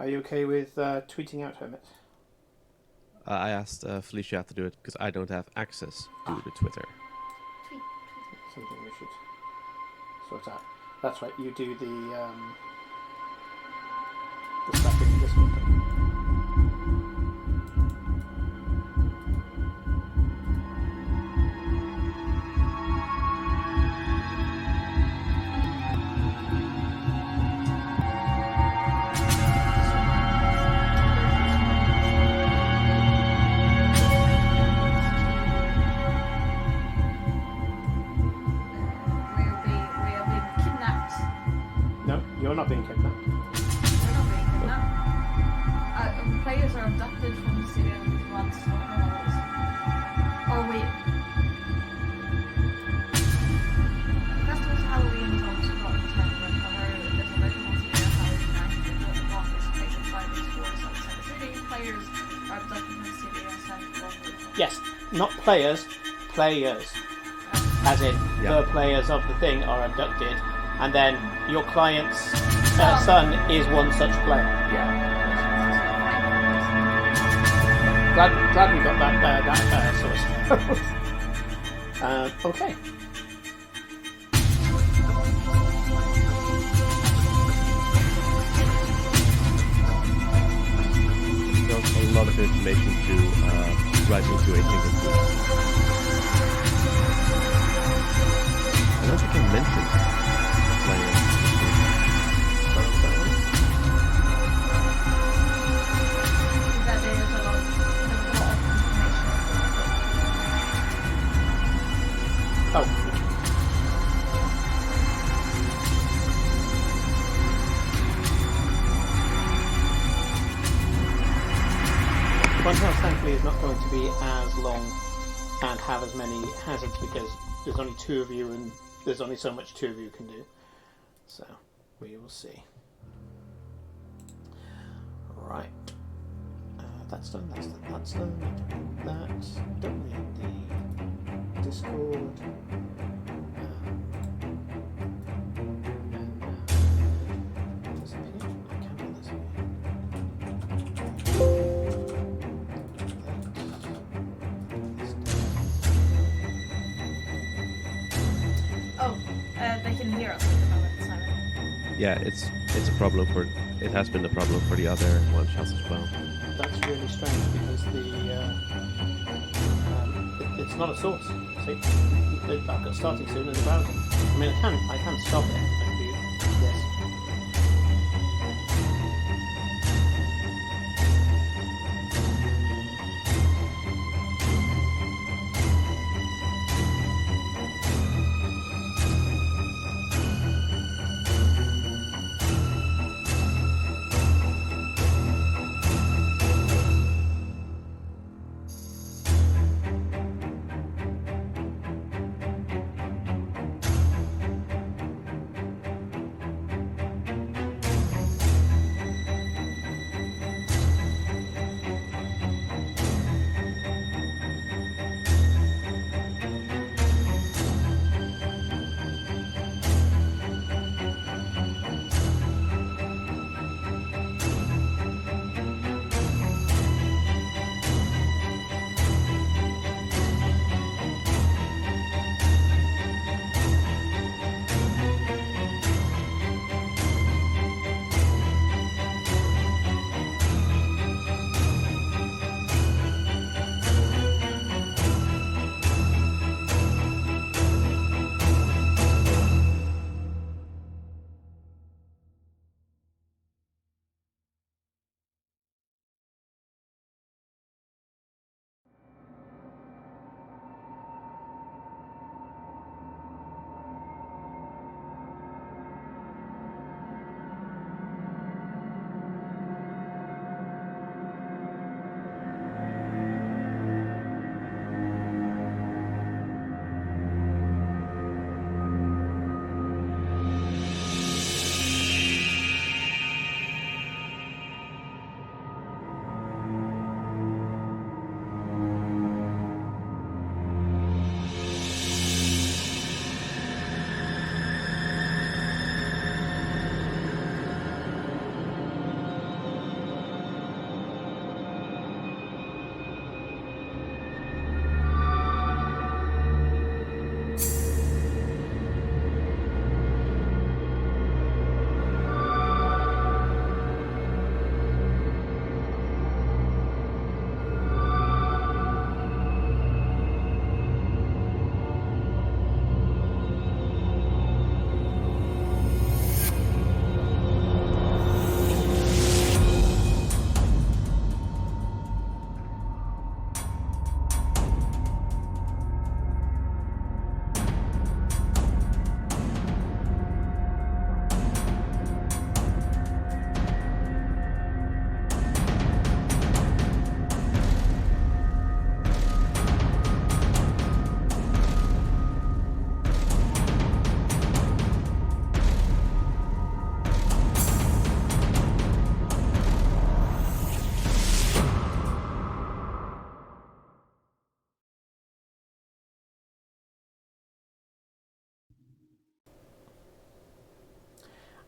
Are you okay with tweeting out Hermit? I asked Felicia to do it because I don't have access to the Twitter. Something we should sort out. That's right. You do the stuff in Discord. You're not being kidnapped. We're not being kidnapped. Players are abducted from the city and runs to Hallowe'en. Oh wait. The festival's Hallowe'en is almost forgotten time, but however, there's a legend once a year Hallowe'en night. The block is taken by the stores outside the city. Players are abducted from the city and sent to Hallowe'en. Yes, not players, players. As in, the players of the thing are abducted, and then your client's son is one such player. Yeah. Glad we got that source. Okay. There's a lot of information to write into a single tweet. I don't think I mentioned players. Oh. Funhouse, thankfully, is not going to be as long and have as many hazards because there's only two of you and there's only so much two of you can do. So, we will see. Right. That's done, that's done, that's done. That's done in the Discord. Disappear. I can't disappear. They can hear us at the moment, Simon. Yeah, it's a problem for. It has been a problem for the other one shots as well. That's really strange because it's not a source. See, I've got starting soon in the browser. I mean, I can stop it. I can do this.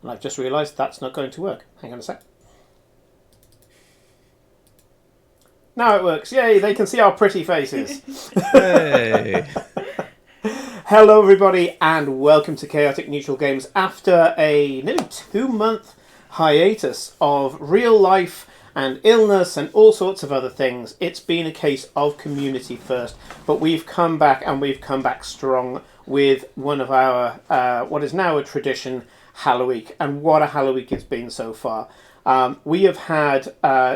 And I've just realised that's not going to work. Hang on a sec. Now it works. Yay, they can see our pretty faces. Hey. Hello everybody and welcome to Chaotic Neutral Games after a nearly 2-month hiatus of real life and illness and all sorts of other things. It's been a case of community first, but we've come back and we've come back strong with one of our, what is now a tradition, Halloweek. And what a Halloweek it's been so far. We have had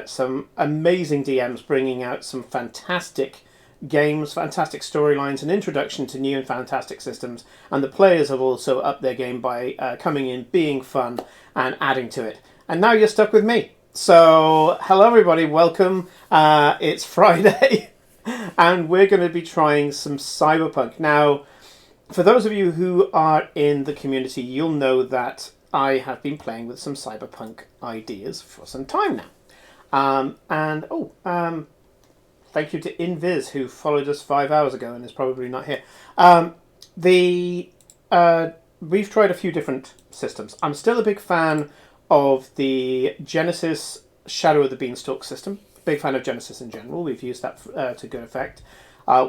some amazing DMs bringing out some fantastic games, fantastic storylines, an introduction to new and fantastic systems, and the players have also upped their game by coming in, being fun, and adding to it. And now you're stuck with me. So, hello everybody, welcome. It's Friday, and we're going to be trying some Cyberpunk. Now, for those of you who are in the community, you'll know that I have been playing with some Cyberpunk ideas for some time now. Thank you to Invis, who followed us 5 hours ago and is probably not here. We've tried a few different systems. I'm still a big fan of the Genesis Shadow of the Beanstalk system. Big fan of Genesis in general. We've used that to good effect.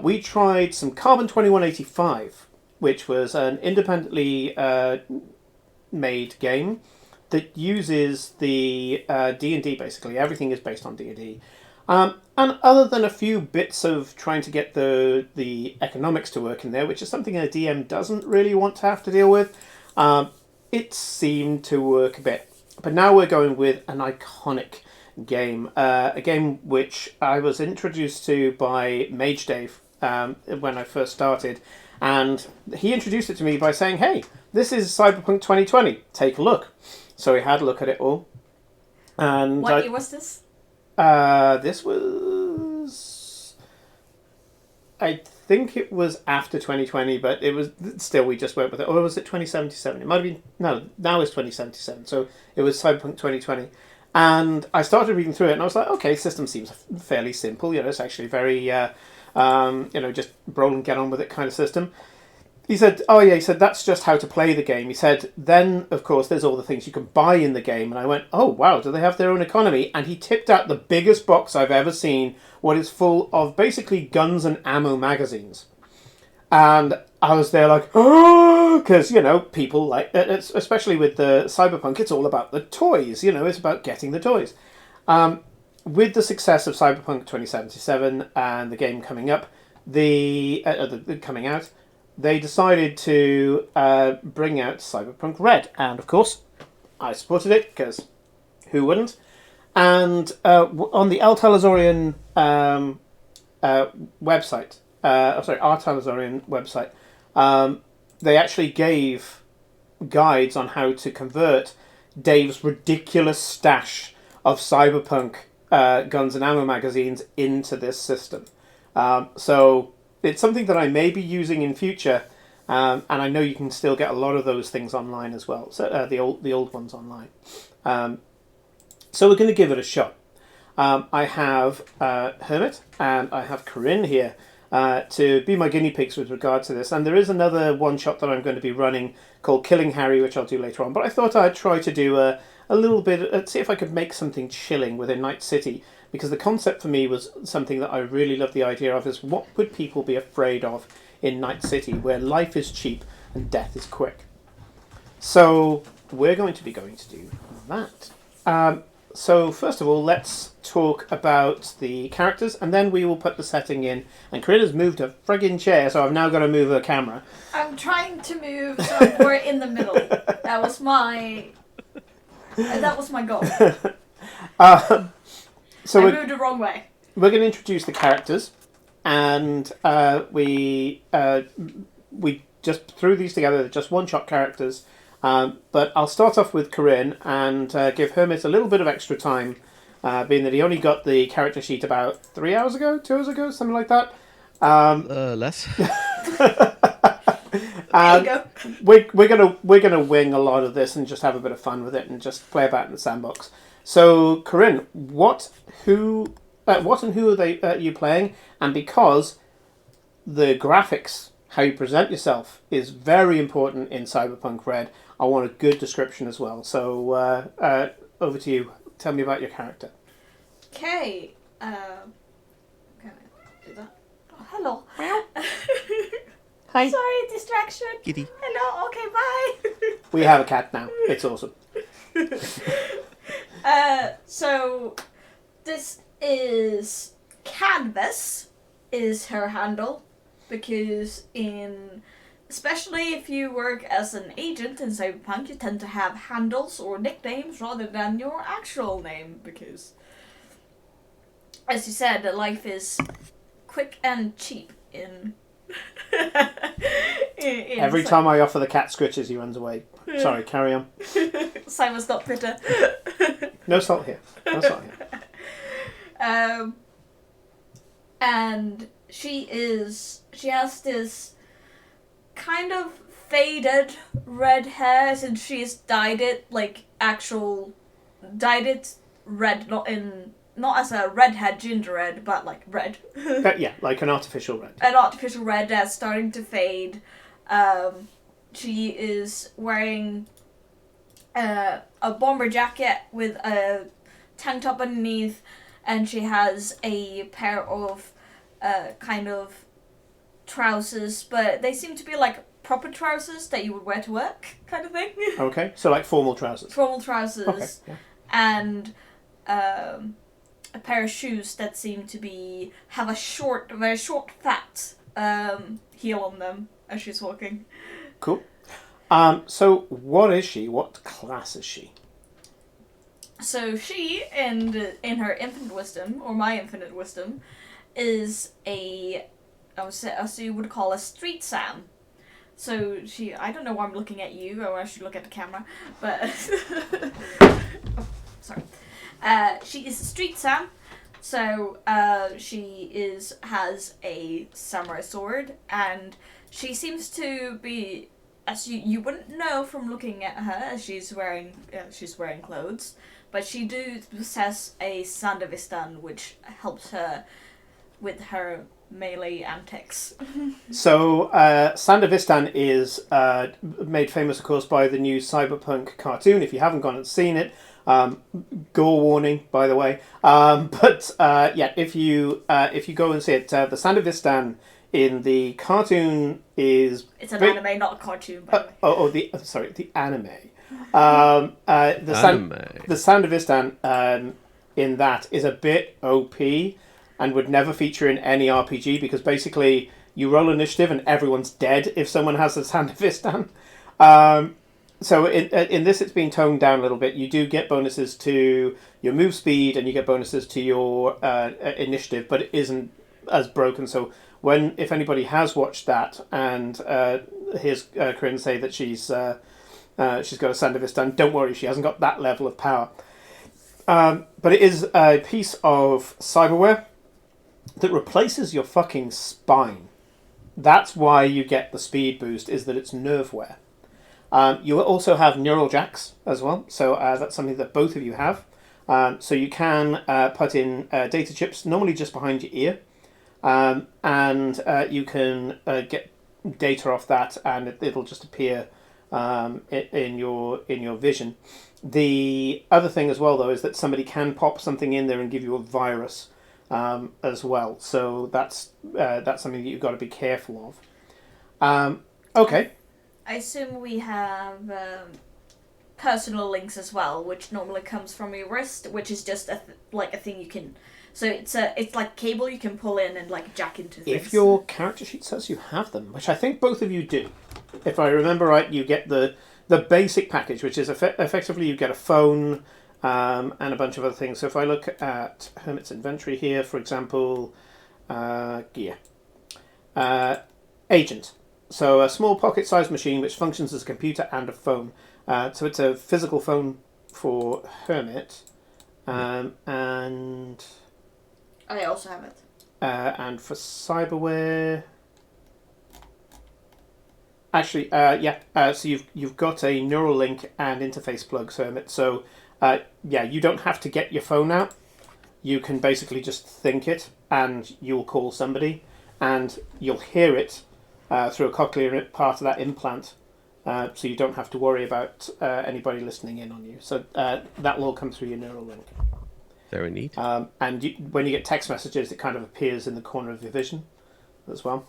We tried some Carbon 2185, which was an independently made game that uses the D&D, basically. Everything is based on D&D. And other than a few bits of trying to get the economics to work in there, which is something a DM doesn't really want to have to deal with, it seemed to work a bit. But now we're going with an iconic game, a game which I was introduced to by Mage Dave when I first started, and he introduced it to me by saying, "Hey, this is Cyberpunk 2020. Take a look." So we had a look at it all. And what year was this? This was, I think it was after 2020, but it was still, we just went with it. Or was it 2077? It might have been, no, now it's 2077. So it was Cyberpunk 2020. And I started reading through it and I was like, okay, system seems fairly simple. You know, it's actually very, just roll and get on with it kind of system. He said, that's just how to play the game. He said, then, of course, there's all the things you can buy in the game. And I went, oh, wow, do they have their own economy? And he tipped out the biggest box I've ever seen, what is full of basically guns and ammo magazines. And I was there like, oh, because, people like, especially with the Cyberpunk, it's all about the toys. It's about getting the toys. With the success of Cyberpunk 2077 and the game coming up, coming out, they decided to bring out Cyberpunk Red. And, of course, I supported it, because who wouldn't? And on the Al Talazorian website, our Talazorian website, they actually gave guides on how to convert Dave's ridiculous stash of Cyberpunk guns and ammo magazines into this system. So it's something that I may be using in future, and I know you can still get a lot of those things online as well. So the old ones online. So we're going to give it a shot. I have Hermit and I have Karin here to be my guinea pigs with regard to this. And there is another one shot that I'm going to be running called Killing Harry, which I'll do later on. But I thought I'd try to do a little bit, see if I could make something chilling within Night City. Because the concept for me was something that I really love the idea of, is what would people be afraid of in Night City, where life is cheap and death is quick. So we're going to be going to do that. So first of all, let's talk about the characters, and then we will put the setting in. And Corinne has moved a friggin' chair, so I've now got to move her camera. I'm trying to move so we're in the middle. That was my goal. So I moved the wrong way. We're going to introduce the characters, and we just threw these together. They're just one-shot characters. But I'll start off with Karin and give Hermit a little bit of extra time, being that he only got the character sheet about 2 hours ago, something like that. Less. There you go. We're gonna wing a lot of this and just have a bit of fun with it and just play about in the sandbox. So, Karin, what and who are you playing? And because the graphics how you present yourself is very important in Cyberpunk Red. I want a good description as well. So over to you. Tell me about your character. Okay. Can I do that? Oh, hello. Hi. Sorry, distraction. Kitty. Hello. Okay, bye. We have a cat now. It's awesome. So this is Canvas is her handle, because especially if you work as an agent in Cyberpunk, you tend to have handles or nicknames rather than your actual name, because, as you said, life is quick and cheap in Every time I offer the cat scritches, he runs away. Sorry, carry on. Simon's not bitter. No salt here. No salt here. And she has this kind of faded red hair, since she's dyed it red, not as a redhead ginger red, but like red. Yeah, like an artificial red. An artificial red that's starting to fade. She is wearing a bomber jacket with a tank top underneath, and she has a pair of kind of trousers, but they seem to be like proper trousers that you would wear to work, kind of thing. Okay, so like formal trousers. Formal trousers. Okay, yeah. And a pair of shoes that seem to have a very short, fat heel on them as she's walking. Cool. So what is she? What class is she? So she, in her infinite wisdom, or my infinite wisdom, is so you would call a street Sam. So I don't know why I'm looking at you, or I should look at the camera, but oh, sorry. She is a street Sam. So she has a samurai sword, and she seems to be, as you wouldn't know from looking at her, as she's wearing clothes, but she do possess a Sandavistan, which helps her with her melee antics. So Sandavistan is made famous, of course, by the new Cyberpunk cartoon. If you haven't gone and seen it, gore warning, by the way. Yeah, if you go and see it, the Sandavistan in the cartoon is... It's an anime, not a cartoon, by the way. The anime. The Sandavistan in that is a bit OP and would never feature in any RPG, because basically you roll initiative and everyone's dead if someone has the Sandavistan. So in this, it's been toned down a little bit. You do get bonuses to your move speed and you get bonuses to your initiative, but it isn't as broken. So if anybody has watched that and hears Karin say that she's got a Sandavistan, don't worry, she hasn't got that level of power. But it is a piece of cyberware that replaces your fucking spine. That's why you get the speed boost, is that it's nerveware. You also have neural jacks as well, so that's something that both of you have. So you can put in data chips, normally just behind your ear, and you can get data off that, and it'll just appear in your vision. The other thing as well, though, is that somebody can pop something in there and give you a virus as well. So that's something that you've got to be careful of. Okay. I assume we have personal links as well, which normally comes from your wrist, which is just a thing you can. So it's like cable you can pull in and like jack into things. If your character sheet says you have them, which I think both of you do, if I remember right, you get the basic package, which is effectively you get a phone and a bunch of other things. So if I look at Hermit's inventory here, for example, gear, agent. So a small pocket-sized machine which functions as a computer and a phone. So it's a physical phone for Hermit, and I also have it. And for cyberware, actually, so you've got a neural link and interface plugs, Hermit. So you don't have to get your phone out. You can basically just think it, and you'll call somebody, and you'll hear it through a cochlear part of that implant, so you don't have to worry about anybody listening in on you. So that will all come through your neural link. Very neat. And when you get text messages, it kind of appears in the corner of your vision as well.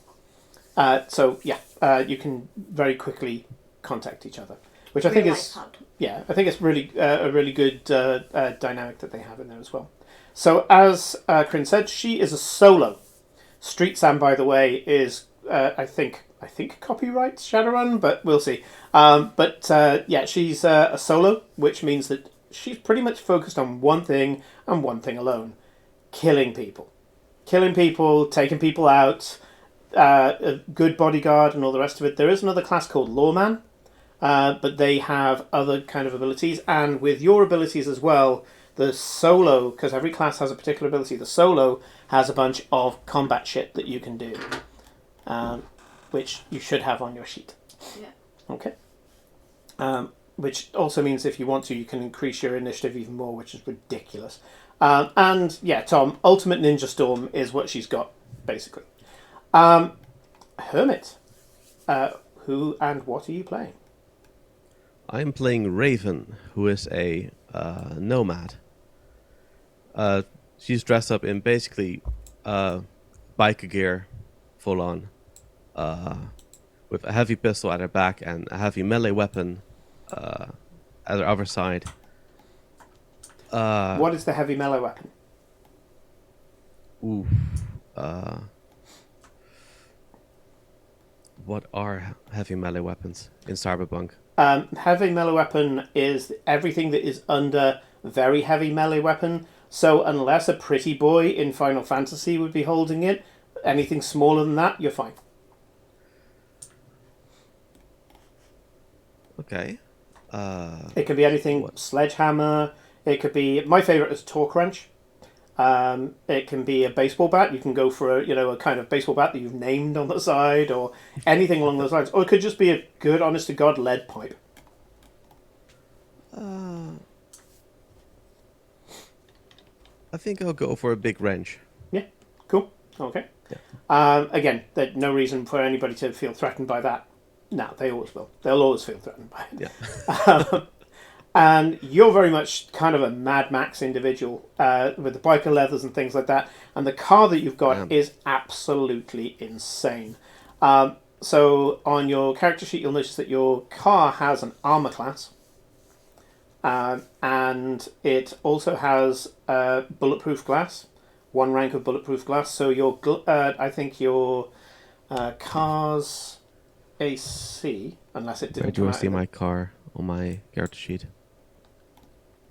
So you can very quickly contact each other, which I think is I think it's really a really good dynamic that they have in there as well. So as Karin said, she is a solo. Street Sam, by the way, is I think copyright Shadowrun, but we'll see. She's a solo, which means that she's pretty much focused on one thing and one thing alone: killing people, taking people out. A good bodyguard and all the rest of it. There is another class called Lawman, but they have other kind of abilities, and with your abilities as well, the solo, because every class has a particular ability, the solo has a bunch of combat shit that you can do, which you should have on your sheet. Yeah. Okay. Which also means if you want to, you can increase your initiative even more, which is ridiculous. Tom, Ultimate Ninja Storm is what she's got, basically. Hermit, who and what are you playing? I'm playing Raven, who is a nomad. She's dressed up in basically biker gear, full on, with a heavy pistol at her back and a heavy melee weapon at her other side. What is the heavy melee weapon? What are heavy melee weapons in Cyberpunk? Heavy melee weapon is everything that is under very heavy melee weapon. So unless a pretty boy in Final Fantasy would be holding it, anything smaller than that, you're fine. Okay. It could be anything. Sledgehammer. It could be. My favorite is torque wrench. It can be a baseball bat. You can go for a kind of baseball bat that you've named on the side, or anything along those lines. Or it could just be a good, honest to God, lead pipe. I think I'll go for a big wrench. Yeah, cool. Okay. Yeah. Again, there's no reason for anybody to feel threatened by that. No, they always will. They'll always feel threatened by it. Yeah. And you're very much kind of a Mad Max individual with the biker leathers and things like that. And the car that you've got is absolutely insane. So on your character sheet, you'll notice that your car has an armor class. And it also has bulletproof glass, one rank of bulletproof glass. So your I think your car's AC, unless it didn't. Where do you see my car on my character sheet?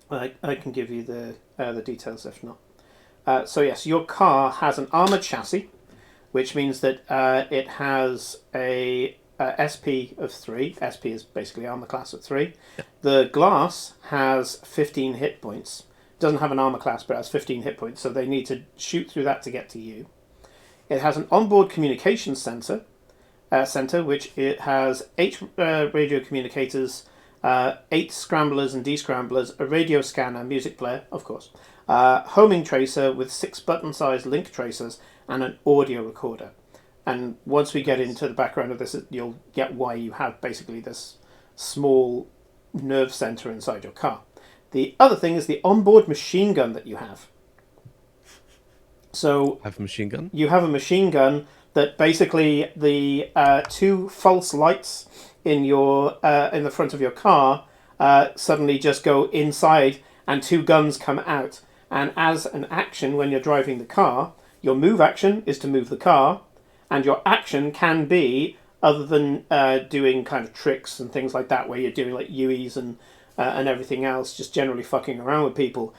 I can give you the details if not. So yes, your car has an armored chassis, which means that it has a SP of 3. SP is basically armor class of 3. Yeah. The glass has 15 hit points. It doesn't have an armor class, but it has 15 hit points, so they need to shoot through that to get to you. It has an onboard communications center, which it has 8 radio communicators, 8 scramblers and descramblers, a radio scanner, music player, of course, homing tracer with 6 button-sized link tracers, and an audio recorder. And once we get into the background of this, you'll get why you have basically this small nerve center inside your car. The other thing is the onboard machine gun that you have. So I have a machine gun? You have a machine gun that basically the 2 false lights in the front of your car suddenly just go inside and 2 guns come out. And as an action when you're driving the car, your move action is to move the car, and your action can be, other than doing kind of tricks and things like that, where you're doing like UEs and everything else, just generally fucking around with people,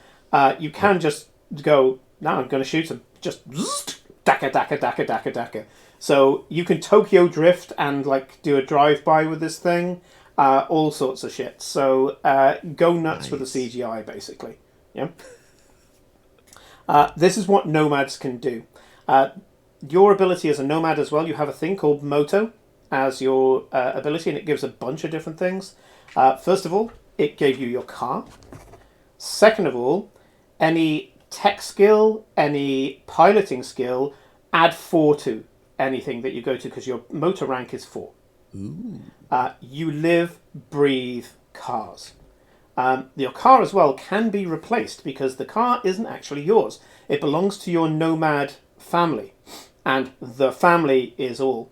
you can just go, no, I'm going to shoot them. Just daka, daka, daka, daka, daka. So you can Tokyo drift and like do a drive-by with this thing, all sorts of shit. So go nuts with the CGI, basically. Yeah. This is what nomads can do. Your ability as a nomad as well, you have a thing called Moto as your ability, and it gives a bunch of different things. First of all, it gave you your car. Second of all, any tech skill, any piloting skill, add 4 to. anything that you go to because your motor rank is 4. Ooh. You live, breathe cars. Your car as well can be replaced because the car isn't actually yours. It belongs to your nomad family, and the family is all.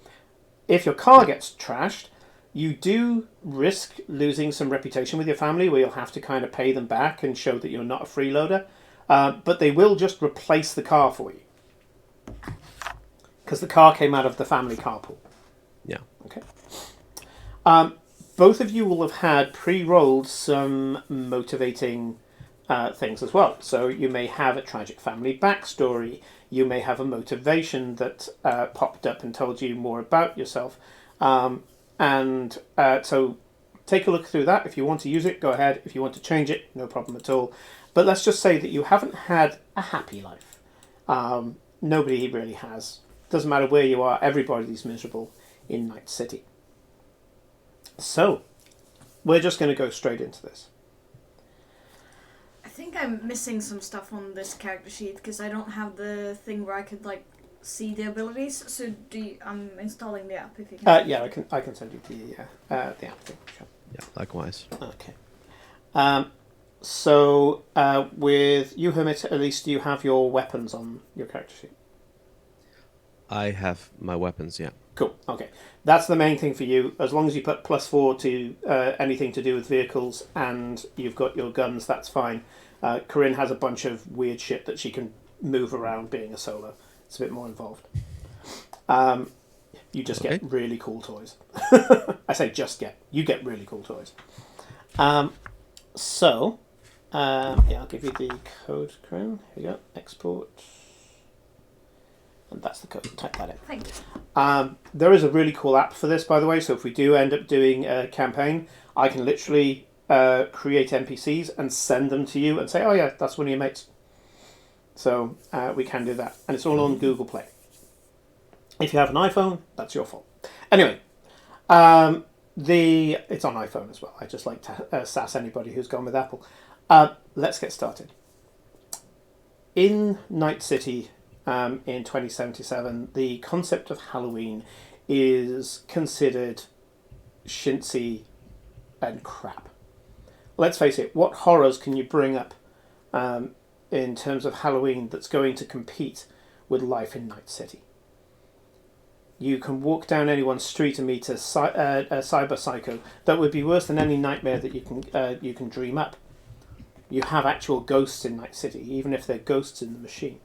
If your car gets trashed, you do risk losing some reputation with your family where you'll have to kind of pay them back and show that you're not a freeloader. But they will just replace the car for you. Because the car came out of the family carpool. Yeah. Okay. Both of you will have had pre-rolled some motivating things as well. So you may have a tragic family backstory. You may have a motivation that popped up and told you more about yourself. So take a look through that. If you want to use it, go ahead. If you want to change it, no problem at all. But let's just say that you haven't had a happy life. Nobody really has. Doesn't matter where you are, everybody's miserable in Night City. So, we're just going to go straight into this. I think I'm missing some stuff on this character sheet because I don't have the thing where I could like see the abilities. So I'm installing the app if you can. Yeah, I can send you the app thing. Sure. Yeah, likewise. Okay. So with you, Hermit, at least you have your weapons on your character sheet. I have my weapons, yeah. Cool. Okay. That's the main thing for you. As long as you put +4 to anything to do with vehicles and you've got your guns, that's fine. Karin has a bunch of weird shit that she can move around being a solo. It's a bit more involved. You just get really cool toys. I say just get. You get really cool toys. I'll give you the code, Karin. Here you go. Export. And that's the code. Type that in. Thank you. There is a really cool app for this, by the way. So if we do end up doing a campaign, I can literally create NPCs and send them to you and say, oh yeah, that's one of your mates. So we can do that. And it's all on Google Play. If you have an iPhone, that's your fault. Anyway, it's on iPhone as well. I just like to sass anybody who's gone with Apple. Let's get started. In Night City, in 2077, the concept of Halloween is considered chintzy and crap. Let's face it, what horrors can you bring up in terms of Halloween that's going to compete with life in Night City? You can walk down anyone's street and meet a cyber psycho that would be worse than any nightmare that you can dream up. You have actual ghosts in Night City, even if they're ghosts in the machine.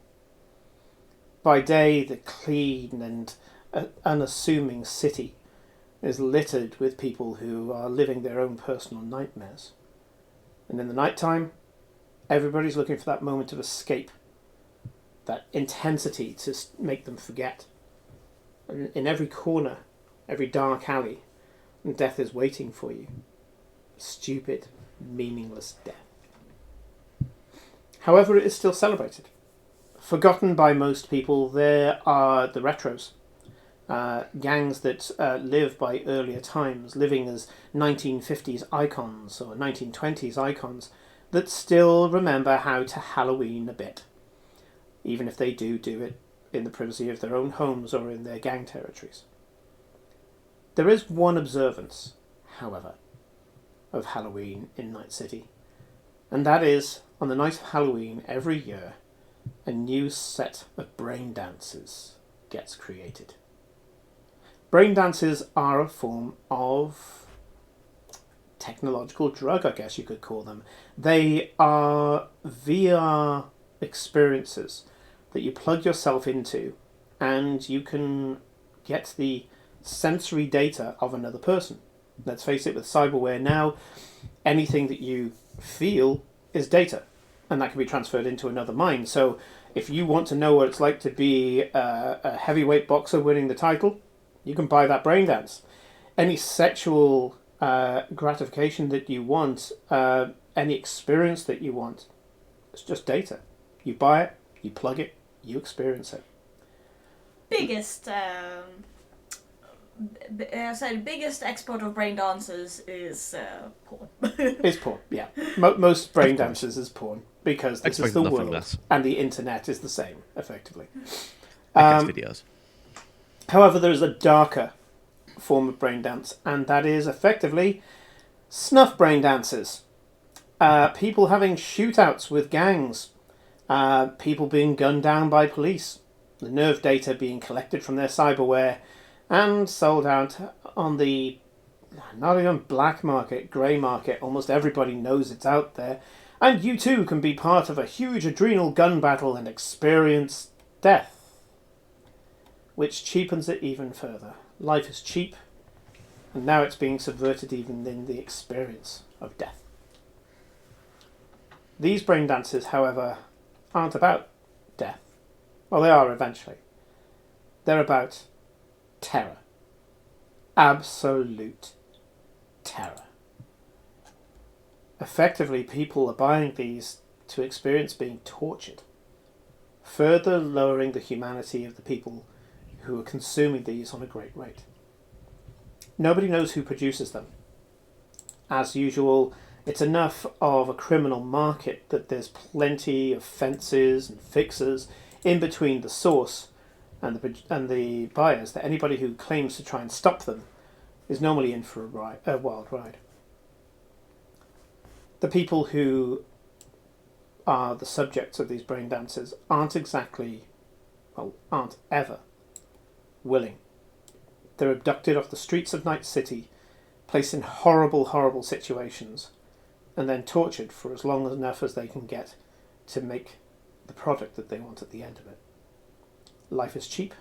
By day, the clean and unassuming city is littered with people who are living their own personal nightmares. And in the nighttime, everybody's looking for that moment of escape, that intensity to make them forget. And in every corner, every dark alley, death is waiting for you. Stupid, meaningless death. However, it is still celebrated. Forgotten by most people, there are the retros. Gangs that live by earlier times, living as 1950s icons or 1920s icons, that still remember how to Halloween a bit. Even if they do it in the privacy of their own homes or in their gang territories. There is one observance, however, of Halloween in Night City, and that is, on the night of Halloween every year, a new set of brain dances gets created. Brain dances are a form of technological drug, I guess you could call them. They are VR experiences that you plug yourself into and you can get the sensory data of another person. Let's face it, with cyberware now, anything that you feel is data, and that can be transferred into another mind. So if you want to know what it's like to be a heavyweight boxer winning the title, you can buy that brain dance. Any sexual gratification that you want, any experience that you want, it's just data. You buy it, you plug it, you experience it. Biggest export of brain dances is porn. It's porn, yeah. Most brain dances is porn, because this is the world, less. and the internet is the same, effectively. Videos. However, there is a darker form of brain dance, and that is effectively snuff brain dances. People having shootouts with gangs, people being gunned down by police, the nerve data being collected from their cyberware and sold out on the not even black market, grey market. Almost everybody knows it's out there, and you too can be part of a huge adrenal gun battle and experience death, which cheapens it even further. Life is cheap, and now it's being subverted even in the experience of death. These brain dances, however, aren't about death. Well, they are eventually. They're about terror. Absolute terror. Effectively, people are buying these to experience being tortured, further lowering the humanity of the people who are consuming these on a great rate. Nobody knows who produces them. As usual, it's enough of a criminal market that there's plenty of fences and fixers in between the source and the buyers that anybody who claims to try and stop them is normally in for a wild ride. The people who are the subjects of these brain dances aren't ever willing. They're abducted off the streets of Night City, placed in horrible, horrible situations, and then tortured for as long enough as they can get to make the product that they want at the end of it. Life is cheap,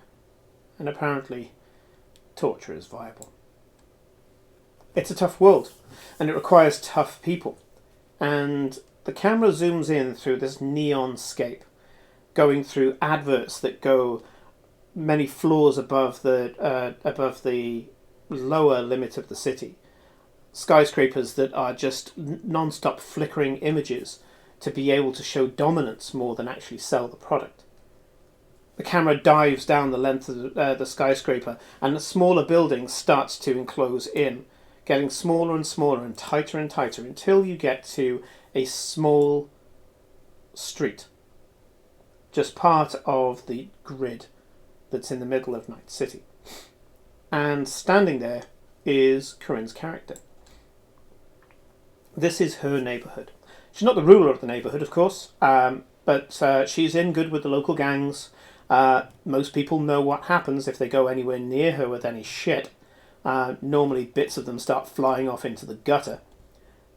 and apparently torture is viable. It's a tough world, and it requires tough people. And the camera zooms in through this neon scape, going through adverts that go many floors above the lower limit of the city. Skyscrapers that are just non-stop flickering images to be able to show dominance more than actually sell the product. The camera dives down the length of the skyscraper, and the smaller building starts to enclose in, getting smaller and smaller and tighter until you get to a small street, just part of the grid that's in the middle of Night City. And standing there is Karin's character. This is her neighbourhood. She's not the ruler of the neighbourhood, of course, but she's in good with the local gangs. Most people know what happens if they go anywhere near her with any shit. Normally bits of them start flying off into the gutter.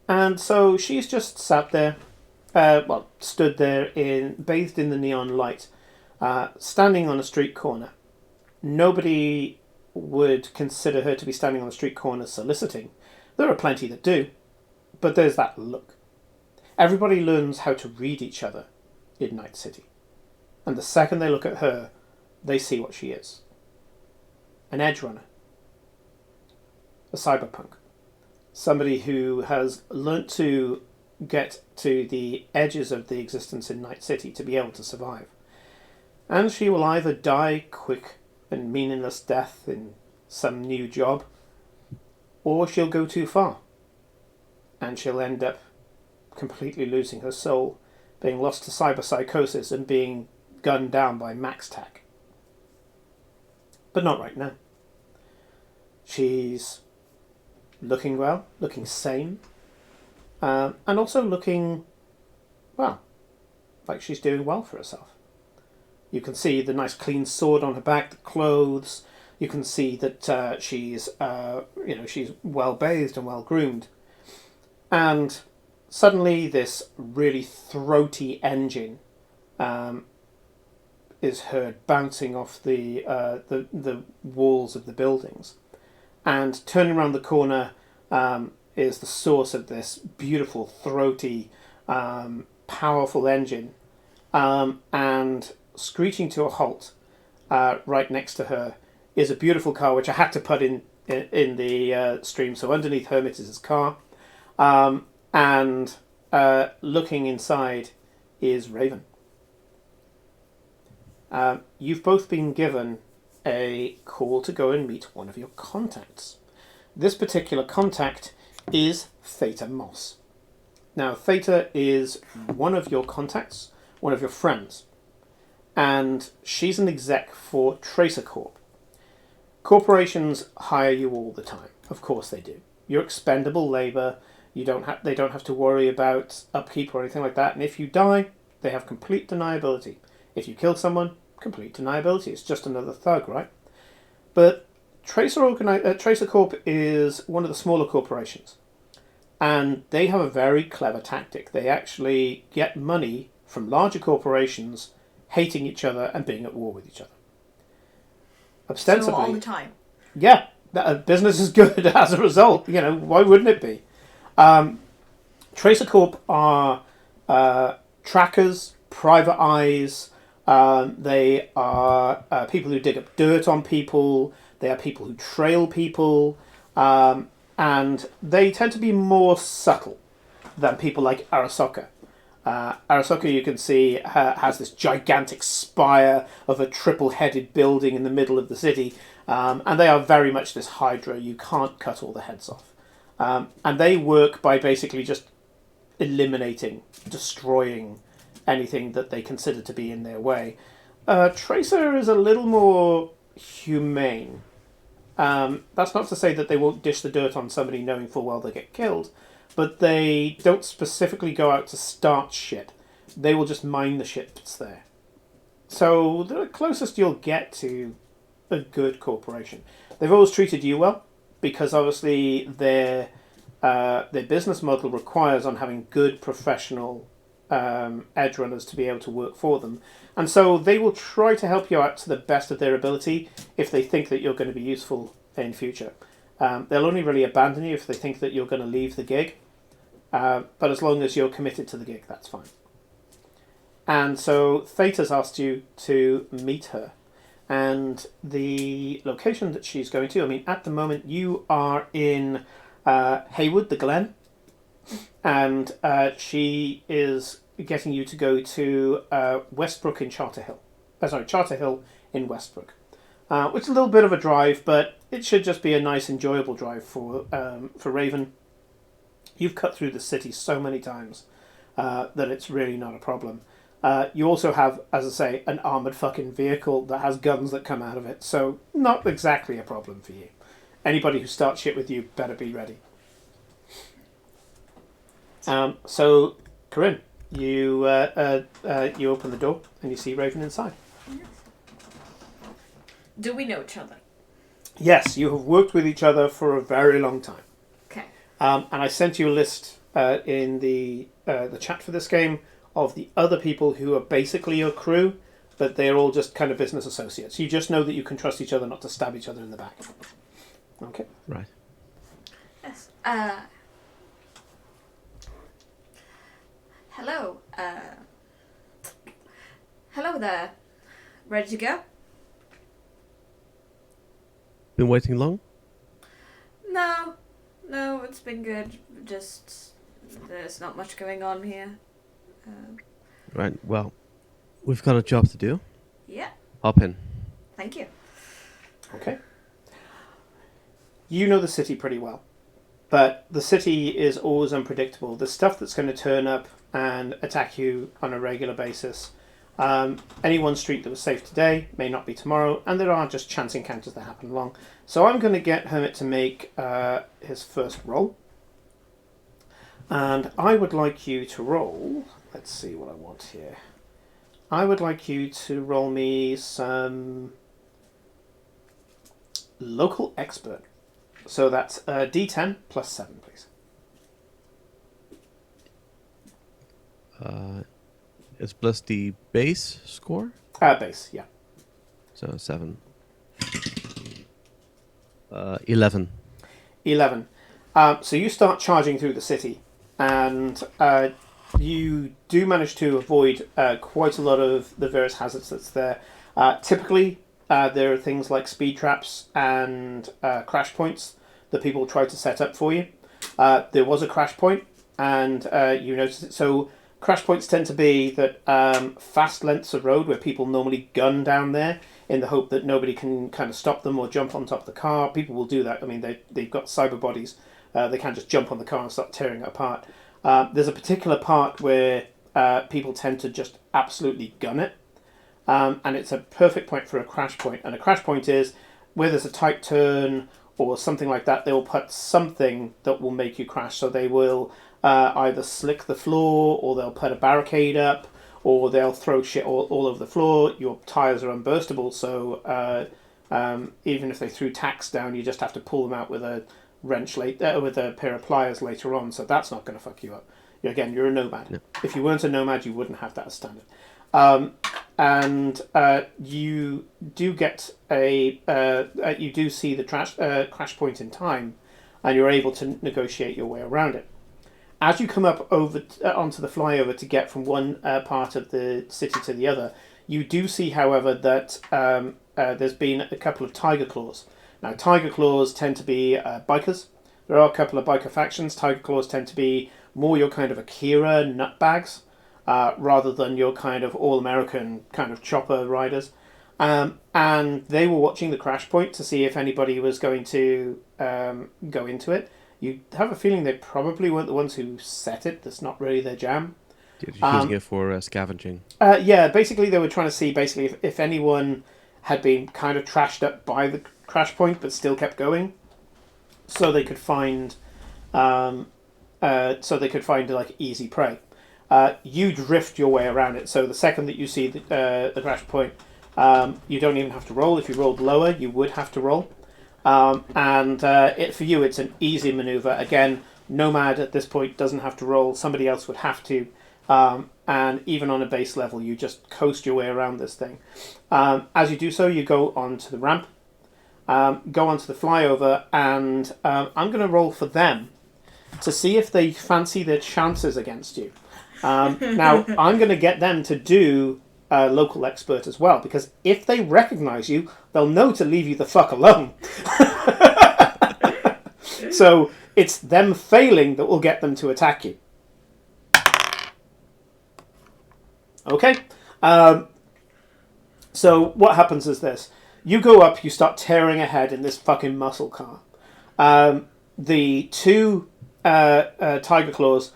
And so she's just sat there, stood there, bathed in the neon light, standing on a street corner. Nobody would consider her to be standing on the street corner soliciting. There are plenty that do, but there's that look. Everybody learns how to read each other in Night City. And the second they look at her, they see what she is. An edge runner. A cyberpunk. Somebody who has learnt to get to the edges of the existence in Night City to be able to survive. And she will either die quick and meaningless death in some new job, or she'll go too far. And she'll end up completely losing her soul, being lost to cyberpsychosis and being gunned down by MaxTac. But not right now. She's looking well, looking sane, and also looking, well, like she's doing well for herself. You can see the nice clean sword on her back, the clothes. You can see that she's well bathed and well groomed. And suddenly this really throaty engine is heard bouncing off the walls of the buildings. And turning around the corner is the source of this beautiful, throaty, powerful engine. And screeching to a halt right next to her is a beautiful car, which I had to put in the stream. So underneath Hermit is his car. And looking inside is Raven. You've both been given a call to go and meet one of your contacts. This particular contact is Theta Moss. Now, Theta is one of your contacts, one of your friends, and she's an exec for Tracer Corp. corporations hire you all the time. Of course they do. You're expendable labor. They don't have to worry about upkeep or anything like that. And if you die, they have complete deniability. If you kill someone, complete deniability. It's just another thug, right? But Tracer Corp is one of the smaller corporations. And they have a very clever tactic. They actually get money from larger corporations hating each other and being at war with each other. Ostensibly, So all the time. yeah, business is good as a result. Why wouldn't it be? Tracer Corp are trackers, private eyes. They are people who dig up dirt on people. They are people who trail people. And they tend to be more subtle than people like Arasaka. Arasaka, you can see, has this gigantic spire of a triple-headed building in the middle of the city. And they are very much this Hydra. You can't cut all the heads off. And they work by basically just eliminating, destroying anything that they consider to be in their way. Tracer is a little more humane. That's not to say that they won't dish the dirt on somebody knowing full well they get killed, but they don't specifically go out to start shit. They will just mine the shit that's there. So the closest you'll get to a good corporation. They've always treated you well, because obviously their business model requires on having good professional edge runners to be able to work for them. And so they will try to help you out to the best of their ability if they think that you're going to be useful in future. They'll only really abandon you if they think that you're going to leave the gig. But as long as you're committed to the gig, that's fine. And so Fate has asked you to meet her. And the location that she's going to, at the moment you are in Haywood, the Glen. And she is getting you to go to Westbrook in Charter Hill. Charter Hill in Westbrook. Which is a little bit of a drive, but it should just be a nice, enjoyable drive for Raven. You've cut through the city so many times that it's really not a problem. You also have, as I say, an armoured fucking vehicle that has guns that come out of it, so not exactly a problem for you. Anybody who starts shit with you better be ready. So, Karin, you open the door and you see Raven inside. Do we know each other? Yes, you have worked with each other for a very long time. Okay. And I sent you a list in the chat for this game of the other people who are basically your crew, but they're all just kind of business associates. You just know that you can trust each other not to stab each other in the back. Okay. Right. Yes. Hello. Hello there. Ready to go? Been waiting long? No, it's been good. Just there's not much going on here. Right, well, we've got a job to do. Yeah. Hop in. Thank you. Okay. You know the city pretty well, but the city is always unpredictable. The stuff that's going to turn up and attack you on a regular basis. Any one street that was safe today may not be tomorrow, and there are just chance encounters that happen along. So I'm going to get Hermit to make his first roll. And I would like you to roll... Let's see what I want here. I would like you to roll me some local expert. So that's D10 plus 7, please. Is plus the base score? Base, yeah. So 7. 11. 11. So you start charging through the city, and you do manage to avoid quite a lot of the various hazards that's there. Typically, there are things like speed traps and crash points that people try to set up for you. There was a crash point, and you noticed it. So crash points tend to be that fast lengths of road where people normally gun down there in the hope that nobody can kind of stop them or jump on top of the car. People will do that. I mean, they've got cyber bodies. They can't just jump on the car and start tearing it apart. There's a particular part where people tend to just absolutely gun it. And it's a perfect point for a crash point. And a crash point is where there's a tight turn or something like that, they will put something that will make you crash. So they will either slick the floor, or they'll put a barricade up, or they'll throw shit all over the floor. Your tires are unburstable, so even if they threw tacks down, you just have to pull them out with a wrench with a pair of pliers later on. So that's not going to fuck you up. Again, you're a nomad. No. If you weren't a nomad, you wouldn't have that as standard. And you do get you do see the crash point in time, and you're able to negotiate your way around it. As you come up over onto the flyover to get from one part of the city to the other, you do see, however, that there's been a couple of tiger claws. Now, tiger claws tend to be bikers. There are a couple of biker factions. Tiger claws tend to be more your kind of Akira nutbags, rather than your kind of all-American kind of chopper riders. And they were watching the crash point to see if anybody was going to go into it. You have a feeling they probably weren't the ones who set it. That's not really their jam. You're using it for scavenging. Yeah, basically they were trying to see if anyone had been kind of trashed up by the crash point but still kept going, so they could find like easy prey. You drift your way around it. So the second that you see the crash point, you don't even have to roll. If you rolled lower, you would have to roll. For you, it's an easy maneuver. Again, Nomad at this point doesn't have to roll. Somebody else would have to. And even on a base level, you just coast your way around this thing. As you do so, you go onto the ramp, go onto the flyover, and I'm going to roll for them to see if they fancy their chances against you. Now, I'm going to get them to do local expert as well, because if they recognize you, they'll know to leave you the fuck alone. So it's them failing that will get them to attack you. Okay. So what happens is this. You go up, you start tearing ahead in this fucking muscle car. The two tiger claws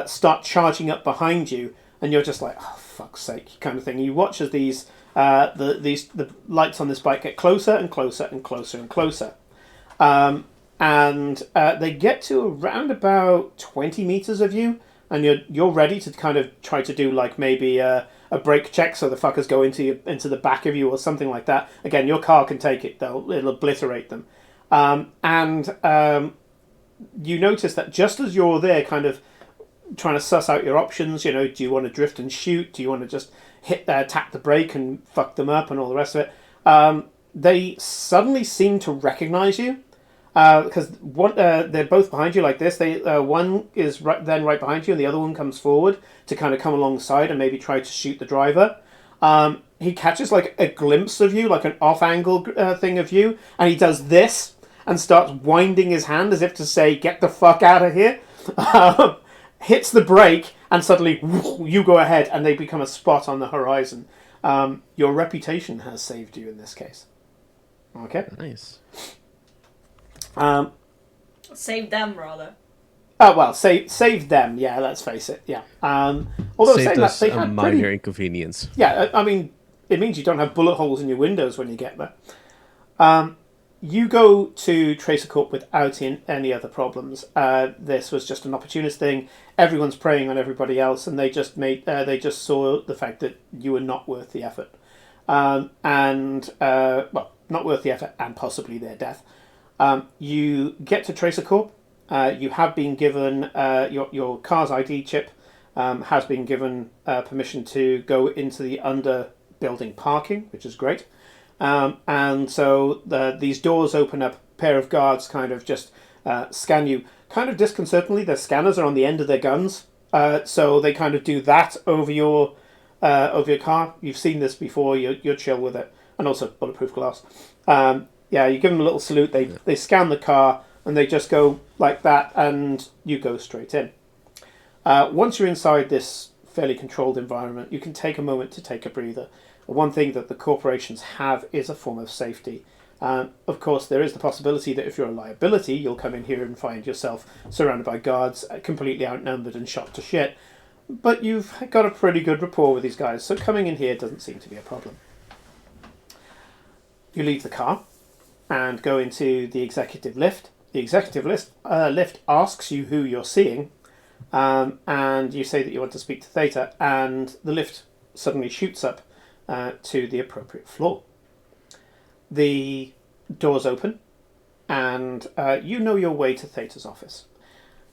start charging up behind you, and you're just like, oh, fuck's sake, kind of thing. You watch as the lights on this bike get closer and closer and closer and closer. And they get to around about 20 meters of you, and you're ready to kind of try to do like maybe a brake check so the fuckers go into the back of you or something like that. Again, your car can take it; it'll obliterate them. You notice that just as you're there, kind of trying to suss out your options. You know, do you want to drift and shoot? Do you want to just tap the brake and fuck them up and all the rest of it? They suddenly seem to recognize you. Because they're both behind you like this. One is right behind you, and the other one comes forward to kind of come alongside and maybe try to shoot the driver. He catches like a glimpse of you, like an off-angle thing of you, and he does this and starts winding his hand as if to say, "Get the fuck out of here!" Hits the brake, and suddenly you go ahead, and they become a spot on the horizon. Your reputation has saved you in this case. Okay. Nice. Save them, rather. Oh, well, save them, yeah, let's face it, yeah. Although Saved saying us that, they a had minor inconvenience. Yeah, I mean, it means you don't have bullet holes in your windows when you get there. You go to Tracer Corp without any other problems. This was just an opportunist thing. Everyone's preying on everybody else, and they just saw the fact that you were not worth the effort. Not worth the effort and possibly their death. You get to Tracer Corp. You have been given your car's ID chip has been given permission to go into the under building parking, which is great. And so these doors open up. A pair of guards kind of just scan you, kind of disconcertingly. Their scanners are on the end of their guns, so they kind of do that over your car. You've seen this before. You're chill with it, and also bulletproof glass. Yeah, you give them a little salute, they scan the car, and they just go like that, and you go straight in. Once you're inside this fairly controlled environment, you can take a moment to take a breather. One thing that the corporations have is a form of safety. Of course, there is the possibility that if you're a liability, you'll come in here and find yourself surrounded by guards, completely outnumbered and shot to shit. But you've got a pretty good rapport with these guys, so coming in here doesn't seem to be a problem. You leave the car. and go into the executive lift. The executive lift asks you who you're seeing, and you say that you want to speak to Theta, and the lift suddenly shoots up to the appropriate floor. The doors open, and you know your way to Theta's office.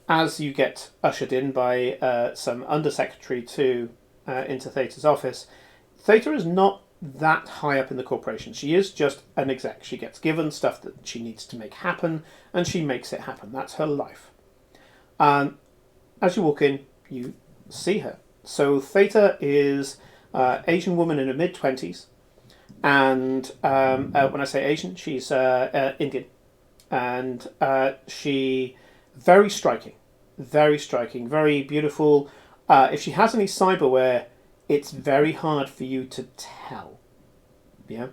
As you get ushered in by some undersecretary into Theta's office, Theta is not that high up in the corporation. She is just an exec. She gets given stuff that she needs to make happen, and she makes it happen. That's her life. As you walk in, you see her. So Theta is an Asian woman in her mid-20s, and when I say Asian, she's Indian, and she very striking, very beautiful. If she has any cyberware, it's very hard for you to tell. Yeah,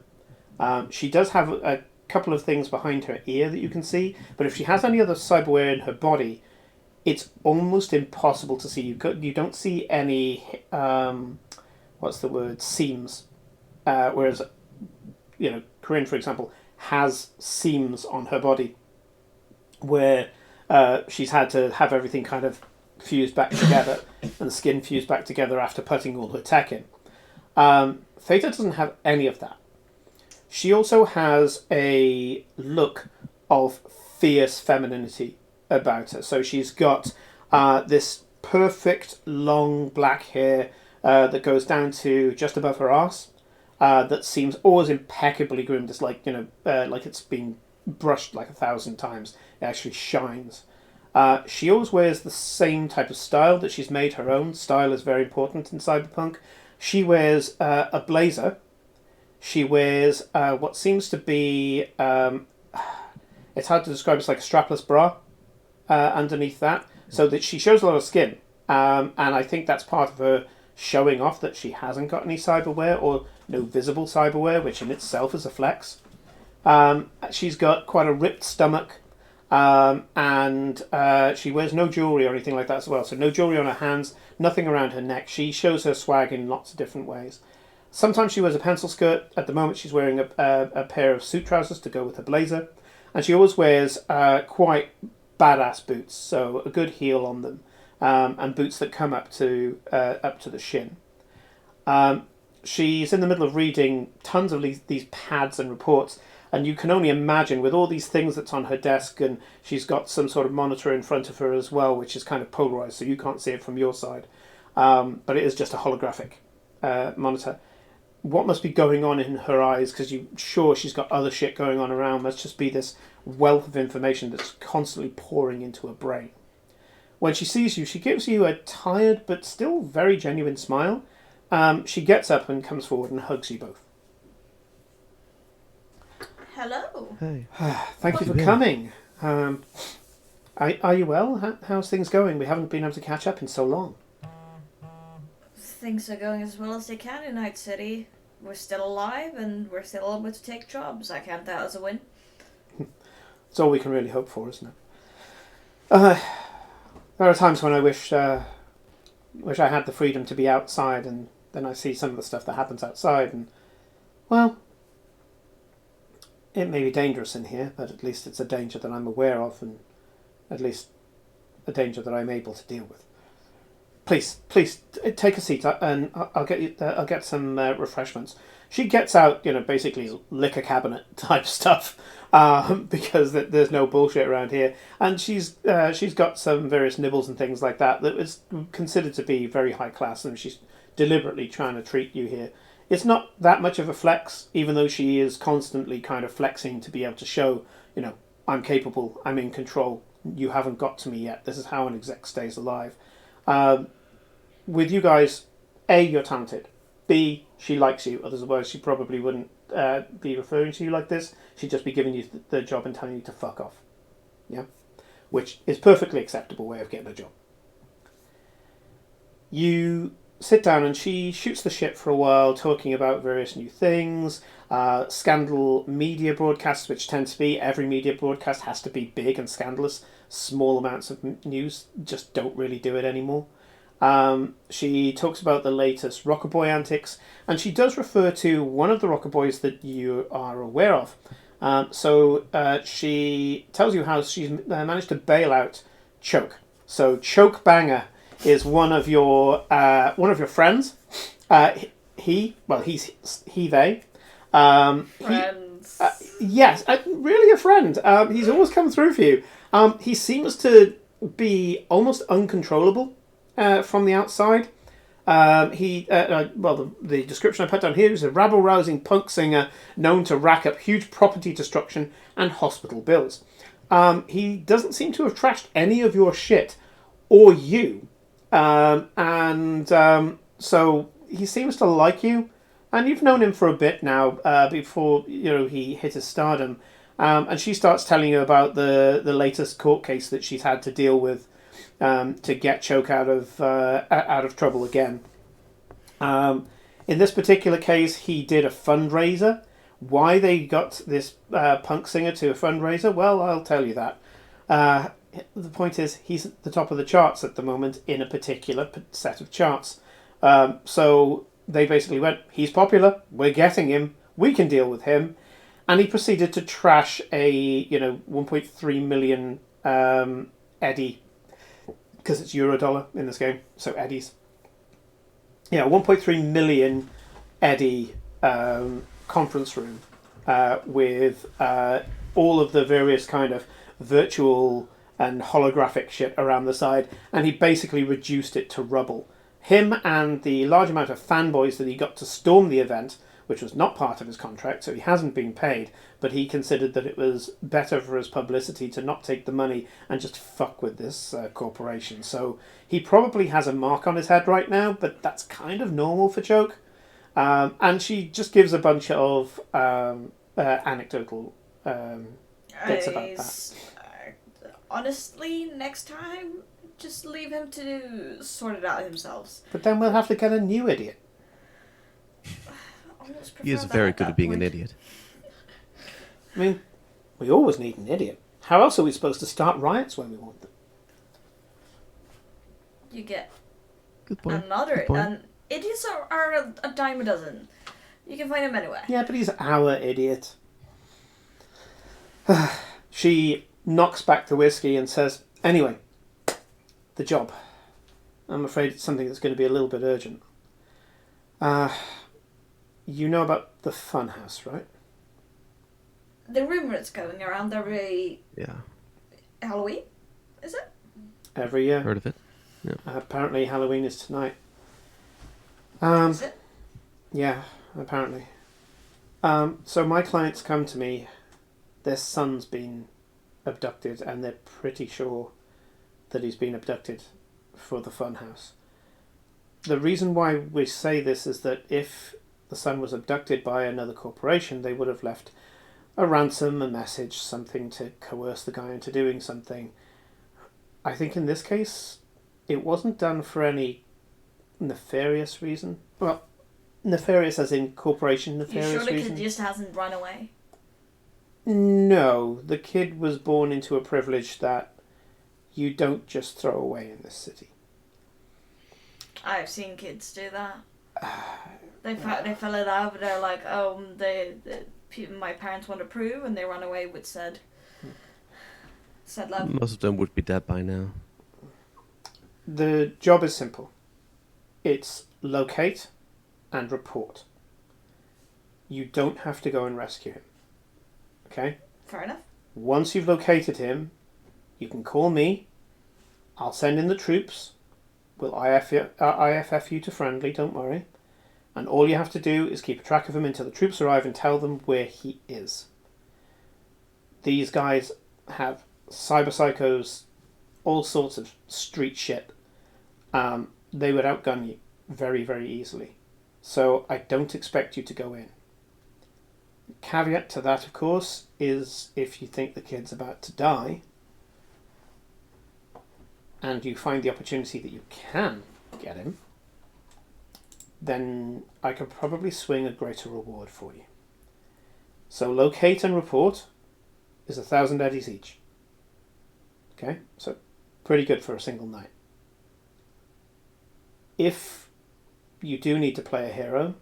she does have a couple of things behind her ear that you can see, but if she has any other cyberware in her body, it's almost impossible to see. You don't see any seams. Whereas, Karin, for example, has seams on her body where she's had to have everything kind of fused back together and the skin fused back together after putting all her tech in. Theta doesn't have any of that. She also has a look of fierce femininity about her. So she's got this perfect long black hair that goes down to just above her arse. That seems always impeccably groomed. It's like like it's been brushed like 1,000 times. It actually shines. She always wears the same type of style that she's made her own. Style is very important in Cyberpunk. She wears a blazer. She wears what seems to be it's hard to describe. It's like a strapless bra underneath that, so that she shows a lot of skin. And I think that's part of her showing off that she hasn't got any cyberware or no visible cyberware, which in itself is a flex. She's got quite a ripped stomach, and she wears no jewellery or anything like that as well. So no jewellery on her hands, nothing around her neck. She shows her swag in lots of different ways. Sometimes she wears a pencil skirt. At the moment she's wearing a pair of suit trousers to go with her blazer. And she always wears quite badass boots, so a good heel on them. And boots that come up to the shin. She's in the middle of reading tons of these pads and reports, and you can only imagine with all these things that's on her desk, and she's got some sort of monitor in front of her as well, which is kind of polarized, so you can't see it from your side. But it is just a holographic monitor. What must be going on in her eyes, because you're sure she's got other shit going on around, must just be this wealth of information that's constantly pouring into her brain. When she sees you, she gives you a tired but still very genuine smile. She gets up and comes forward and hugs you both. Hello. Hey. Thank you for coming. Are you well? How's things going? We haven't been able to catch up in so long. Things are going as well as they can in Night City. We're still alive and we're still able to take jobs. I count that as a win. It's all we can really hope for, isn't it? There are times when I wish I had the freedom to be outside, and then I see some of the stuff that happens outside, and, well, it may be dangerous in here, but at least it's a danger that I'm aware of, and at least a danger that I'm able to deal with. Please, take a seat, and I'll get some refreshments. She gets out, basically liquor cabinet type stuff, because there's no bullshit around here, and she's got some various nibbles and things like that is considered to be very high class, and she's deliberately trying to treat you here. It's not that much of a flex, even though she is constantly kind of flexing to be able to show, I'm capable, I'm in control, you haven't got to me yet, this is how an exec stays alive. With you guys, A, you're talented. B, she likes you, otherwise she probably wouldn't be referring to you like this. She'd just be giving you the job and telling you to fuck off. Yeah? Which is perfectly acceptable way of getting a job. You sit down and she shoots the shit for a while, talking about various new things, scandal media broadcasts, which tend to be, every media broadcast has to be big and scandalous. Small amounts of news just don't really do it anymore. She talks about the latest Rocker Boy antics, and she does refer to one of the Rocker Boys that you are aware of, She tells you how she's managed to bail out Choke. So Choke Banger is one of your friends. They. Friends. Yes, really a friend. He's always come through for you. He seems to be almost uncontrollable from the outside. The description I put down here is a rabble-rousing punk singer known to rack up huge property destruction and hospital bills. He doesn't seem to have trashed any of your shit or you, so he seems to like you, and you've known him for a bit now. Before he hit his stardom, and she starts telling you about the latest court case that she's had to deal with. To get Choke out of trouble again. In this particular case, he did a fundraiser. Why they got this punk singer to a fundraiser? Well, I'll tell you that. The point is, he's at the top of the charts at the moment in a particular set of charts. So they basically went, he's popular, we're getting him, we can deal with him. And he proceeded to trash a 1.3 million Eddie, because it's Eurodollar in this game, so Eddies. 1.3 million Eddie conference room with all of the various kind of virtual and holographic shit around the side, and he basically reduced it to rubble. Him and the large amount of fanboys that he got to storm the event, which was not part of his contract, so he hasn't been paid, but he considered that it was better for his publicity to not take the money and just fuck with this corporation. So he probably has a mark on his head right now, but that's kind of normal for Choke. And she just gives a bunch of anecdotal bits about that. Honestly, next time, just leave him to sort it out himself. But then we'll have to get a new idiot. He is very good at being an idiot. I mean, we always need an idiot. How else are we supposed to start riots when we want them? You get Good point. another. Good point. And idiots are a dime a dozen. You can find them anywhere. Yeah, but he's our idiot. She knocks back the whiskey and says, anyway, the job. I'm afraid it's something that's going to be a little bit urgent. You know about the Funhouse, right? The rumor is going around every Halloween, is it? Every year. Heard of it? Yeah. Apparently Halloween is tonight. Is it? Yeah, apparently. So my clients come to me, their son's been abducted, and they're pretty sure that he's been abducted for the Funhouse. The reason why we say this is that if the son was abducted by another corporation, they would have left a ransom, a message, something to coerce the guy into doing something. I think in this case, it wasn't done for any nefarious reason. Well, nefarious as in corporation nefarious reason. You sure the kid just hasn't run away? No, the kid was born into a privilege that you don't just throw away in this city. I've seen kids do that. They fell in love, they're like, my parents want to prove, and they run away with said love. Most of them would be dead by now. The job is simple. It's locate and report. You don't have to go and rescue him. Okay? Fair enough. Once you've located him, you can call me. I'll send in the troops. We'll IFF you to friendly, don't worry. And all you have to do is keep a track of him until the troops arrive and tell them where he is. These guys have cyber psychos, all sorts of street shit. They would outgun you very, very easily. So I don't expect you to go in. The caveat to that, of course, is if you think the kid's about to die and you find the opportunity that you can get him, then I could probably swing a greater reward for you. So locate and report is 1,000 eddies each. Okay, so pretty good for a single night. If you do need to play a hero,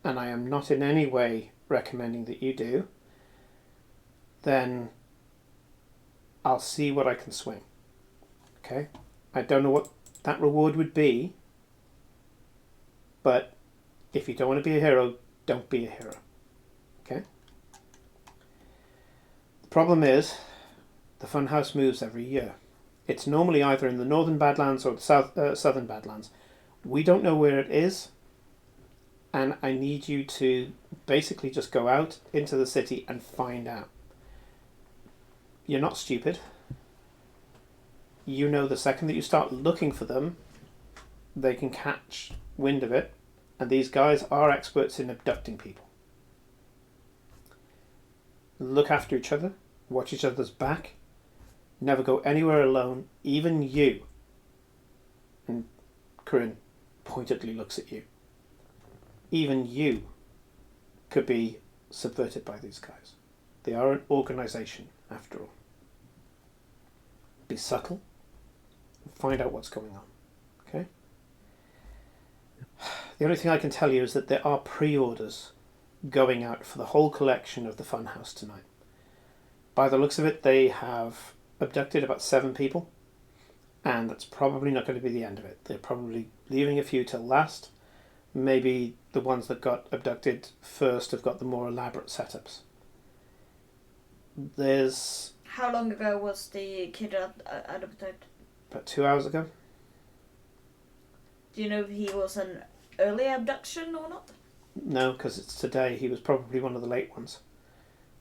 and I am not in any way recommending that you do, then I'll see what I can swing. Okay? I don't know what that reward would be, but if you don't want to be a hero, don't be a hero. Okay? The problem is, the Funhouse moves every year. It's normally either in the northern Badlands or the southern Badlands. We don't know where it is, and I need you to basically just go out into the city and find out. You're not stupid. You know the second that you start looking for them, they can catch wind of it, and these guys are experts in abducting people. Look after each other, watch each other's back, never go anywhere alone, even you. And Karin pointedly looks at you. Even you could be subverted by these guys. They are an organisation, after all. Be subtle and find out what's going on. Okay? The only thing I can tell you is that there are pre-orders going out for the whole collection of the Funhouse tonight. By the looks of it, they have abducted about 7 people, and that's probably not going to be the end of it. They're probably leaving a few till last. Maybe the ones that got abducted first have got the more elaborate setups. There's... How long ago was the kid abducted? About 2 hours ago. Do you know if he was an early abduction or not? No, because it's today. He was probably one of the late ones.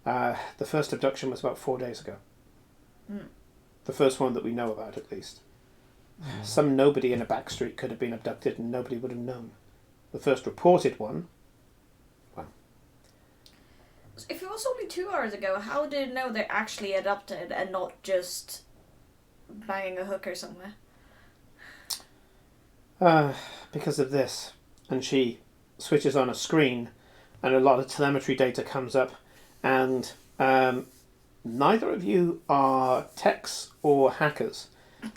The first abduction was about 4 days ago. The first one that we know about, at least. Some nobody in a back street could have been abducted and nobody would have known. The first reported one, well... If it was only 2 hours ago, how did it know they actually adopted and not just banging a hooker somewhere? Because of this. And she switches on a screen and a lot of telemetry data comes up, and neither of you are techs or hackers.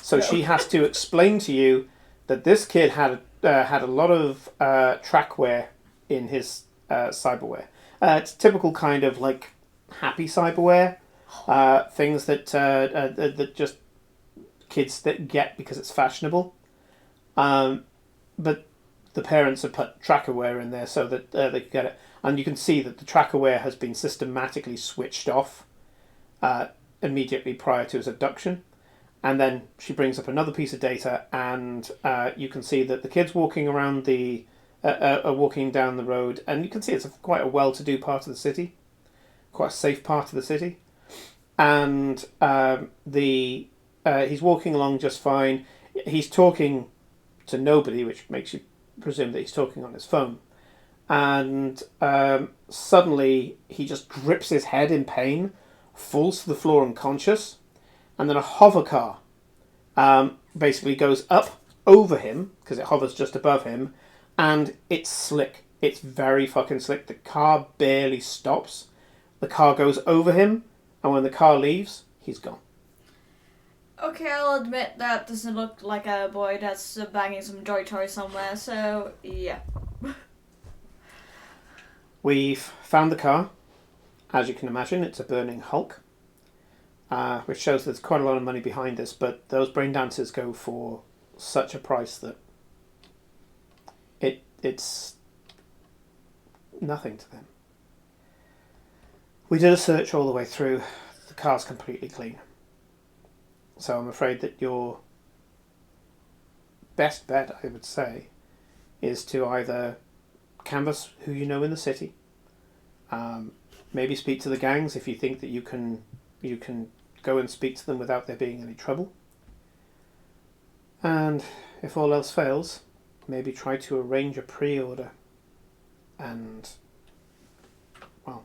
So she has to explain to you that this kid had a lot of trackware in his cyberware. It's typical kind of like happy cyberware, things that just kids that get because it's fashionable. But the parents have put trackerware in there so that they can get it. And you can see that the trackerware has been systematically switched off immediately prior to his abduction. And then she brings up another piece of data, and you can see that the kids walking around are walking down the road, and you can see it's quite a well-to-do part of the city, quite a safe part of the city. And he's walking along just fine. He's talking to nobody, which makes you presume that he's talking on his phone. And suddenly he just grips his head in pain, falls to the floor unconscious, and then a hover car basically goes up over him, because it hovers just above him, and it's slick. It's very fucking slick. The car barely stops. The car goes over him, and when the car leaves, he's gone. Okay, I'll admit that doesn't look like a boy that's banging some joy toy somewhere, so yeah. We've found the car. As you can imagine, it's a burning Hulk, which shows there's quite a lot of money behind this, but those brain dances go for such a price that it's nothing to them. We did a search all the way through. The car's completely clean. So I'm afraid that your best bet, I would say, is to either canvass who you know in the city, maybe speak to the gangs if you think that you can go and speak to them without there being any trouble, and if all else fails, maybe try to arrange a pre-order and, well,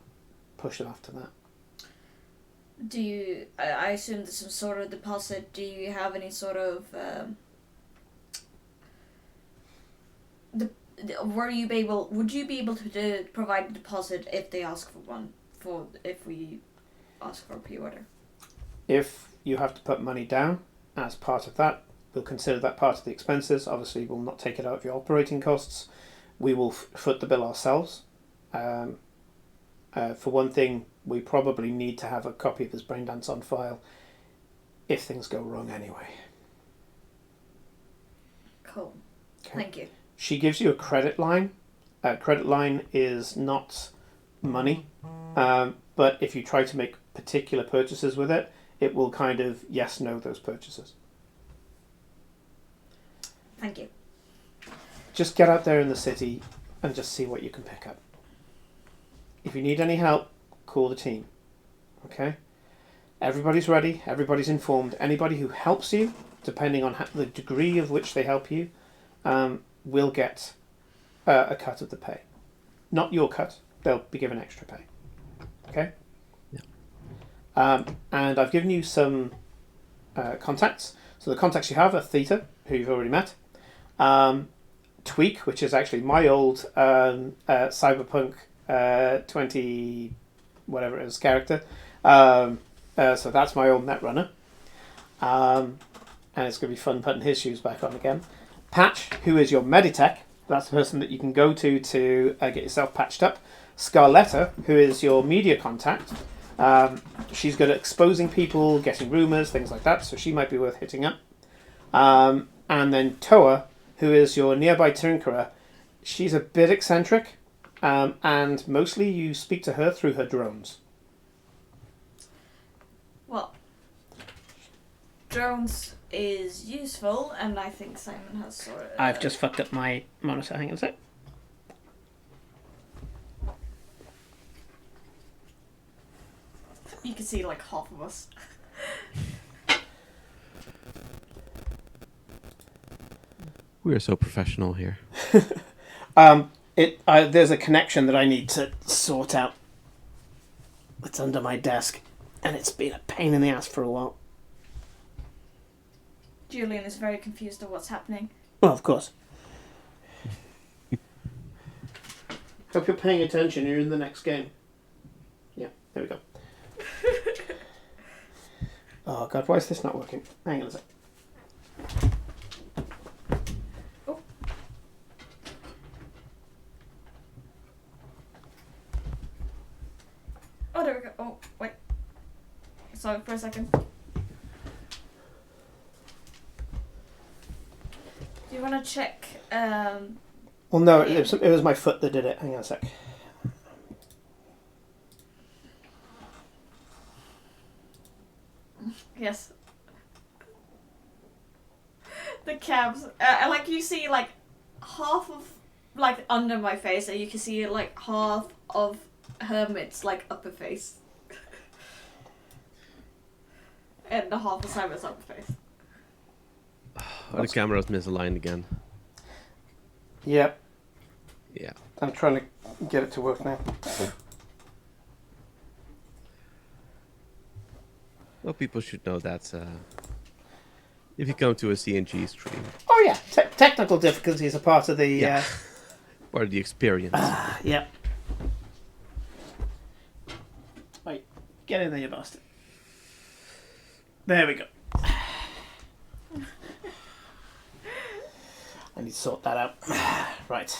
push it after that. Do you... I assume there's some sort of deposit. Do you have any sort of... would you be able to provide a deposit if they ask for one, if we ask for a pre-order? If you have to put money down as part of that, we'll consider that part of the expenses. Obviously, we'll not take it out of your operating costs. We will foot the bill ourselves. For one thing, we probably need to have a copy of his braindance on file if things go wrong anyway. Cool. Okay. Thank you. She gives you a credit line. A credit line is not money, but if you try to make particular purchases with it, it will kind of yes-no those purchases. Thank you. Just get out there in the city and just see what you can pick up. If you need any help, call the team. Okay? Everybody's ready. Everybody's informed. Anybody who helps you, depending on the degree of which they help you, will get a cut of the pay. Not your cut. They'll be given extra pay. Okay? Yeah. And I've given you some contacts. So the contacts you have are Theta, who you've already met. Tweak, which is actually my old Cyberpunk 20 whatever it is character. So that's my old Netrunner. And it's going to be fun putting his shoes back on again. Patch, who is your Meditech. That's the person that you can go to get yourself patched up. Scarletta, who is your media contact. She's good at exposing people, getting rumours, things like that, so she might be worth hitting up. And then Toa, who is your nearby tinkerer. She's a bit eccentric, and mostly you speak to her through her drones. Well, drones is useful, and I think Simon has sort of... I've just fucked up my monitor. Hang on a sec. You can see like half of us. We are so professional here. There's a connection that I need to sort out. It's under my desk, and it's been a pain in the ass for a while. Julian is very confused at what's happening. Well, of course. Hope you're paying attention. You're in the next game. Yeah, there we go. Oh God, why is this not working? Hang on a sec. Oh. Oh, there we go. Oh, wait. Sorry for a second. Do you want to check? Well, no, it was my foot that did it. Hang on a sec. Yes. The cabs. Like you see, like half of like under my face, and you can see like half of Hermit's like upper face, and the half of Simon's upper face. Oh, the camera's misaligned again. Yep. Yeah. I'm trying to get it to work now. Well, people should know that if you come to a CNG stream. Oh yeah, technical difficulties are part of the... Part of the experience. Yep. Wait, get in there, you bastard. There we go. I need to sort that out. Right.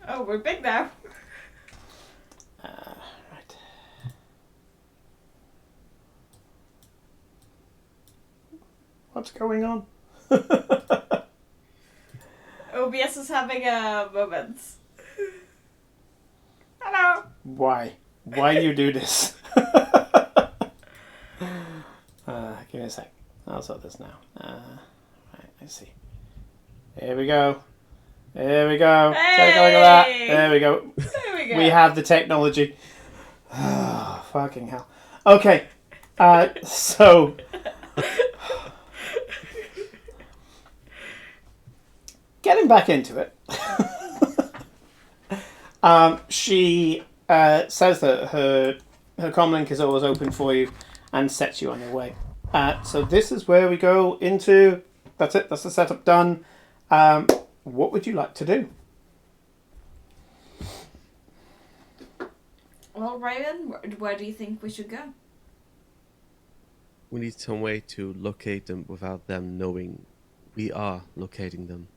Oh, we're big now. Right. What's going on? OBS is having a moment. Hello. Why? Why you do this? Give me a sec. I'll sort this now. Right, let's see. Here we go. There we go. Hey! Take a look at that. There we go. There we go. We have the technology. Oh, fucking hell. Okay. So... Getting back into it. She says that her comlink is always open for you and sets you on your way. So this is where we go into... That's it. That's the setup done. What would you like to do? Well, Raven, where do you think we should go? We need some way to locate them without them knowing We are locating them.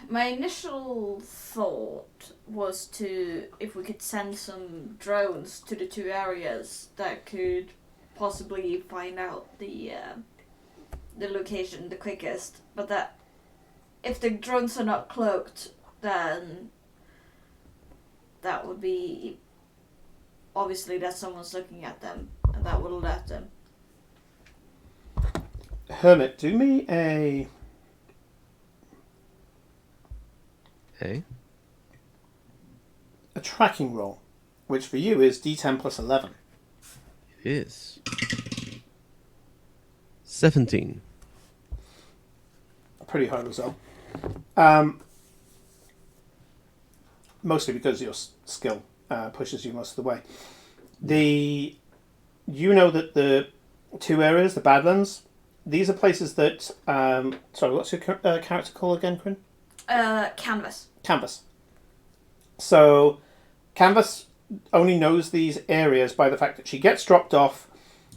My initial thought was if we could send some drones to the two areas that could possibly find out the location the quickest, but that if the drones are not cloaked, then that would be obviously that someone's looking at them, and that will alert them. Hermit, do me a tracking roll, which for you is D10 plus 11. It is 17. A pretty high result. Mostly because your skill pushes you most of the way. You know that the two areas, the Badlands, these are places that... sorry, what's your character called again, Quinn? Canvas. Canvas. So, Canvas only knows these areas by the fact that she gets dropped off,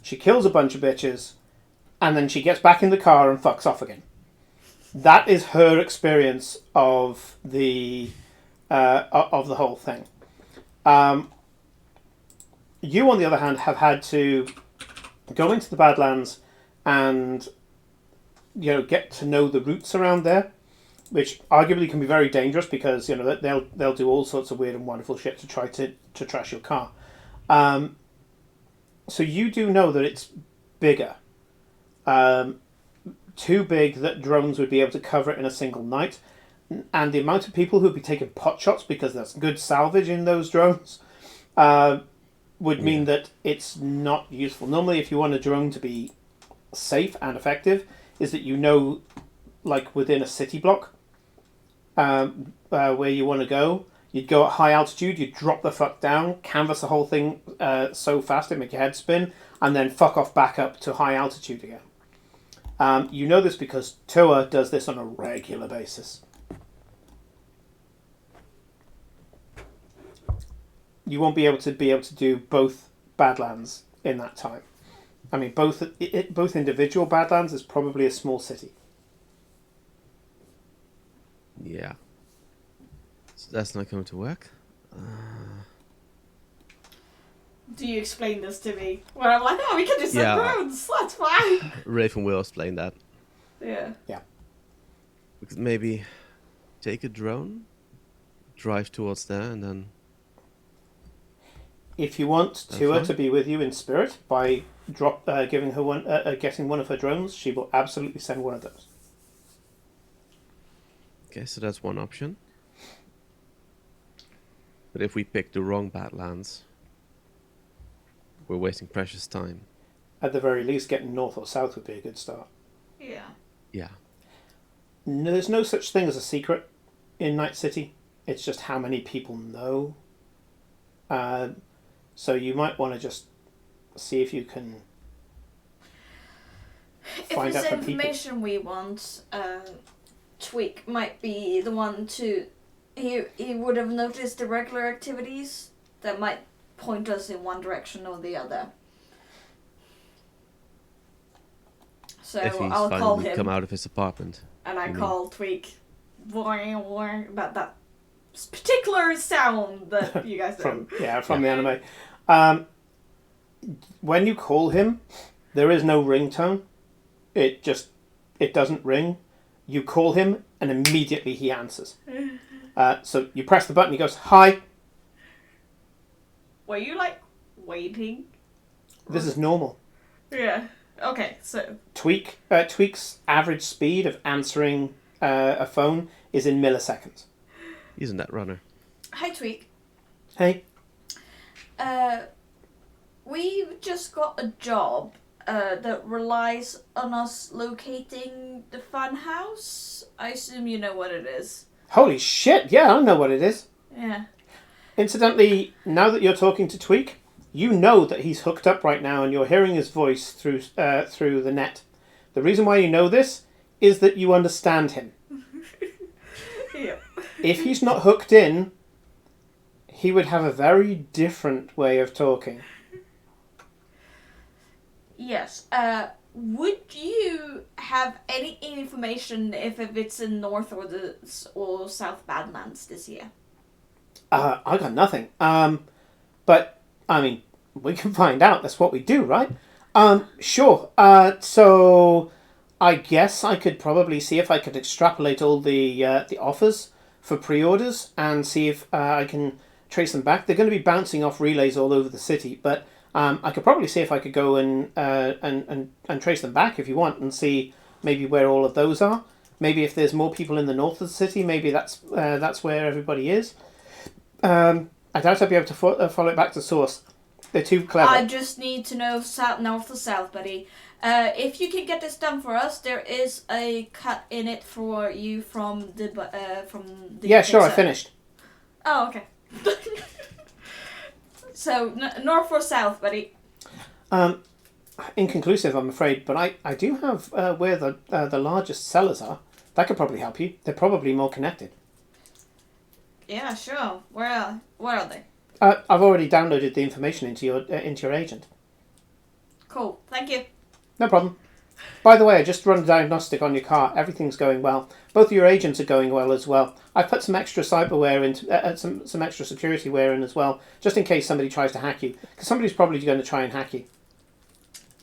she kills a bunch of bitches, and then she gets back in the car and fucks off again. That is her experience of the whole thing. You, on the other hand, have had to go into the Badlands and get to know the routes around there, which arguably can be very dangerous because they'll do all sorts of weird and wonderful shit to try to trash your car. So you do know that it's bigger, too big that drones would be able to cover it in a single night, and the amount of people who would be taking pot shots because there's good salvage in those drones would mean that it's not useful. Normally, if you want a drone to be safe and effective, is that like within a city block where you want to go, you'd go at high altitude, you'd drop the fuck down, canvas the whole thing so fast it make your head spin, and then fuck off back up to high altitude again. You know this because Toa does this on a regular basis. You won't be able to do both Badlands in that time. I mean, both individual Badlands is probably a small city. Yeah. So that's not going to work. Do you explain this to me? Well, I'm like, we can just send drones. That's fine. Raven will explain that. Yeah. Yeah. We could maybe take a drone, drive towards there, and then... If you want Tua to be with you in spirit by giving her getting one of her drones, she will absolutely send one of those. Okay, so that's one option. But if we pick the wrong Badlands, we're wasting precious time. At the very least, getting north or south would be a good start. Yeah. Yeah. No, there's no such thing as a secret in Night City. It's just how many people know. So you might want to just see if you can find out from people. If it's information we want, Tweak might be the one to... He would have noticed the regular activities that might point us in one direction or the other. So if he's I'll call him. Come out of his apartment. And I call Tweak. That particular sound that you guys know. From the anime. When you call him, there is no ringtone. It doesn't ring. You call him and immediately he answers. So you press the button, he goes, "Hi." Were you waiting? This is normal. Yeah. Okay, so... Tweak's average speed of answering a phone is in milliseconds. He's a net runner. Hi, Tweak. Hey. We've just got a job that relies on us locating the Funhouse. I assume you know what it is. Holy shit, yeah, I know what it is. Yeah. Incidentally, now that you're talking to Tweak, you know that he's hooked up right now and you're hearing his voice through the net. The reason why you know this is that you understand him. Yeah. If he's not hooked in, he would have a very different way of talking. Yes. would you have any information if it's in North or South Badlands this year? I got nothing. But I mean, we can find out. That's what we do, right? Sure. So I guess I could probably see if I could extrapolate all the offers for pre-orders and see if I can trace them back. They're going to be bouncing off relays all over the city, but I could probably see if I could go and trace them back if you want, and see maybe where all of those are. Maybe if there's more people in the north of the city, maybe that's where everybody is. I doubt I'd be able to follow it back to source. They're too clever. I just need to know north or south, buddy. If you can get this done for us, there is a cut in it for you from the Yeah, sure. I finished. Oh, okay. So north or south, buddy? Inconclusive, I'm afraid, but I do have where the largest sellers are. That could probably help you. They're probably more connected. Yeah, sure. Where are they? I've already downloaded the information into your agent. Cool. Thank you. No problem. By the way, I just run a diagnostic on your car. Everything's going well. Both of your agents are going well as well. I put some extra cyberware into some extra security wear in as well, just in case somebody tries to hack you, because somebody's probably going to try and hack you.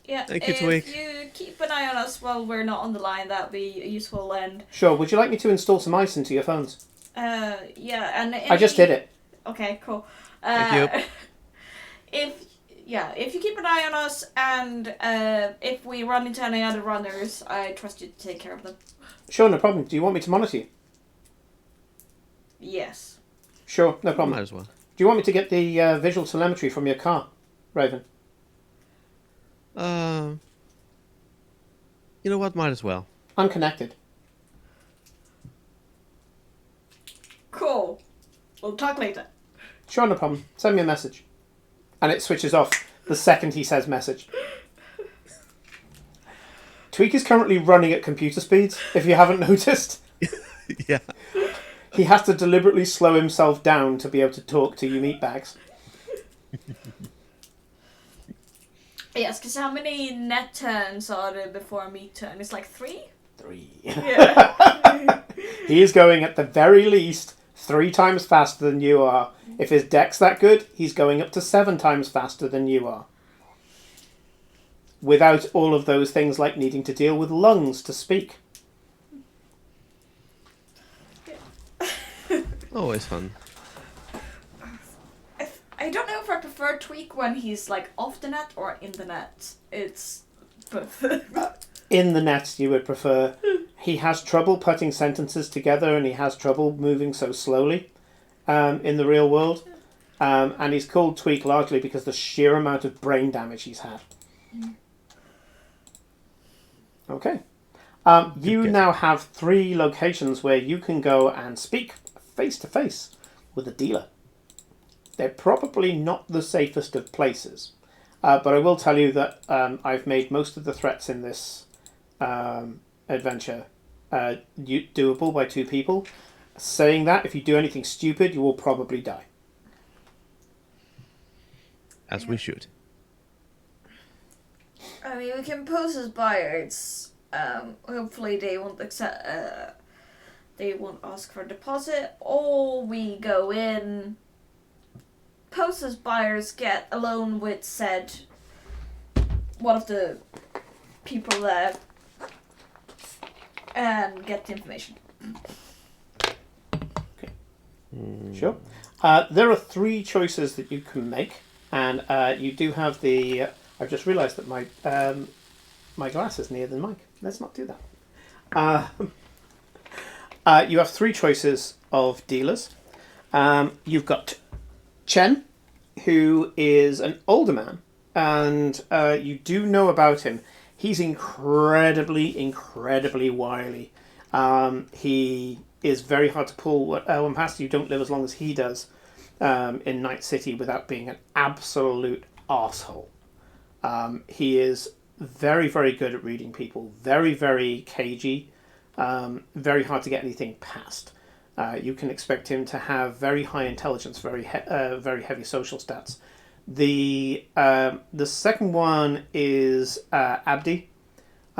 Yeah. Thank you, if Tweak. you keep an eye on us while we're not on the line, that'd be useful. And Sure. Would you like me to install some ice into your phones? yeah, and I just did it. Okay, cool. Thank you. If you keep an eye on us, and if we run into any other runners, I trust you to take care of them. Sure, no problem. Do you want me to monitor you? Yes. Sure, no problem. Might as well. Do you want me to get the visual telemetry from your car, Raven? You know what? Might as well. I'm connected. Cool. We'll talk later. Sure, no problem. Send me a message. And it switches off the second he says message. Tweak is currently running at computer speeds, if you haven't noticed. Yeah. He has to deliberately slow himself down to be able to talk to you meatbags. Yes, because how many net turns are there before a meat turn? It's like 3? 3. Yeah. He is going at the very least 3 times faster than you are. If his deck's that good, he's going up to 7 times faster than you are. Without all of those things like needing to deal with lungs to speak. Always fun. I don't know if I prefer Tweak when he's like off the net or in the net. It's both. In the net, you would prefer. He has trouble putting sentences together, and he has trouble moving so slowly in the real world. And he's called Tweak largely because the sheer amount of brain damage he's had. Okay. You now have 3 locations where you can go and speak face to face with a dealer. They're probably not the safest of places. But I will tell you that I've made most of the threats in this adventure doable by 2 people. Saying that, if you do anything stupid, you will probably die. As we should. I mean, we can pose as buyers. Hopefully they won't accept. They won't ask for a deposit, or we go in. Pose as buyers, get a loan with said one of the people there, and get the information. Okay. Sure. There are 3 choices that you can make, and you do have the. I've just realised that my glass is near the mic. Let's not do that. You have 3 choices of dealers. You've got Chen, who is an older man, and you do know about him. He's incredibly wily. He is very hard to pull one past. You don't live as long as he does in Night City without being an absolute arsehole. He is very good at reading people, very cagey, very hard to get anything past. You can expect him to have very high intelligence, very heavy social stats. The second one is Abdi.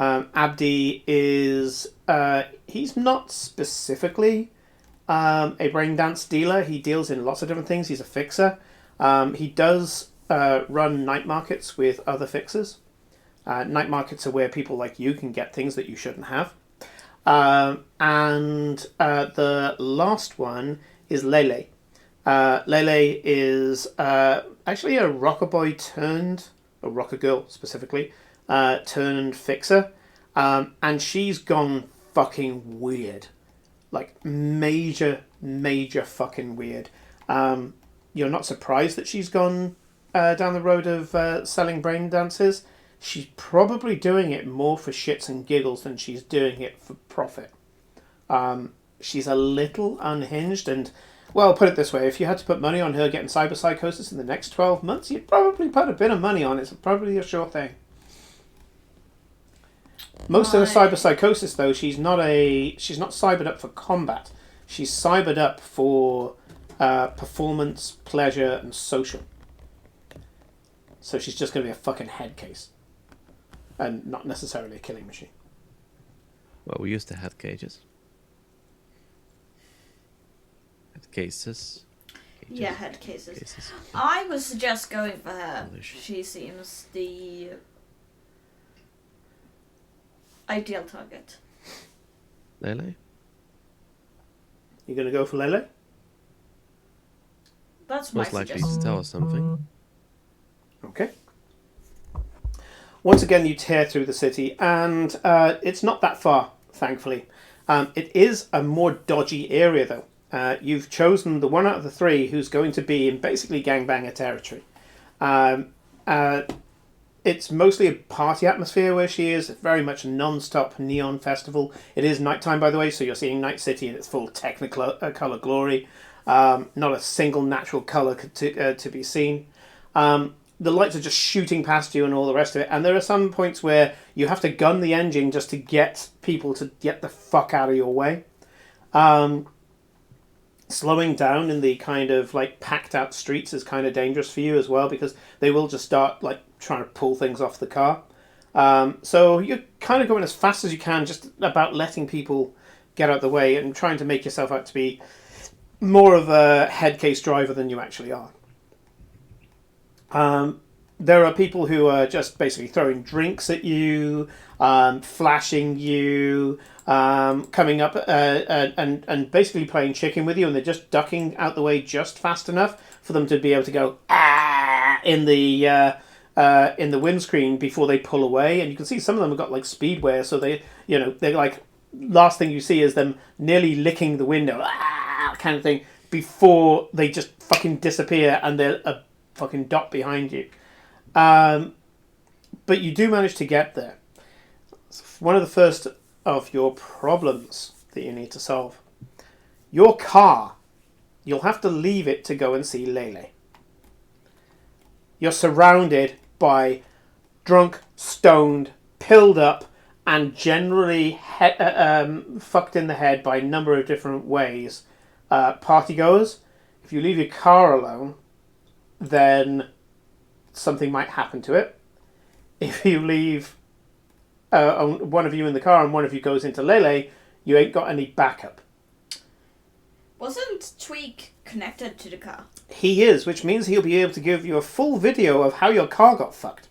Abdi is he's not specifically a braindance dealer. He deals in lots of different things. He's a fixer. He does run night markets with other fixers. Night markets are where people like you can get things that you shouldn't have. And the last one is Lele. Lele is actually a rocker boy turned, a rocker girl specifically, turned fixer. And she's gone fucking weird. Like, major fucking weird. You're not surprised that she's gone down the road of selling brain dances. She's probably doing it more for shits and giggles than she's doing it for profit. She's a little unhinged and, well, put it this way, if you had to put money on her getting cyberpsychosis in the next 12 months, you'd probably put a bit of money on it. It's probably a sure thing. Most of the cyberpsychosis, though, she's not cybered up for combat. She's cybered up for performance, pleasure, and social. So she's just going to be a fucking head case. And not necessarily a killing machine. Well, we used to have cages. Head cases. Yeah, head cases. I would suggest going for her. She seems the ideal target. Lele? You going to go for Lele? That's my Most likely suggestion. to tell us something. Okay. Once again, you tear through the city, and it's not that far, thankfully. It is a more dodgy area, though. You've chosen the one out of the three who's going to be in basically gangbanger territory. It's mostly a party atmosphere where she is. It's very much a non-stop neon festival. It is nighttime, by the way, so you're seeing Night City in its full technicolor glory. Not a single natural colour to be seen. The lights are just shooting past you and all the rest of it. And there are some points where you have to gun the engine just to get people to get the fuck out of your way. Slowing down in the kind of like packed out streets is kind of dangerous for you as well, because they will just start like trying to pull things off the car. So you're kind of going as fast as you can, just about letting people get out of the way and trying to make yourself out to be more of a head case driver than you actually are. There are people who are just basically throwing drinks at you, flashing you, coming up and basically playing chicken with you, and they're just ducking out the way just fast enough for them to be able to go in the windscreen before they pull away. And you can see some of them have got like speedwear, so they're like, last thing you see is them nearly licking the window, kind of thing, before they just fucking disappear and they're a fucking dot behind you. But you do manage to get there. It's one of the first of your problems that you need to solve. Your car, you'll have to leave it to go and see Lele. You're surrounded by drunk, stoned, pilled up, and generally fucked in the head by a number of different ways. Partygoers. If you leave your car alone, then something might happen to it. If you leave one of you in the car and one of you goes into Lele, you ain't got any backup. Wasn't Tweak connected to the car? He is, which means he'll be able to give you a full video of how your car got fucked.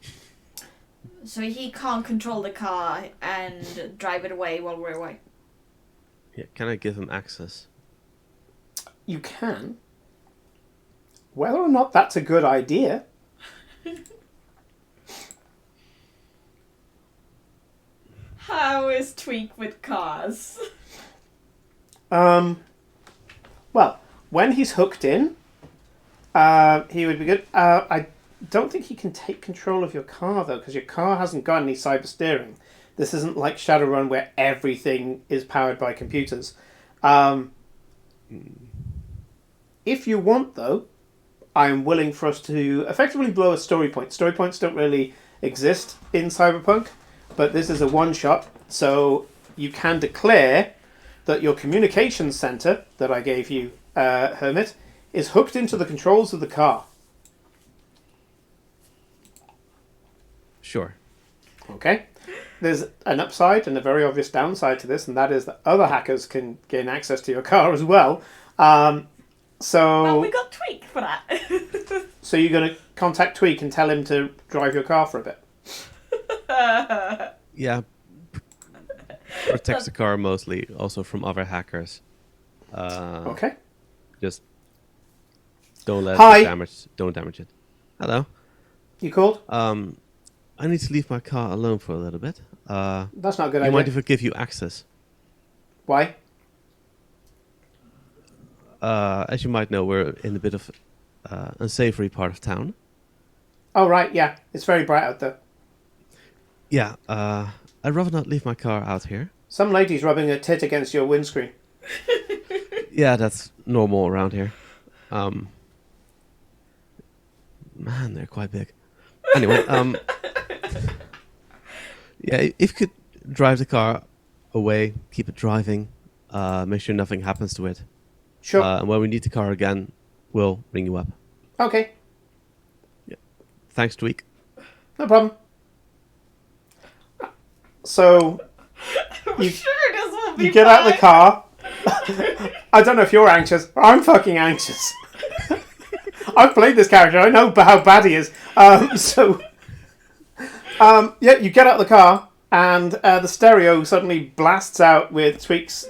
So he can't control the car and drive it away while we're away. Yeah, can I give him access? You can. Whether or not that's a good idea. How is Tweak with cars? Well, when he's hooked in, he would be good. I don't think he can take control of your car, though, because your car hasn't got any cyber steering. This isn't like Shadowrun where everything is powered by computers. If you want, though, I'm willing for us to effectively blow a story point. Story points don't really exist in Cyberpunk, but this is a one-shot, so you can declare that your communications center that I gave you, Hermit, is hooked into the controls of the car. Sure. Okay. there's an upside and a very obvious downside to this, and that is that other hackers can gain access to your car as well. Well, So we got Tweak for that. so you're going to contact Tweak and tell him to drive your car for a bit. Yeah. Protects the car mostly, also from other hackers. Okay. Just don't let Hi. it damage. Don't damage it. Hello. You called? I need to leave my car alone for a little bit. That's not a good You idea. mind if I give you access? Why? As you might know, we're in a bit of unsavory part of town. Oh, right, yeah. It's very bright out there. Yeah. I'd rather not leave my car out here. Some lady's rubbing a tit against your windscreen. Yeah, that's normal around here. Man, they're quite big. Anyway, yeah, if you could drive the car away, keep it driving, make sure nothing happens to it. Sure. And when we need the car again, we'll ring you up. Okay. Thanks, Tweak. No problem. So I'm sure this will be you get out of the fine. car. I don't know if you're anxious, but I'm fucking anxious. I've played this character. I know how bad he is. Yeah, you get out of the car, and the stereo suddenly blasts out with Tweak's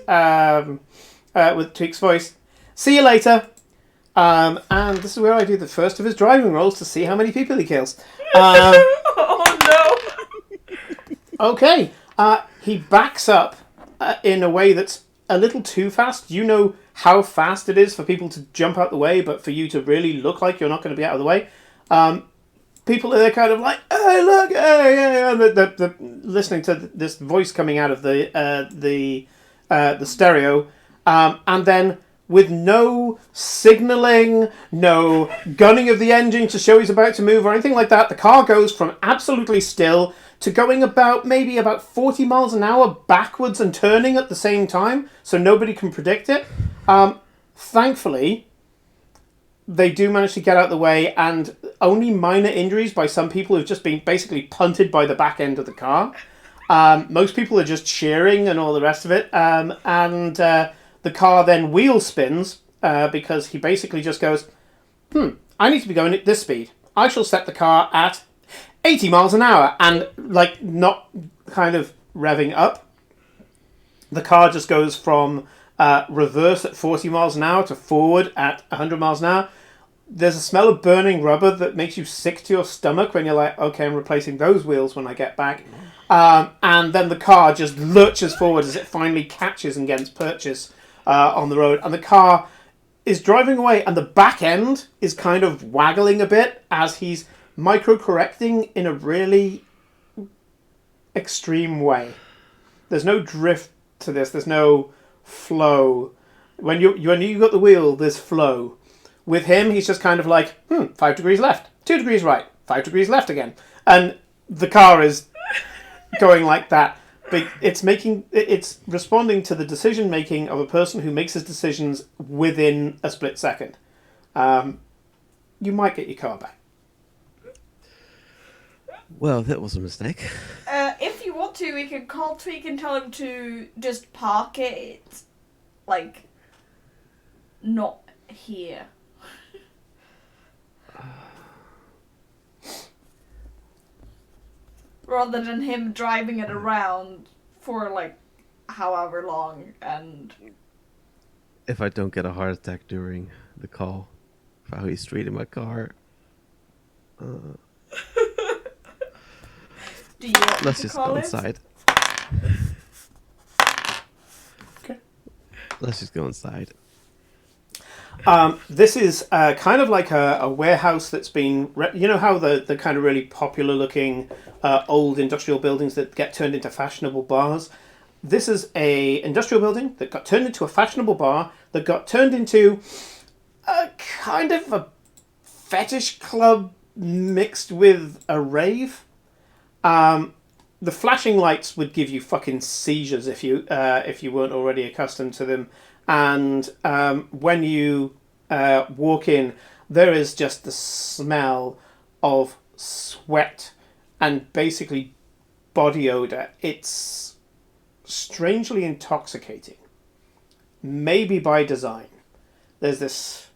voice. See you later. And this is where I do the first of his driving rolls to see how many people he kills. Oh no! Okay. He backs up in a way that's a little too fast. You know how fast it is for people to jump out the way, but for you to really look like you're not going to be out of the way. People are kind of like, hey, look, hey, and they're listening to this voice coming out of the stereo, and then with no signalling, no gunning of the engine to show he's about to move or anything like that, the car goes from absolutely still to going maybe about 40 miles an hour backwards and turning at the same time, so nobody can predict it. Thankfully, they do manage to get out of the way, and only minor injuries by some people who've just been basically punted by the back end of the car. Most people are just cheering and all the rest of it, and the car then wheel spins because he basically just goes, I need to be going at this speed. I shall set the car at 80 miles an hour, and like not kind of revving up. The car just goes from reverse at 40 miles an hour to forward at 100 miles an hour. There's a smell of burning rubber that makes you sick to your stomach when you're like, okay, I'm replacing those wheels when I get back. And then the car just lurches forward as it finally catches and gets purchase on the road. And the car is driving away, and the back end is kind of waggling a bit as he's micro-correcting in a really extreme way. There's no drift to this. There's no flow. When you got the wheel, there's flow. With him, he's just kind of like, 5 degrees left, 2 degrees right, 5 degrees left again. And the car is going like that. But it's responding to the decision making of a person who makes his decisions within a split second. You might get your car back. Well, that was a mistake. If you want to, we can call Tweak and tell him to just park it, like, not here. Rather than him driving it around for, like, however long, and... If I don't get a heart attack during the call for how he's treating my car. Do you want Let's to just call go him? inside. Okay. Let's just go inside. This is kind of like a warehouse that's been... You know how the kind of really popular looking old industrial buildings that get turned into fashionable bars? This is a industrial building that got turned into a fashionable bar that got turned into a kind of a fetish club mixed with a rave. The flashing lights would give you fucking seizures if you weren't already accustomed to them. And when you walk in, there is just the smell of sweat and basically body odor. It's strangely intoxicating. Maybe by design. There's this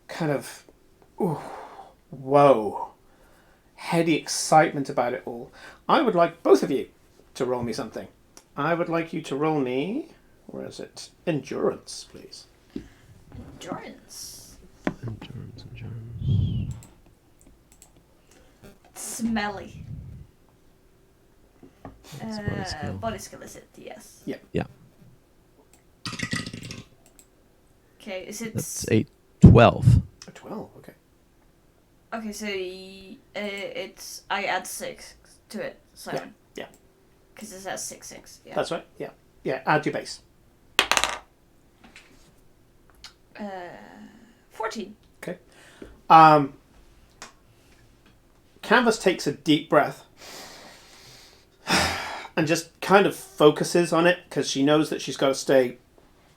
kind of whoa, heady excitement about it all. I would like both of you to roll me something. I would like you to roll me, where is it? Endurance, please. Endurance. Endurance. Smelly. That's body skill. Body skill is it? Yes. Yeah. Okay, is it? That's 12. A 12, okay. Okay, so it's I add 6 to it. 7. Yeah. Because it says 6. Yeah. That's right, yeah. Yeah, add your base. 14. Okay. Canvas takes a deep breath and just kind of focuses on it because she knows that she's got to stay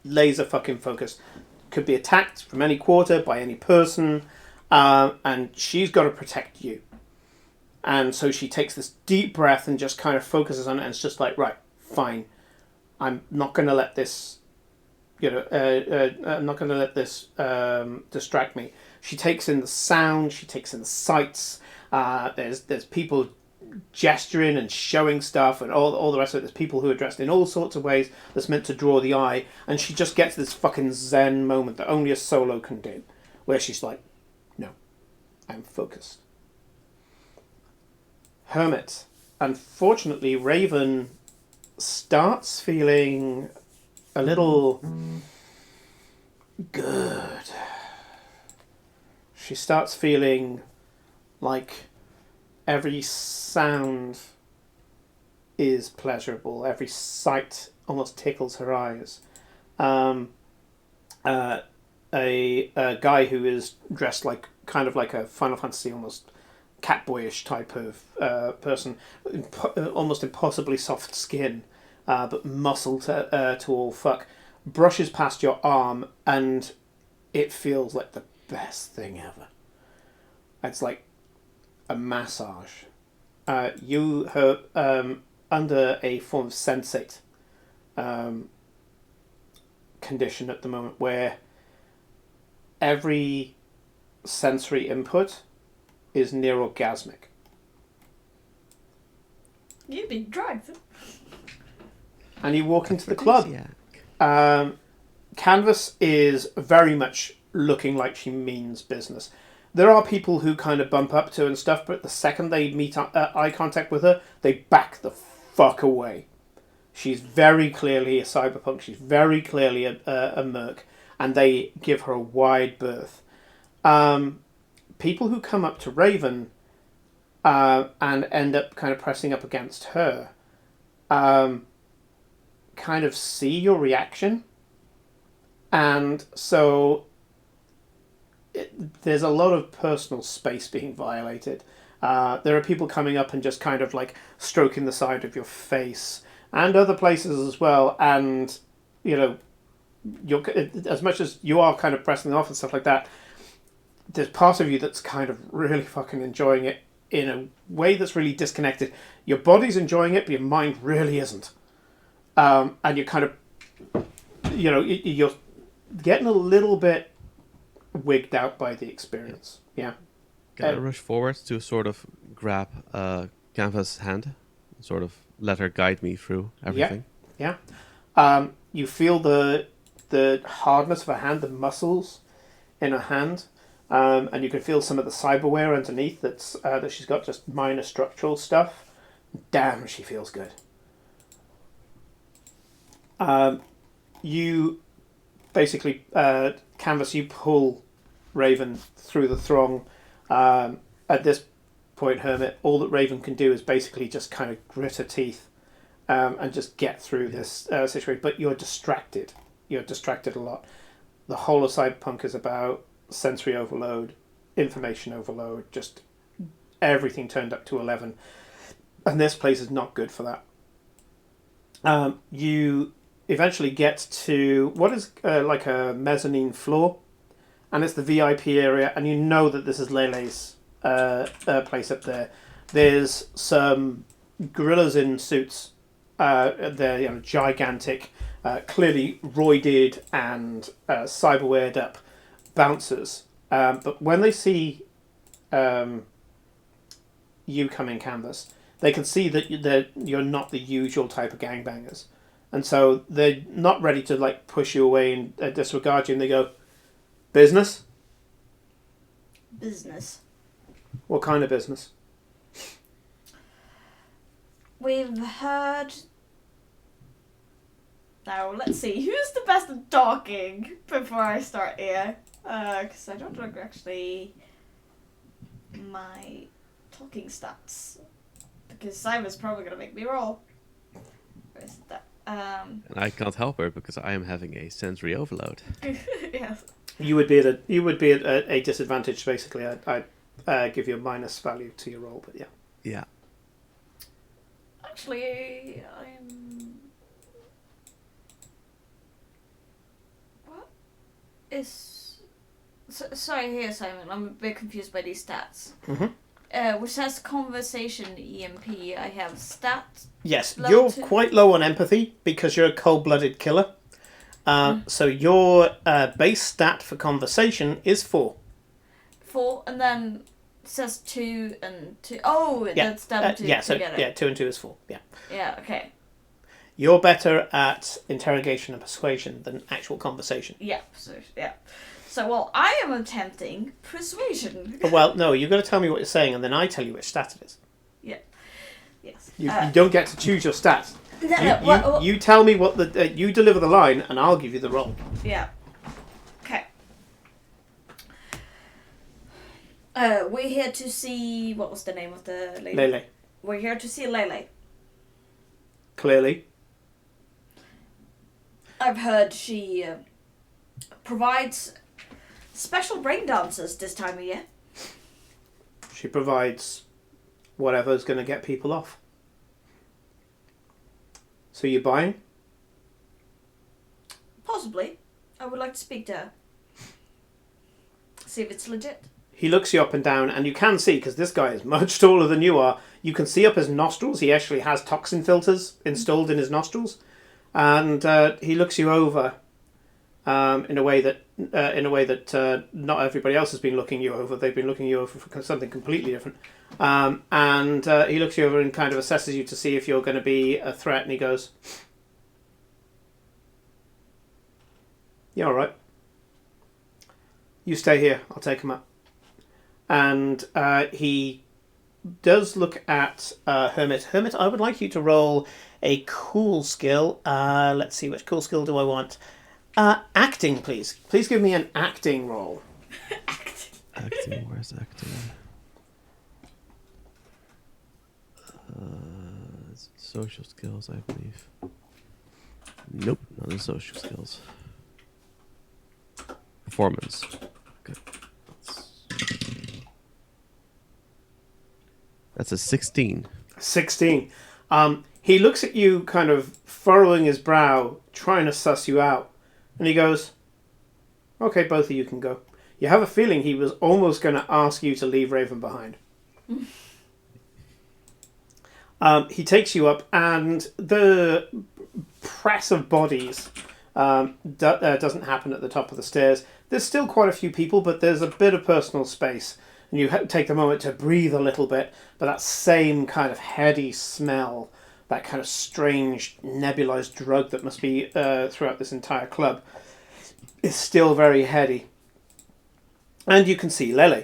laser fucking focused. Could be attacked from any quarter by any person, and she's got to protect you. And so she takes this deep breath and just kind of focuses on it, and it's just like, right, fine. I'm not going to let this, I'm not going to let this distract me. She takes in the sound, she takes in the sights. There's people gesturing and showing stuff and all the rest of it. There's people who are dressed in all sorts of ways that's meant to draw the eye, and she just gets this fucking zen moment that only a solo can do, where she's like, no, I'm focused. Hermit. Unfortunately, Raven starts feeling a little good. She starts feeling like every sound is pleasurable. Every sight almost tickles her eyes. A guy who is dressed like kind of like a Final Fantasy almost catboyish type of person, almost impossibly soft skin, but muscle to all fuck, brushes past your arm, and it feels like the best thing ever. It's like a massage. You are under a form of sensate condition at the moment where every sensory input is near orgasmic. You've been drugged. And you walk into the club. Canvas is very much looking like she means business. There are people who kind of bump up to her and stuff, but the second they meet eye contact with her, they back the fuck away. She's very clearly a cyberpunk. She's very clearly a merc, and they give her a wide berth. People who come up to Raven and end up kind of pressing up against her kind of see your reaction, and so there's a lot of personal space being violated. There are people coming up and just kind of like stroking the side of your face and other places as well, and you're as much as you are kind of pressing off and stuff like that, there's part of you that's kind of really fucking enjoying it in a way that's really disconnected. Your body's enjoying it, but your mind really isn't. And you're kind of, you're getting a little bit wigged out by the experience. Yeah. Can I rush forward to sort of grab Canvas' hand, sort of let her guide me through everything? Yeah. You feel the hardness of her hand, the muscles in her hand. And you can feel some of the cyberware underneath that she's got, just minor structural stuff. Damn, she feels good. You basically, Canvas, you pull Raven through the throng. At this point, Hermit, all that Raven can do is basically just kind of grit her teeth and just get through this situation. But you're distracted. You're distracted a lot. The whole of Cyberpunk is about sensory overload, information overload, just everything turned up to 11. And this place is not good for that. You eventually get to what is like a mezzanine floor, and it's the VIP area, and you know that this is Lele's place up there. There's some gorillas in suits. They're gigantic, clearly roided and cyberwared up bouncers. But when they see you come in canvas, they can see that you're not the usual type of gangbangers. And so they're not ready to like push you away and disregard you. And they go, business? Business. What kind of business? We've heard... Now, let's see. Who's the best at talking before I start here? Because I don't know actually my talking stats. Because Simon's probably going to make me roll. Where is that? And I can't help her because I am having a sensory overload. Yes. You would be at a disadvantage. Basically, I'd give you a minus value to your roll, but yeah. Yeah. Actually, I'm... What is... sorry here, Simon. I'm a bit confused by these stats. Which says conversation EMP. I have stat. Yes, Low you're to- quite low on empathy because you're a cold-blooded killer. So your base stat for conversation is 4. 4, and then it says 2 and 2. Oh, that's them two together. Yeah, 2 and 2 is 4. Yeah. Yeah, okay. You're better at interrogation and persuasion than actual conversation. Yeah, So, well, I am attempting persuasion. Well, no, you've got to tell me what you're saying, and then I tell you which stat it is. Yeah. Yes. You don't get to choose your stats. No, You tell me what you deliver the line, and I'll give you the roll. Yeah. Okay. We're here to see... What was the name of the lady? Lele. We're here to see Lele. Clearly. I've heard she provides special brain dances this time of year. She provides whatever's going to get people off. So you're buying? Possibly. I would like to speak to her. See if it's legit. He looks you up and down, and you can see, because this guy is much taller than you are, you can see up his nostrils. He actually has toxin filters installed in his nostrils. And he looks you over in a way that not everybody else has been looking you over. They've been looking you over for something completely different. And he looks you over and kind of assesses you to see if you're going to be a threat. And he goes, "Yeah, all right. You stay here. I'll take him up." And he does look at Hermit. Hermit, I would like you to roll a cool skill. Let's see, which cool skill do I want? Acting, please. Please give me an acting roll. Acting, where's acting? Social skills, I believe. Nope, not in social skills. Performance. Good. That's a 16. 16. He looks at you, kind of furrowing his brow, trying to suss you out. And he goes, "Okay, both of you can go." You have a feeling he was almost going to ask you to leave Raven behind. He takes you up, and the press of bodies doesn't happen at the top of the stairs. There's still quite a few people, but there's a bit of personal space. And you take the moment to breathe a little bit, but that same kind of heady smell, that kind of strange nebulized drug that must be throughout this entire club, is still very heady. And you can see Lele.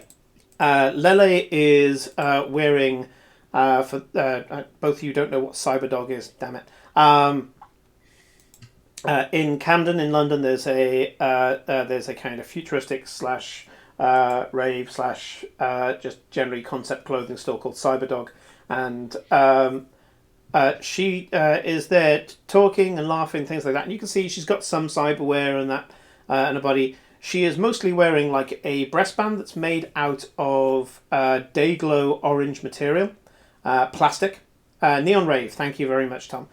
Lele is wearing, for both of you don't know what Cyberdog is, damn it. In Camden, in London, there's a kind of futuristic slash rave slash just generally concept clothing store called Cyberdog, and she is there talking and laughing, things like that. And you can see she's got some cyberware and that and a body. She is mostly wearing like a breastband that's made out of day glow orange material, plastic, neon rave. Thank you very much, Tom.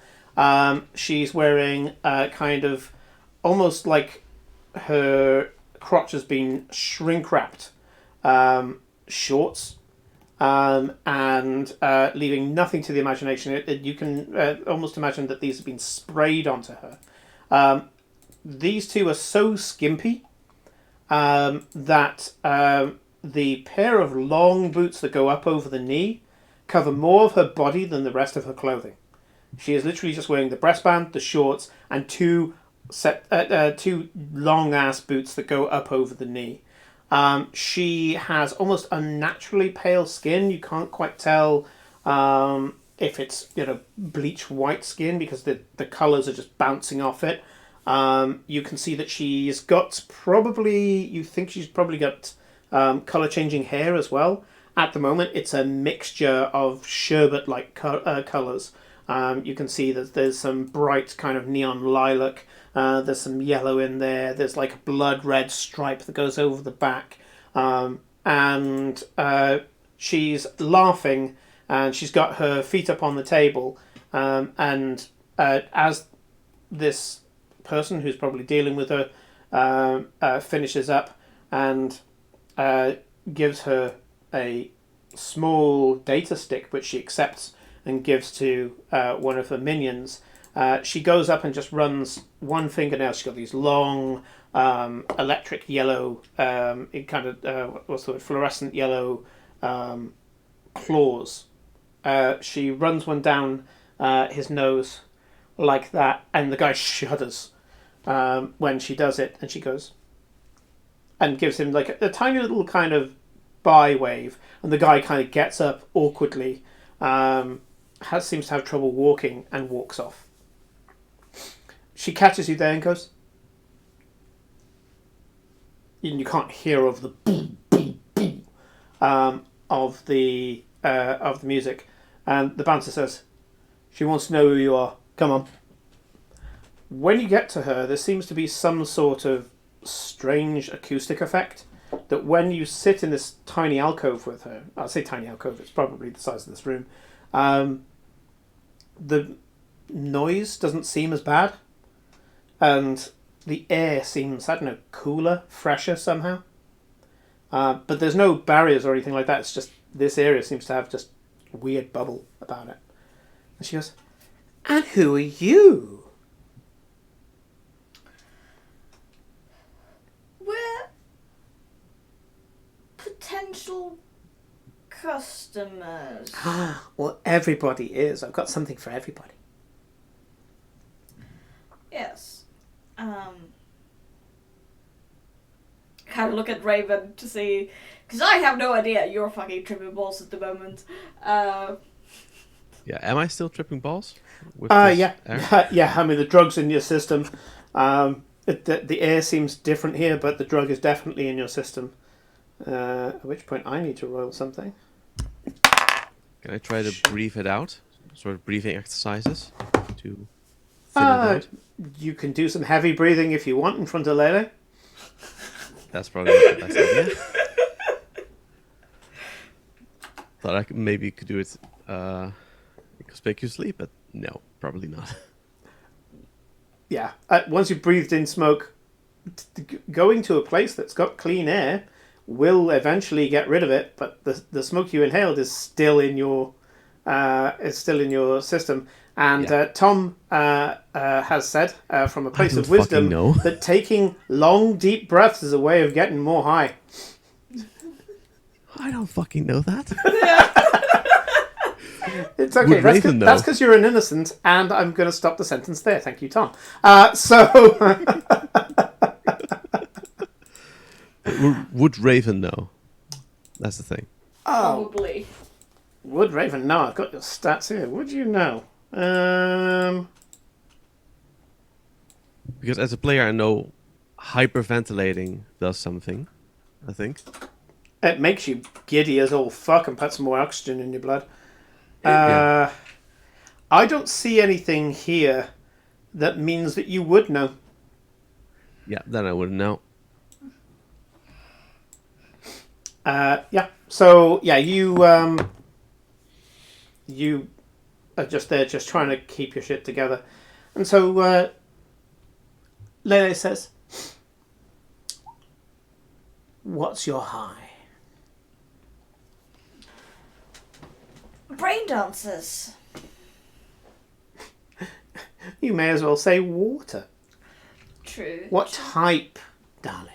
She's wearing kind of almost like her crotch has been shrink wrapped shorts, and leaving nothing to the imagination. You can almost imagine that these have been sprayed onto her. These two are so skimpy that the pair of long boots that go up over the knee cover more of her body than the rest of her clothing. She is literally just wearing the breastband, the shorts, and two long ass boots that go up over the knee. She has almost unnaturally pale skin. You can't quite tell if it's bleach white skin because the colours are just bouncing off it. You can see that she's got you think she's probably got colour changing hair as well. At the moment, it's a mixture of sherbet-like colours. You can see that there's some bright kind of neon lilac. There's some yellow in there. There's like a blood red stripe that goes over the back. And she's laughing, and she's got her feet up on the table. And as this person who's probably dealing with her finishes up and gives her a small data stick, which she accepts and gives to one of her minions, she goes up and just runs one fingernail. She's got these long electric yellow, fluorescent yellow claws. She runs one down his nose like that, and the guy shudders when she does it, and she goes and gives him like a tiny little kind of bye wave, and the guy kind of gets up awkwardly, seems to have trouble walking, and walks off. She catches you there and goes, and you can't hear of the boom, boom, boom of the music, and the bouncer says, "She wants to know who you are. Come on." When you get to her, there seems to be some sort of strange acoustic effect that when you sit in this tiny alcove with her, I'll say tiny alcove, it's probably the size of this room, the noise doesn't seem as bad, and the air seems, cooler, fresher somehow. But there's no barriers or anything like that. It's just this area seems to have just a weird bubble about it. And she goes, "And who are you?" We're potential customers. Well, everybody is. I've got something for everybody. Yes. Kind of look at Raven to see, because I have no idea. You're fucking tripping balls at the moment. Yeah, am I still tripping balls? With this Yeah. air? Yeah, I mean, the drug's in your system. The air seems different here, but the drug is definitely in your system. At which point I need to roll something. Can I try to breathe it out? Sort of breathing exercises to thin it out? You can do some heavy breathing if you want in front of Lele. That's probably not the best idea. Thought I maybe could do it conspicuously, but no, probably not. Yeah, once you've breathed in smoke, going to a place that's got clean air will eventually get rid of it, but the smoke you inhaled is still in your system. And Tom has said from a place of wisdom that taking long, deep breaths is a way of getting more high. I don't fucking know that. It's okay. That's because you're an innocent, and I'm going to stop the sentence there. Thank you, Tom. Would Raven know? That's the thing. Probably. Would Raven know? I've got your stats here. Would you know? Because as a player, I know hyperventilating does something, I think. It makes you giddy as all fuck and puts more oxygen in your blood. Yeah. I don't see anything here that means that you would know. Yeah, then I wouldn't know. Yeah. So yeah, you are just there, just trying to keep your shit together, and so Lele says, "What's your high?" Brain dances. You may as well say water. True. What type, darling?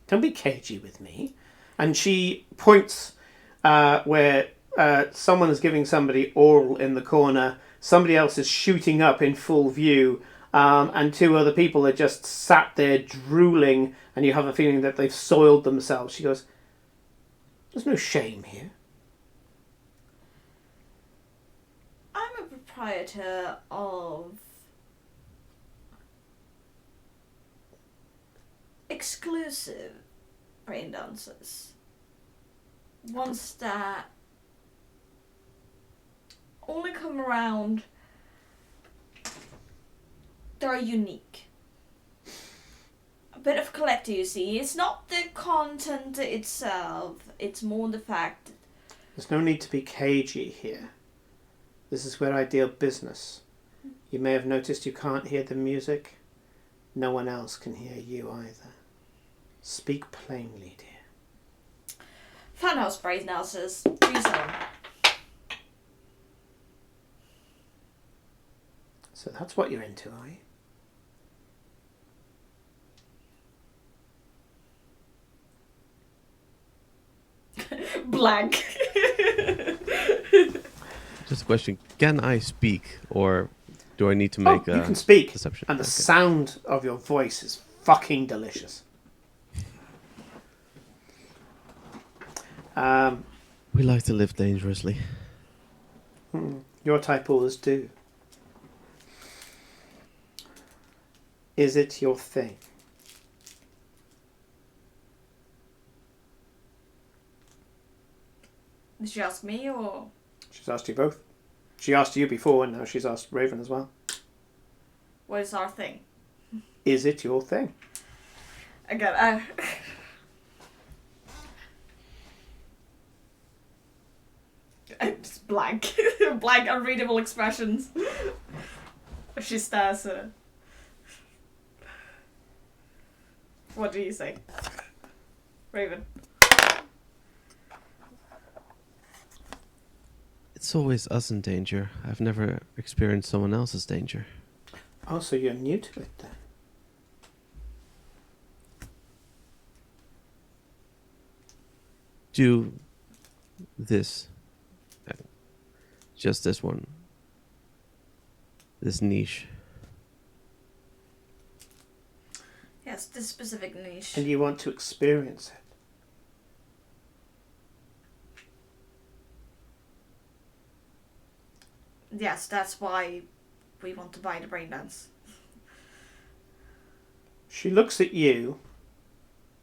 Don't be cagey with me. And she points where someone is giving somebody oral in the corner. Somebody else is shooting up in full view. And two other people are just sat there drooling. And you have a feeling that they've soiled themselves. She goes, there's no shame here. I'm a proprietor of exclusive brain dances. Ones that only come around. They're unique. A bit of collector, you see. It's not the content itself. It's more the fact. There's no need to be cagey here. This is where I deal business. You may have noticed you can't hear the music. No one else can hear you either. Speak plainly, dear. Funhouse brain dances. 3-7. So that's what you're into, are you? Blank. Just a question: can I speak, or do I need to make you a can speak, deception? and the Okay. sound of your voice is fucking delicious. We like to live dangerously. Your type always do. Is it your thing? Did she ask me or? She's asked you both. She asked you before, and now she's asked Raven as well. What is our thing? Is it your thing? Again, just blank. Blank, unreadable expressions. She stares at her. What do you say? Raven. It's always us in danger. I've never experienced someone else's danger. Oh, so you're new to it then? Do this. Just this one. This niche. Yes, this specific niche. And you want to experience it? Yes, that's why we want to buy the brain dance. She looks at you,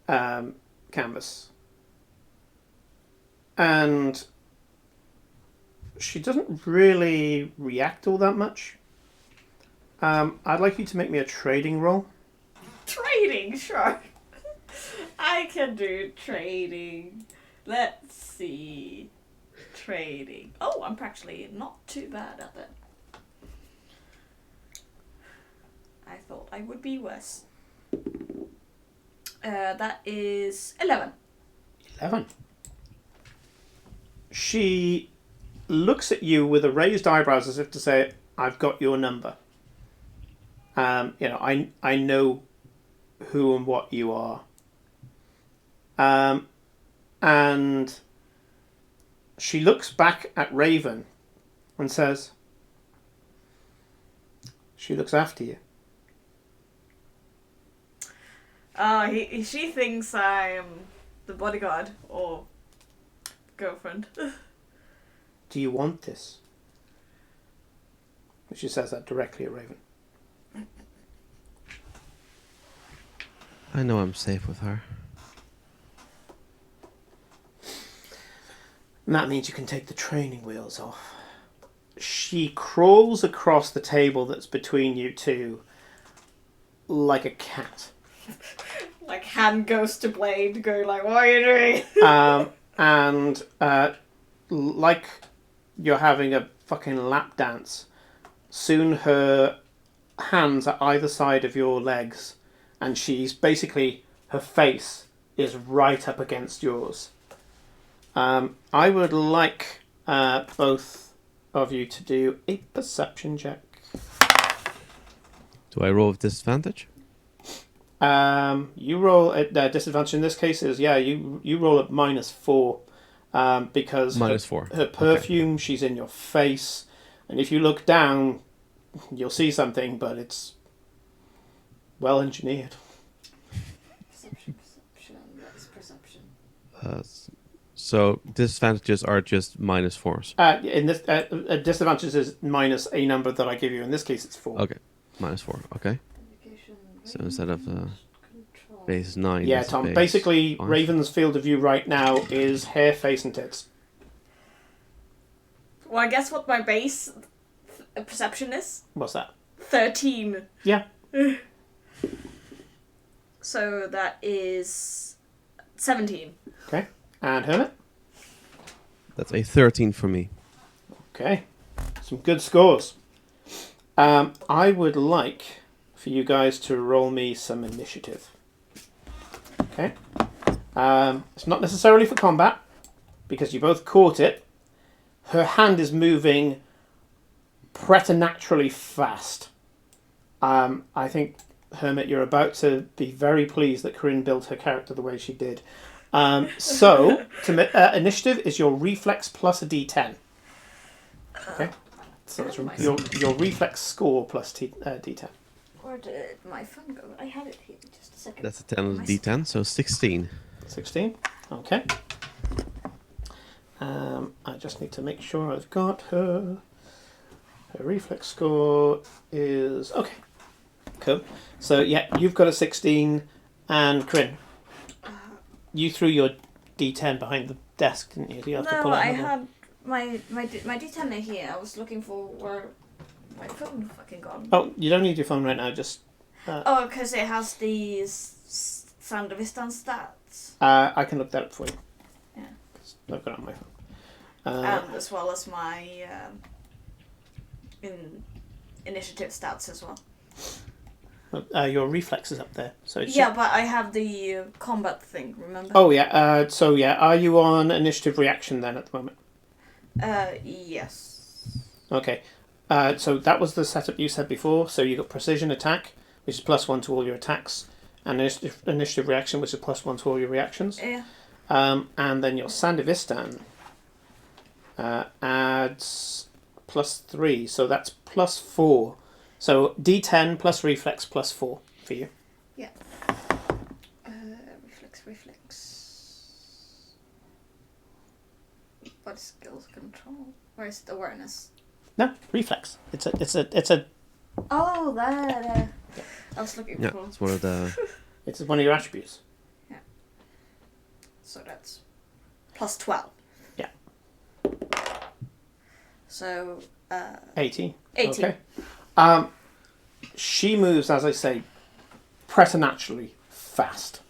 Canvas, and she doesn't really react all that much. I'd like you to make me a trading roll. Trading, sure. I can do trading. Let's see. Trading. Oh, I'm actually not too bad at that. I thought I would be worse. That is 11. 11. She looks at you with a raised eyebrows as if to say, I've got your number. I know who and what you are. And she looks back at Raven and says, she looks after you. She thinks I'm the bodyguard or girlfriend. Do you want this? She says that directly at Raven. I know I'm safe with her. And that means you can take the training wheels off. She crawls across the table that's between you two like a cat. Like hand goes to blade, go like, what are you doing? And like you're having a fucking lap dance, soon her hands are either side of your legs, and she's basically, her face is right up against yours. I would like both of you to do a perception check. Do I roll with disadvantage? You roll at disadvantage in this case is you roll at -4 because -4. her perfume, she's in your face, and if you look down, you'll see something, but it's well engineered. Perception. That's perception. So disadvantages are just -4s. In this, disadvantage is minus a number that I give you. In this case, it's 4. Okay, -4. Okay. Indication, So instead of control. base 9. Yeah, it's Tom. base Basically, 5. Raven's field of view right now is hair, face, and tits. Well, I guess what my base perception is? What's that? 13. Yeah. So that is 17. Okay. And Hermit? That's a 13 for me. Okay. Some good scores. I would like for you guys to roll me some initiative. Okay. It's not necessarily for combat, because you both caught it. Her hand is moving preternaturally fast. I think, Hermit, you're about to be very pleased that Karin built her character the way she did. So, initiative is your reflex plus a d10. Okay? So it's your reflex score plus d10. Where did my phone go? I had it here. Just a second. That's a 10 on the d10, so 16. 16. Okay. I just need to make sure I've got her. Her reflex score is... Okay. Cool. So, yeah, you've got a 16. And, Corinne, you threw your d10 behind the desk, didn't you? Do you have to No, pull out I another one? had my D10 in here. I was looking for where my phone fucking gone. Oh, you don't need your phone right now, just... Oh, because it has the sound of distance stats. I can look that up for you. Yeah. 'Cause I've got it on my phone. And as well as my initiative stats as well. Your reflex is up there. So it's Yeah, but I have the combat thing, remember? Oh, yeah. So, yeah, are you on initiative reaction then at the moment? Yes. Okay. So that was the setup you said before. So you got precision attack, which is +1 to all your attacks, and initiative reaction, which is +1 to all your reactions. Yeah. And then your Sandivistan adds +3, so that's +4. So D10 plus reflex +4 for you. Yeah. Reflex. What is skills control? Where is it awareness? No, reflex. It's a. Oh, there. I was looking Yeah, for. it's one of the... It's one of your attributes. Yeah. So that's +12. Yeah. So 18. 18. Okay. She moves, as I say, preternaturally fast.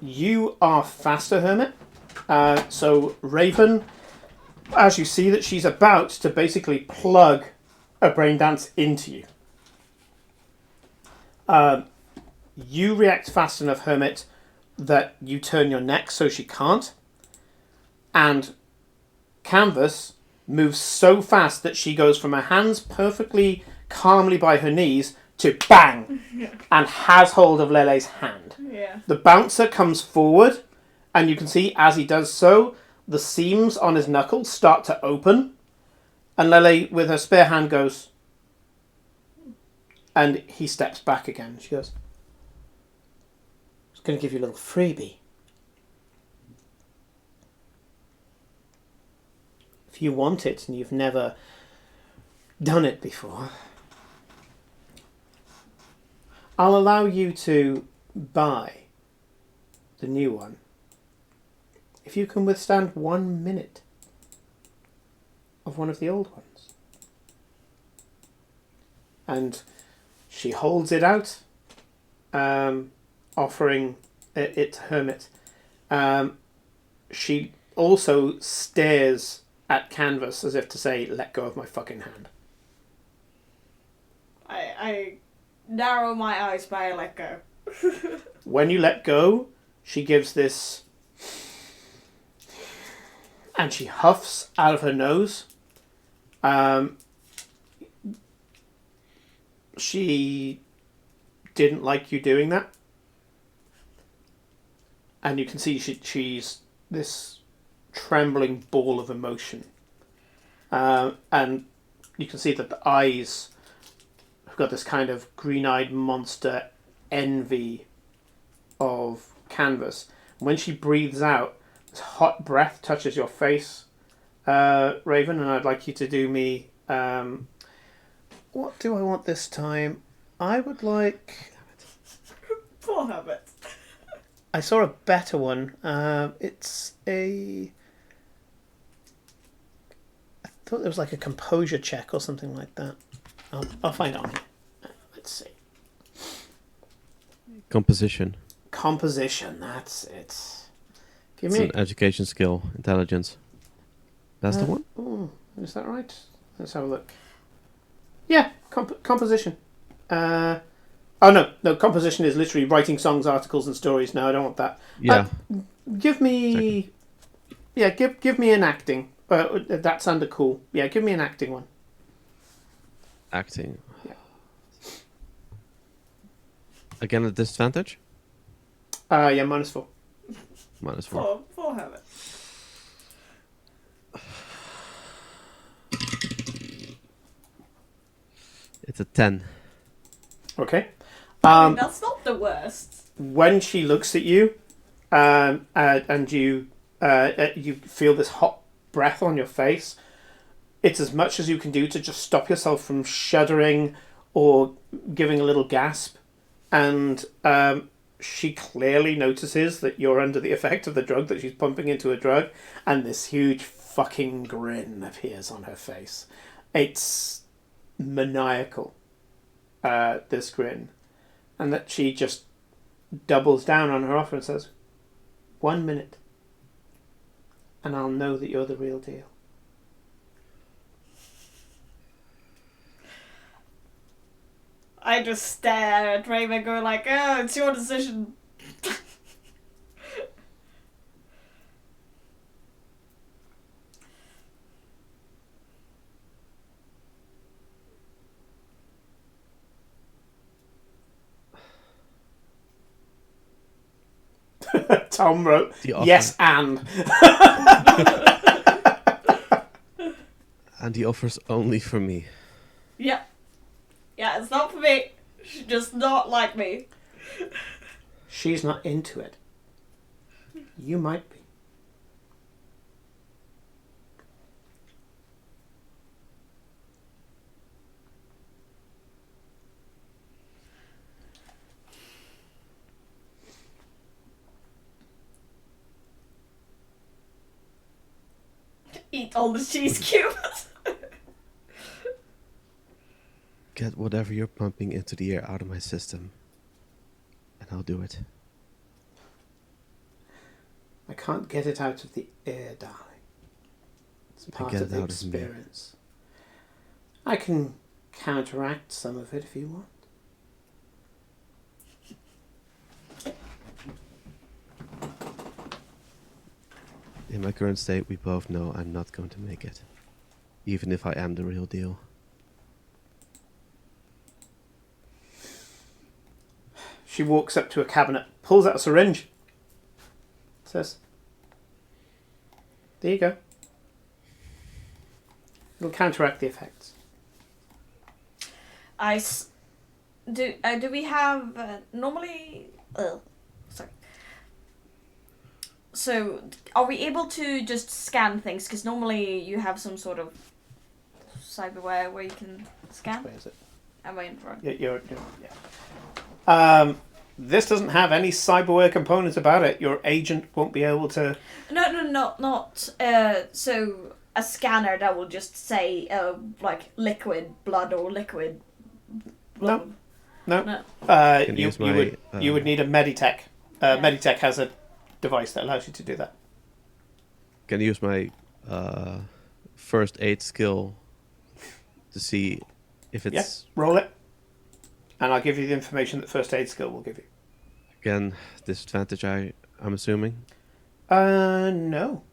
You are faster, Hermit. So Raven, as you see that she's about to basically plug a braindance into you. You react fast enough, Hermit, that you turn your neck so she can't. And Canvas moves so fast that she goes from her hands perfectly calmly by her knees to bang and has hold of Lele's hand. Yeah. The bouncer comes forward, and you can see as he does so, the seams on his knuckles start to open, and Lele, with her spare hand, goes, and he steps back again. She goes, I was going to give you a little freebie. If you want it and you've never done it before, I'll allow you to buy the new one if you can withstand 1 minute of one of the old ones. And she holds it out, offering it to Hermit. She also stares at Canvas as if to say, let go of my fucking hand. I narrow my eyes by I let go. When you let go, she gives this and she huffs out of her nose. She didn't like you doing that. And you can see she's this trembling ball of emotion. And you can see that the eyes have got this kind of green-eyed monster envy of canvas. When she breathes out, this hot breath touches your face, Raven, and I'd like you to do me... what do I want this time? I would like... Poor Herbert. I saw a better one. It's a... I thought there was like a composure check or something like that. I'll find it on here. Let's see. Composition. Composition, that's it. Give It's me... an education skill, intelligence. That's the one? Oh, is that right? Let's have a look. Yeah, composition. Oh, no, composition is literally writing songs, articles, and stories. No, I don't want that. Yeah. Give me... Yeah, give me an acting. That's under cool. Yeah, give me an acting one. Acting. Yeah. Again at disadvantage? Yeah, -4. -4. Poor Herbert. It's a 10. Okay. I mean, that's not the worst. When she looks at you, and you feel this hot breath on your face, it's as much as you can do to just stop yourself from shuddering or giving a little gasp. And she clearly notices that you're under the effect of the drug that she's pumping into a drug, and this huge fucking grin appears on her face. It's maniacal, this grin. And that she just doubles down on her offer and says, 1 minute, and I'll know that you're the real deal. I just stare at Raven going like, oh, it's your decision. Tom wrote, The offer. yes, and. And the offer's only for me. Yep. Yeah, it's not for me. She does not like me. She's not into it. You might be. Eat all the cheese cubes. Get whatever you're pumping into the air out of my system. And I'll do it. I can't get it out of the air, darling. It's part of the experience. I can counteract some of it if you want. In my current state, we both know I'm not going to make it. Even if I am the real deal. She walks up to a cabinet, pulls out a syringe, says, there you go. It'll counteract the effects. Do we have normally? Sorry. So, are we able to just scan things? Because normally you have some sort of cyberware where you can scan. Where is it? Am I in front? Yeah. This doesn't have any cyberware components about it. Your agent won't be able to... Not. So, a scanner that will just say, like, liquid blood or liquid blood. No. You would need a Meditech. Meditech has a device that allows you to do that. Can I use my first aid skill to see if it's... Yeah, roll it. And I'll give you the information that first aid skill will give you. Again, disadvantage, I'm assuming? No.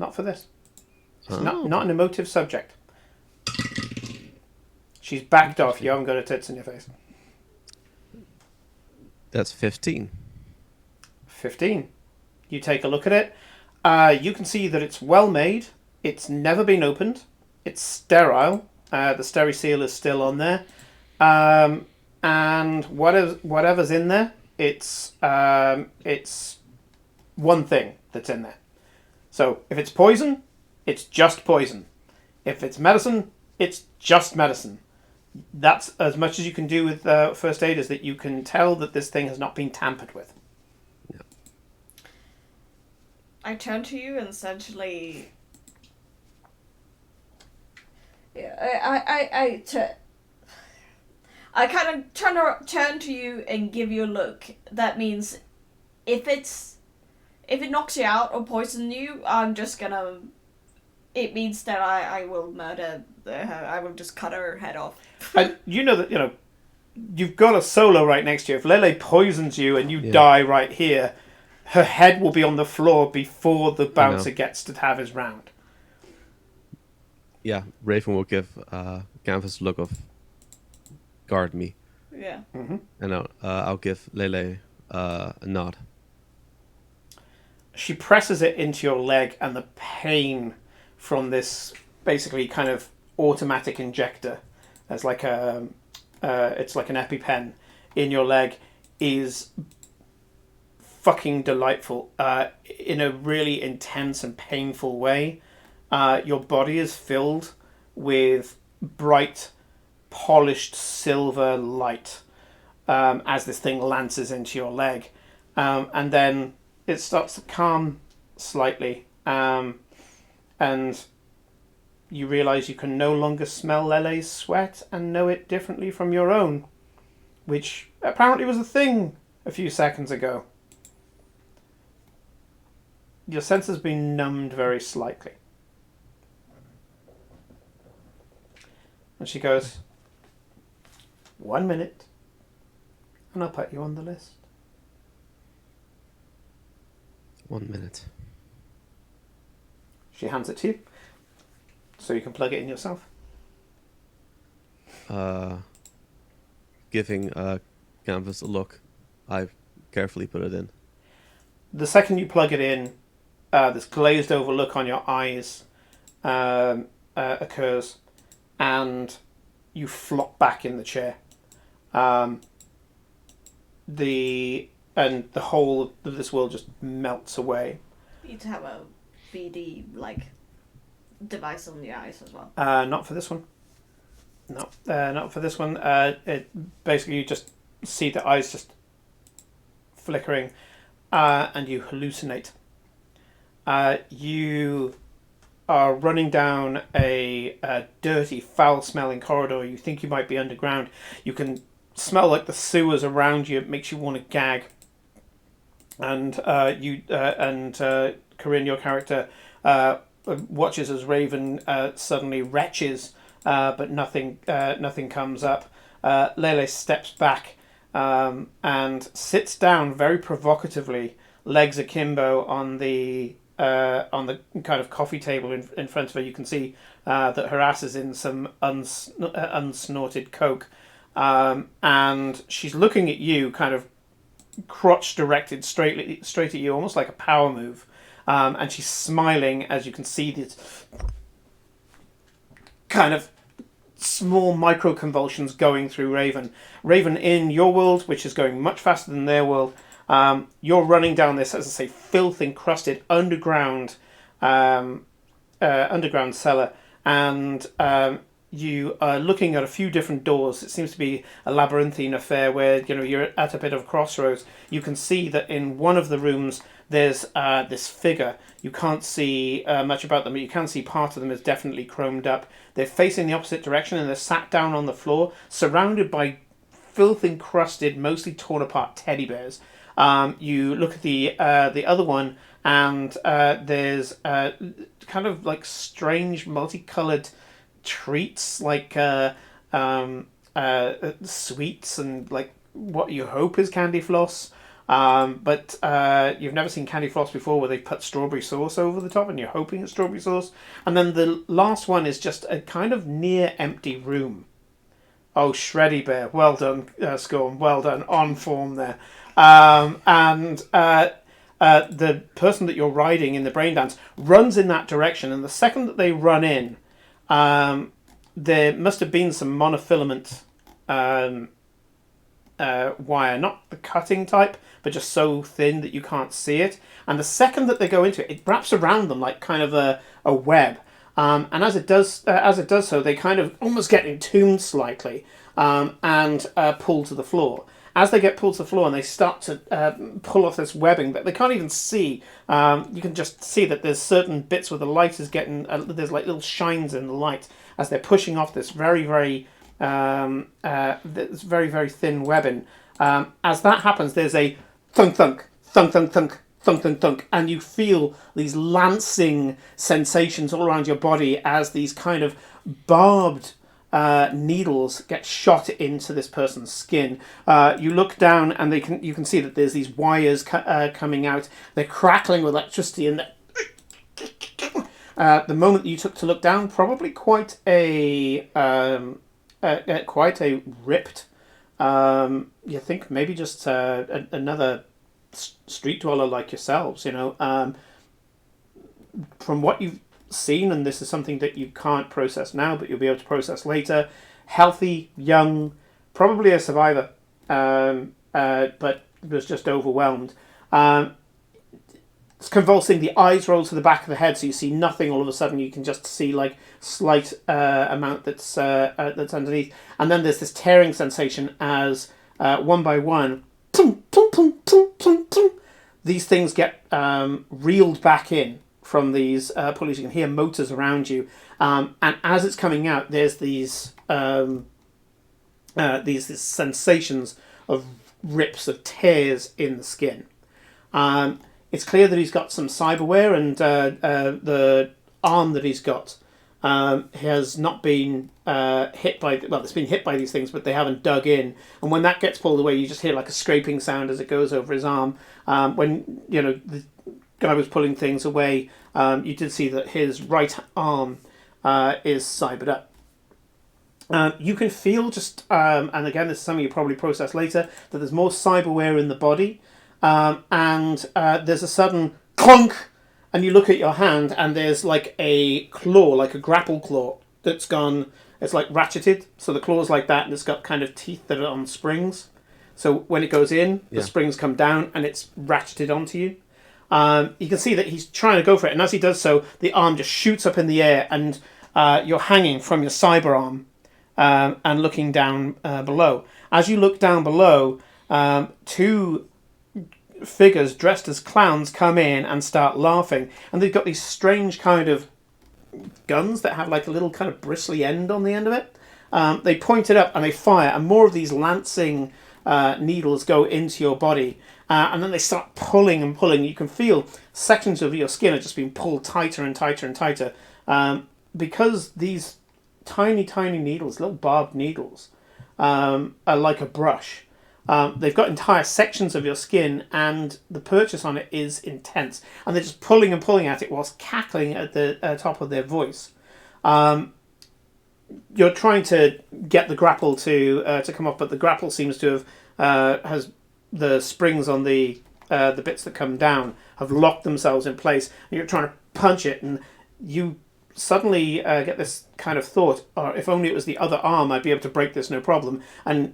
Not for this. She's not an emotive subject. She's backed off. You haven't got her tits in your face. That's 15. 15. You take a look at it. You can see that it's well made. It's never been opened. It's sterile. The steri seal is still on there. And whatever's in there, it's one thing that's in there. So if it's poison, it's just poison. If it's medicine, it's just medicine. That's as much as you can do with first aid, is that you can tell that this thing has not been tampered with. Yeah. I turn to you and essentially... I kind of turn to you and give you a look. That means if it knocks you out or poisons you, I'm just gonna... It means that I will murder her. I will just cut her head off. And you know that, you've got a solo right next to you. If Lele poisons you and you die right here, her head will be on the floor before the bouncer gets to have his round. Yeah, Raven will give Canvas a look of guard me. Yeah. Mm-hmm. And I'll give Lele a nod. She presses it into your leg, and the pain from this basically kind of automatic injector, as like it's like an EpiPen in your leg, is fucking delightful in a really intense and painful way. Your body is filled with bright, polished silver light as this thing lances into your leg. And then it starts to calm slightly. And you realise you can no longer smell Lele's sweat and know it differently from your own, which apparently was a thing a few seconds ago. Your sense has been numbed very slightly. And she goes, 1 minute, and I'll put you on the list. 1 minute. She hands it to you, so you can plug it in yourself. Giving Canvas a look, I carefully put it in. The second you plug it in, this glazed over look on your eyes occurs, and you flop back in the chair. The whole of this world just melts away. You need to have a BD device on the eyes as well. Not for this one. No, not for this one. It basically, you just see the eyes just flickering, and you hallucinate. You are running down a dirty, foul-smelling corridor. You think you might be underground. You can smell like the sewers around you. It makes you want to gag. And Karin, your character, watches as Raven suddenly retches, but nothing comes up. Lele steps back and sits down very provocatively, legs akimbo on the kind of coffee table in front of her. You can see that her ass is in some unsnorted coke, and she's looking at you, kind of crotch directed straight at you, almost like a power move. And she's smiling as you can see these kind of small micro convulsions going through Raven. Raven, in your world, which is going much faster than their world, you're running down this, as I say, filth encrusted underground cellar, and you are looking at a few different doors. It seems to be a labyrinthine affair where you're at a bit of a crossroads. You can see that in one of the rooms there's this figure. You can't see much about them, but you can see part of them is definitely chromed up. They're facing the opposite direction, and they're sat down on the floor, surrounded by filth encrusted, mostly torn apart teddy bears. You look at the other one, and there's kind of like strange multicolored treats, like sweets and like what you hope is candy floss But you've never seen candy floss before where they put strawberry sauce over the top and you're hoping it's strawberry sauce. And then the last one is just a kind of near empty room. Oh, Shreddy Bear, well done, Scorn, well done, on form there. And the person that you're riding in the braindance runs in that direction, and the second that they run in, there must have been some monofilament wire, not the cutting type, but just so thin that you can't see it. And the second that they go into it, it wraps around them like kind of a web. And as it does so, they kind of almost get entombed slightly and pull to the floor. As they get pulled to the floor and they start to pull off this webbing that they can't even see, you can just see that there's certain bits where the light is getting, there's like little shines in the light as they're pushing off this very, very thin webbing. As that happens, there's a thunk, thunk, thunk, thunk, thunk, thunk, thunk, thunk, and you feel these lancing sensations all around your body as these kind of barbed needles get shot into this person's skin. You look down and you can see that there's these wires coming out. They're crackling with electricity, and the moment that you took to look down, probably quite a ripped. You think maybe just another street dweller like yourselves, from what you've seen, and this is something that you can't process now, but you'll be able to process later. Healthy, young, probably a survivor, but was just overwhelmed. It's convulsing. The eyes roll to the back of the head, so you see nothing. All of a sudden, you can just see like slight amount that's underneath, and then there's this tearing sensation as one by one, these things get reeled back in from these pulleys. You can hear motors around you, and as it's coming out, there's these sensations of rips, of tears in the skin. It's clear that he's got some cyberware, and the arm that he's got has not been hit by... Well, it's been hit by these things, but they haven't dug in. And when that gets pulled away, you just hear like a scraping sound as it goes over his arm. When, the guy was pulling things away, you did see that his right arm is cybered up. You can feel just... and again, this is something you probably process later, that there's more cyberware in the body. And there's a sudden clunk, and you look at your hand, and there's like a claw, like a grapple claw that's gone. It's like ratcheted, so the claw's like that, and it's got kind of teeth that are on springs. So when it goes in, the springs come down, and it's ratcheted onto you. You can see that he's trying to go for it, and as he does so, the arm just shoots up in the air, and you're hanging from your cyber arm and looking down below. As you look down below, two figures dressed as clowns come in and start laughing, and they've got these strange kind of guns that have like a little kind of bristly end on the end of it. They point it up and they fire, and more of these lancing needles go into your body, and then they start pulling and pulling. You can feel sections of your skin are just being pulled tighter and tighter and tighter, because these tiny needles, little barbed needles, are like a brush. They've got entire sections of your skin, and the purchase on it is intense. And they're just pulling and pulling at it whilst cackling at the top of their voice. You're trying to get the grapple to come off, but the grapple seems to have has the springs on the bits that come down have locked themselves in place. And you're trying to punch it, and you suddenly get this kind of thought: "Oh, if only it was the other arm, I'd be able to break this no problem." And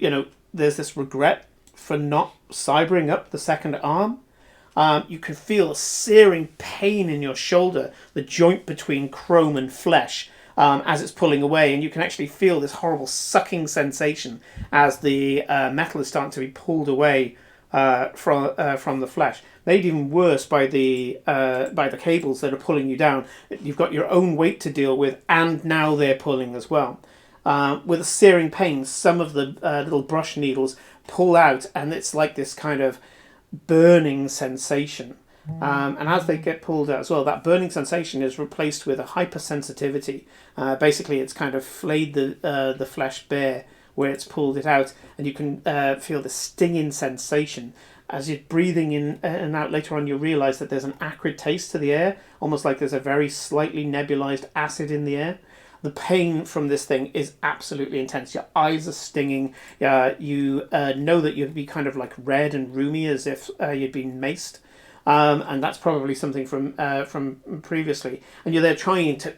there's this regret for not cybering up the second arm. You can feel a searing pain in your shoulder, the joint between chrome and flesh, as it's pulling away, and you can actually feel this horrible sucking sensation as the metal is starting to be pulled away from the flesh. Made even worse by the cables that are pulling you down. You've got your own weight to deal with, and now they're pulling as well. With a searing pain, some of the little brush needles pull out, and it's like this kind of burning sensation. And as they get pulled out as well, that burning sensation is replaced with a hypersensitivity. Basically, it's kind of flayed the flesh bare where it's pulled it out, and you can feel the stinging sensation. as you're breathing in and out later on, you realise that there's an acrid taste to the air, almost like there's a very slightly nebulized acid in the air. The pain from this thing is absolutely intense. Your eyes are stinging. You know that you'd be kind of like red and roomy as if you'd been maced. And that's probably something from previously. And you're there trying to,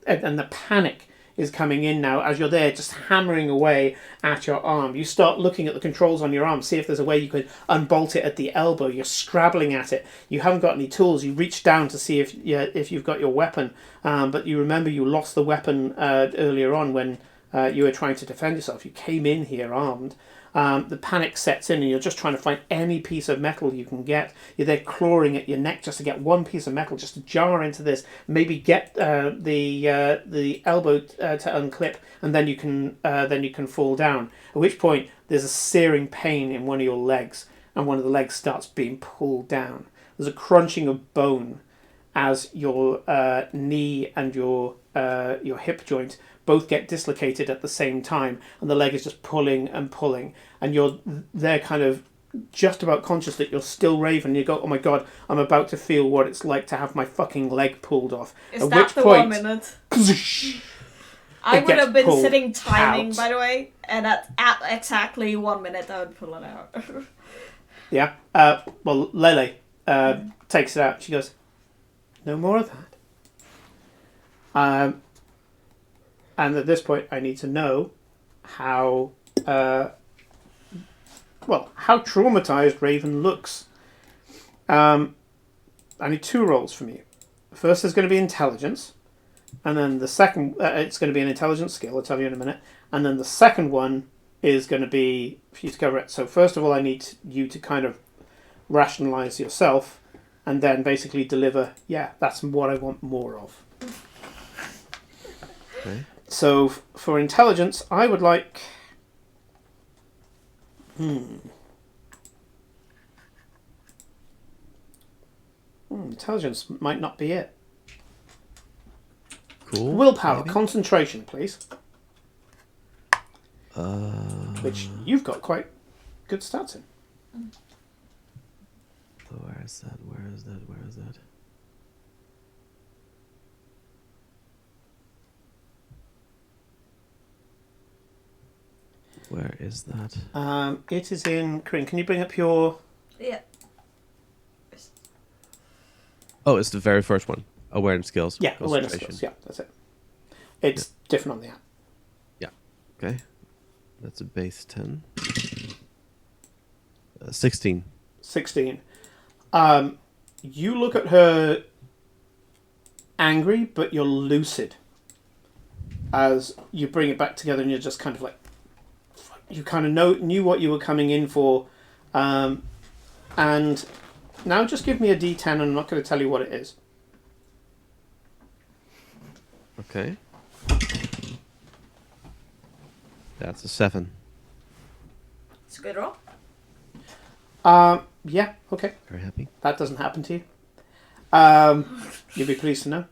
and the panic is coming in now as you're there just hammering away at your arm. You start looking at the controls on your arm, see if there's a way you could unbolt it at the elbow. You're scrabbling at it. You haven't got any tools. You reach down to see if you've got your weapon, but you remember you lost the weapon earlier on when you were trying to defend yourself. You came in here armed. The panic sets in and you're just trying to find any piece of metal you can get. You're there clawing at your neck just to get one piece of metal, just to jar into this, maybe get the elbow to unclip, and then you can fall down. At which point there's a searing pain in one of your legs, and one of the legs starts being pulled down. There's a crunching of bone as your knee and your hip joint both get dislocated at the same time, and the leg is just pulling and pulling, and you're there kind of just about conscious that you're still raving. You go, oh my god, I'm about to feel what it's like to have my fucking leg pulled off. Is at that which the point, 1 minute? I would have been sitting timing, by the way, and at exactly 1 minute I would pull it out. Yeah. Well, Lele takes it out. She goes, no more of that. And at this point, I need to know how traumatized Raven looks. I need 2 rolls from you. The first is going to be intelligence, and then the second, it's going to be an intelligence skill. I'll tell you in a minute. And then the second one is going to be for you to cover it. So first of all, I need you to kind of rationalize yourself, and then basically deliver. Yeah, that's what I want more of. Okay. So for intelligence, I would like... Intelligence might not be it. Cool. Willpower, maybe? concentration, please. Which you've got quite good stats in. Where is that? Where is that? Where is that? Where is that? It is in... Karin, can you bring up your... Yeah. Oh, it's the very first one. Awareness skills. Yeah, awareness skills. Yeah, that's it. It's different on the app. Yeah. Okay. That's a base 10. 16. 16. You look at her angry, but you're lucid. As you bring it back together and you're just kind of like... You kind of knew what you were coming in for. And now just give me a D10 and I'm not going to tell you what it is. Okay. That's a 7. It's a good roll. Yeah, okay. Very happy. That doesn't happen to you. You'd be pleased to know.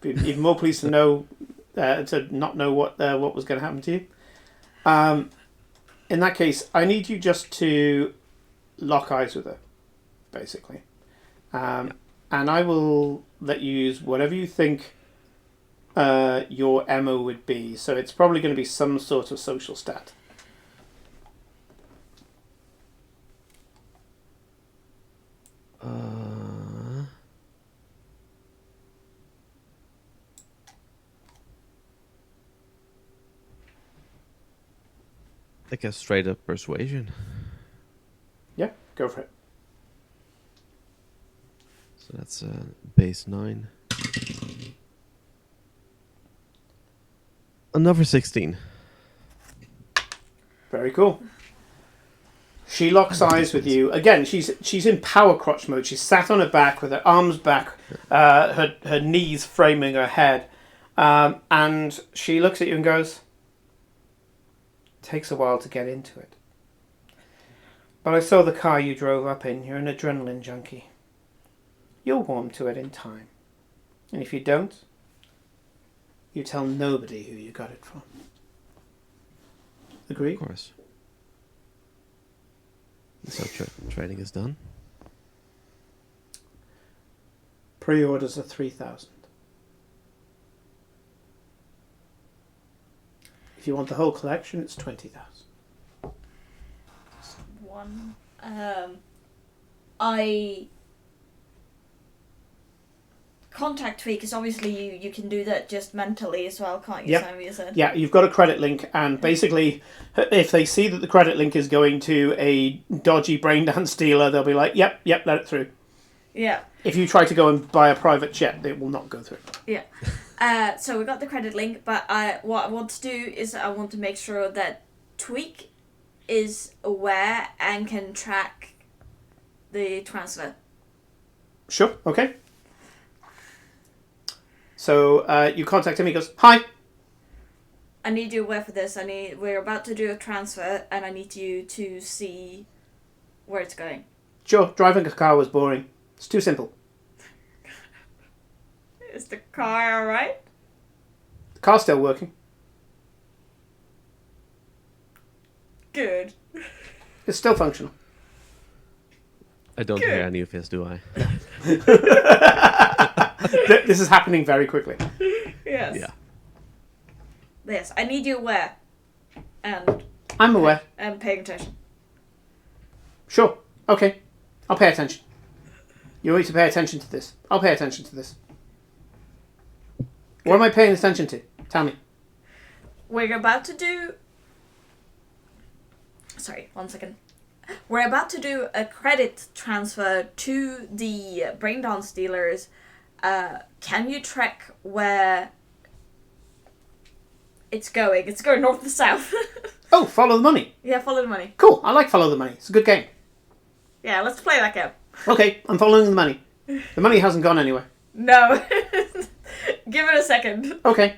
Be even more pleased to know to not know what was going to happen to you. In that case, I need you just to lock eyes with her, basically. And I will let you use whatever you think your MO would be. So it's probably going to be some sort of social stat. I guess straight up persuasion. Yeah, go for it. So that's base 9. Another 16. Very cool. She locks eyes with you. Again, she's in power crotch mode. She's sat on her back with her arms back, her knees framing her head. And she looks at you and goes, takes a while to get into it. But I saw the car you drove up in. You're an adrenaline junkie. You'll warm to it in time. And if you don't, you tell nobody who you got it from. Agree? Of course. That's so true. Trading is done. Pre-orders are 3,000. If you want the whole collection, it's 20,000. Just one. I contact fee, because obviously you can do that just mentally as well, can't you, Yep. Sam? You said. Yeah, you've got a credit link, and basically, if they see that the credit link is going to a dodgy braindance dealer, they'll be like, yep, let it through. Yeah. If you try to go and buy a private jet, it will not go through. Yeah. So we got the credit link, but what I want to do is I want to make sure that Tweak is aware and can track the transfer. Sure, okay. So you contact him, he goes, hi. I need you aware for this. We're about to do a transfer, and I need you to see where it's going. Sure, driving a car was boring. It's too simple. Is the car alright? The car's still working. Good. It's still functional. I don't hear any of this, do I? This is happening very quickly. Yes. Yeah. Yes, I need you aware. And I'm aware. paying attention. Sure, okay. I'll pay attention. You want me to pay attention to this? I'll pay attention to this. What am I paying attention to? Tell me. We're about to do... Sorry, 1 second. We're about to do a credit transfer to the braindance dealers. Can you track where it's going? It's going north to south. Oh, follow the money. Yeah, follow the money. Cool, I like follow the money. It's a good game. Yeah, let's play that game. Okay, I'm following the money. The money hasn't gone anywhere. No. Give it a second. Okay.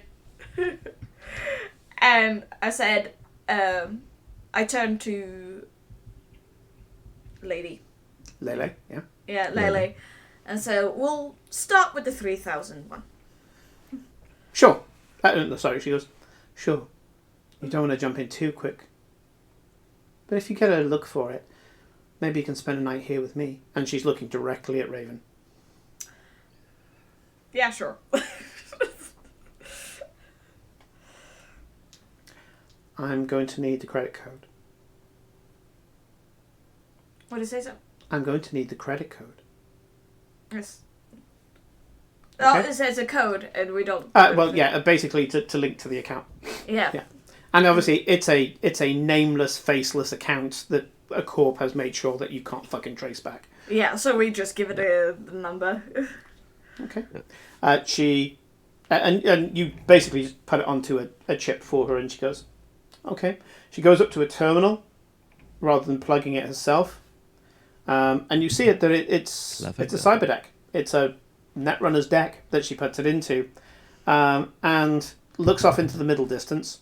And I said, I turned to Lady. Lele, yeah. Yeah, Lele. And so we'll start with the 3,000 one. Sure. No, sorry, she goes, sure. You don't want to jump in too quick. But if you get a look for it, maybe you can spend a night here with me. And she's looking directly at Raven. Yeah, sure. I'm going to need the credit code. What did you say, so? I'm going to need the credit code. Yes. Okay. Oh, it says a code, and we don't... Well, yeah, basically to link to the account. Yeah. Yeah. And obviously, it's a nameless, faceless account that a corp has made sure that you can't fucking trace back. Yeah, so we just give it a number. Okay. She... And you basically just put it onto a chip for her, and she goes, okay. She goes up to a terminal, rather than plugging it herself. And you see it that it's a cyber deck. It's a Netrunner's deck that she puts it into, and looks off into the middle distance.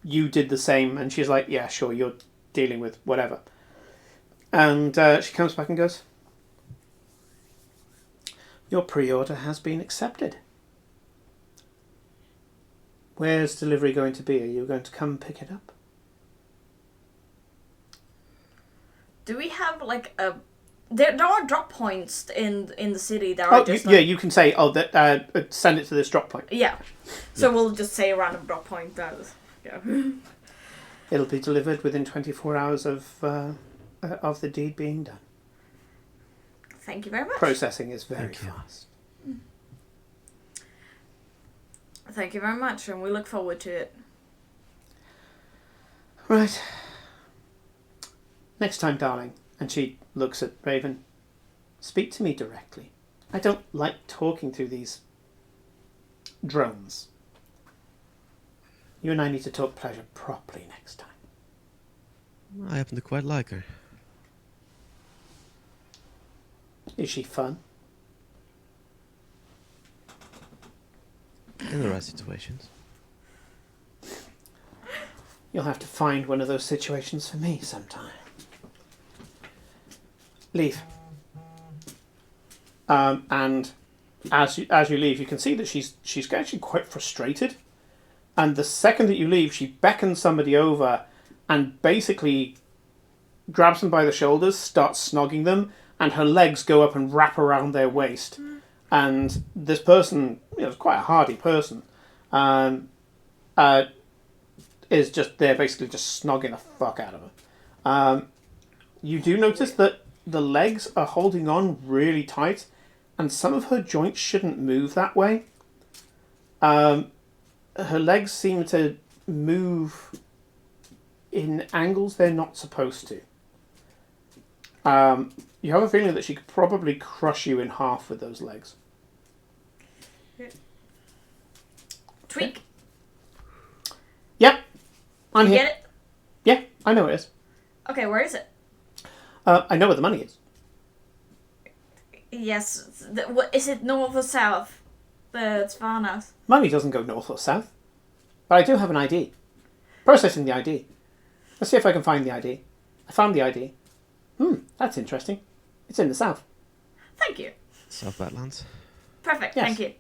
You did the same, and she's like, yeah, sure, you're dealing with whatever. And she comes back and goes, your pre-order has been accepted. Where's delivery going to be? Are you going to come pick it up? Do we have, like, a... There are drop points in the city. There are just, yeah, you can say, send it to this drop point. Yeah. So we'll just say a random drop point. Yeah. It'll be delivered within 24 hours of the deed being done. Thank you very much. Processing is very fast. Thank you very much, and we look forward to it. Right. Next time, darling. And she looks at Raven. Speak to me directly. I don't like talking through these drones. You and I need to talk pleasure properly next time. I happen to quite like her. Is she fun? In the right situations. You'll have to find one of those situations for me sometime. Leave. And as you leave, you can see that she's actually quite frustrated. And the second that you leave, she beckons somebody over and basically grabs them by the shoulders, starts snogging them, and her legs go up and wrap around their waist. And this person, is quite a hardy person, is just there basically just snogging the fuck out of her. You do notice that the legs are holding on really tight, and some of her joints shouldn't move that way. Her legs seem to move in angles they're not supposed to. You have a feeling that she could probably crush you in half with those legs. Tweak. Yep, I'm You here. get it? Yeah, I know it is. Okay, where is it? I know where the money is. Yes. What is it? North or south? It's Funhouse. Money doesn't go north or south. But I do have an ID. Processing the ID. Let's see if I can find the ID. I found the ID. That's interesting. It's in the south. Thank you. South Badlands. Perfect. Yes. Thank you.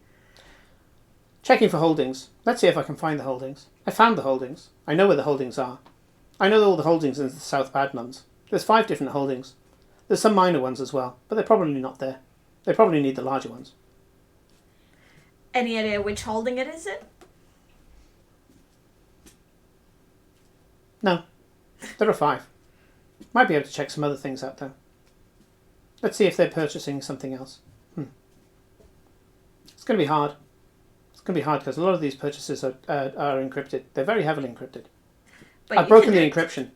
Checking for holdings. Let's see if I can find the holdings. I found the holdings. I know where the holdings are. I know all the holdings in the South Badlands. There's 5 different holdings. There's some minor ones as well, but they're probably not there. They probably need the larger ones. Any idea which holding it is? No. There are 5. Might be able to check some other things out though. Let's see if they're purchasing something else. It's going to be hard. It's going to be hard because a lot of these purchases are encrypted. They're very heavily encrypted. But I've broken the encryption.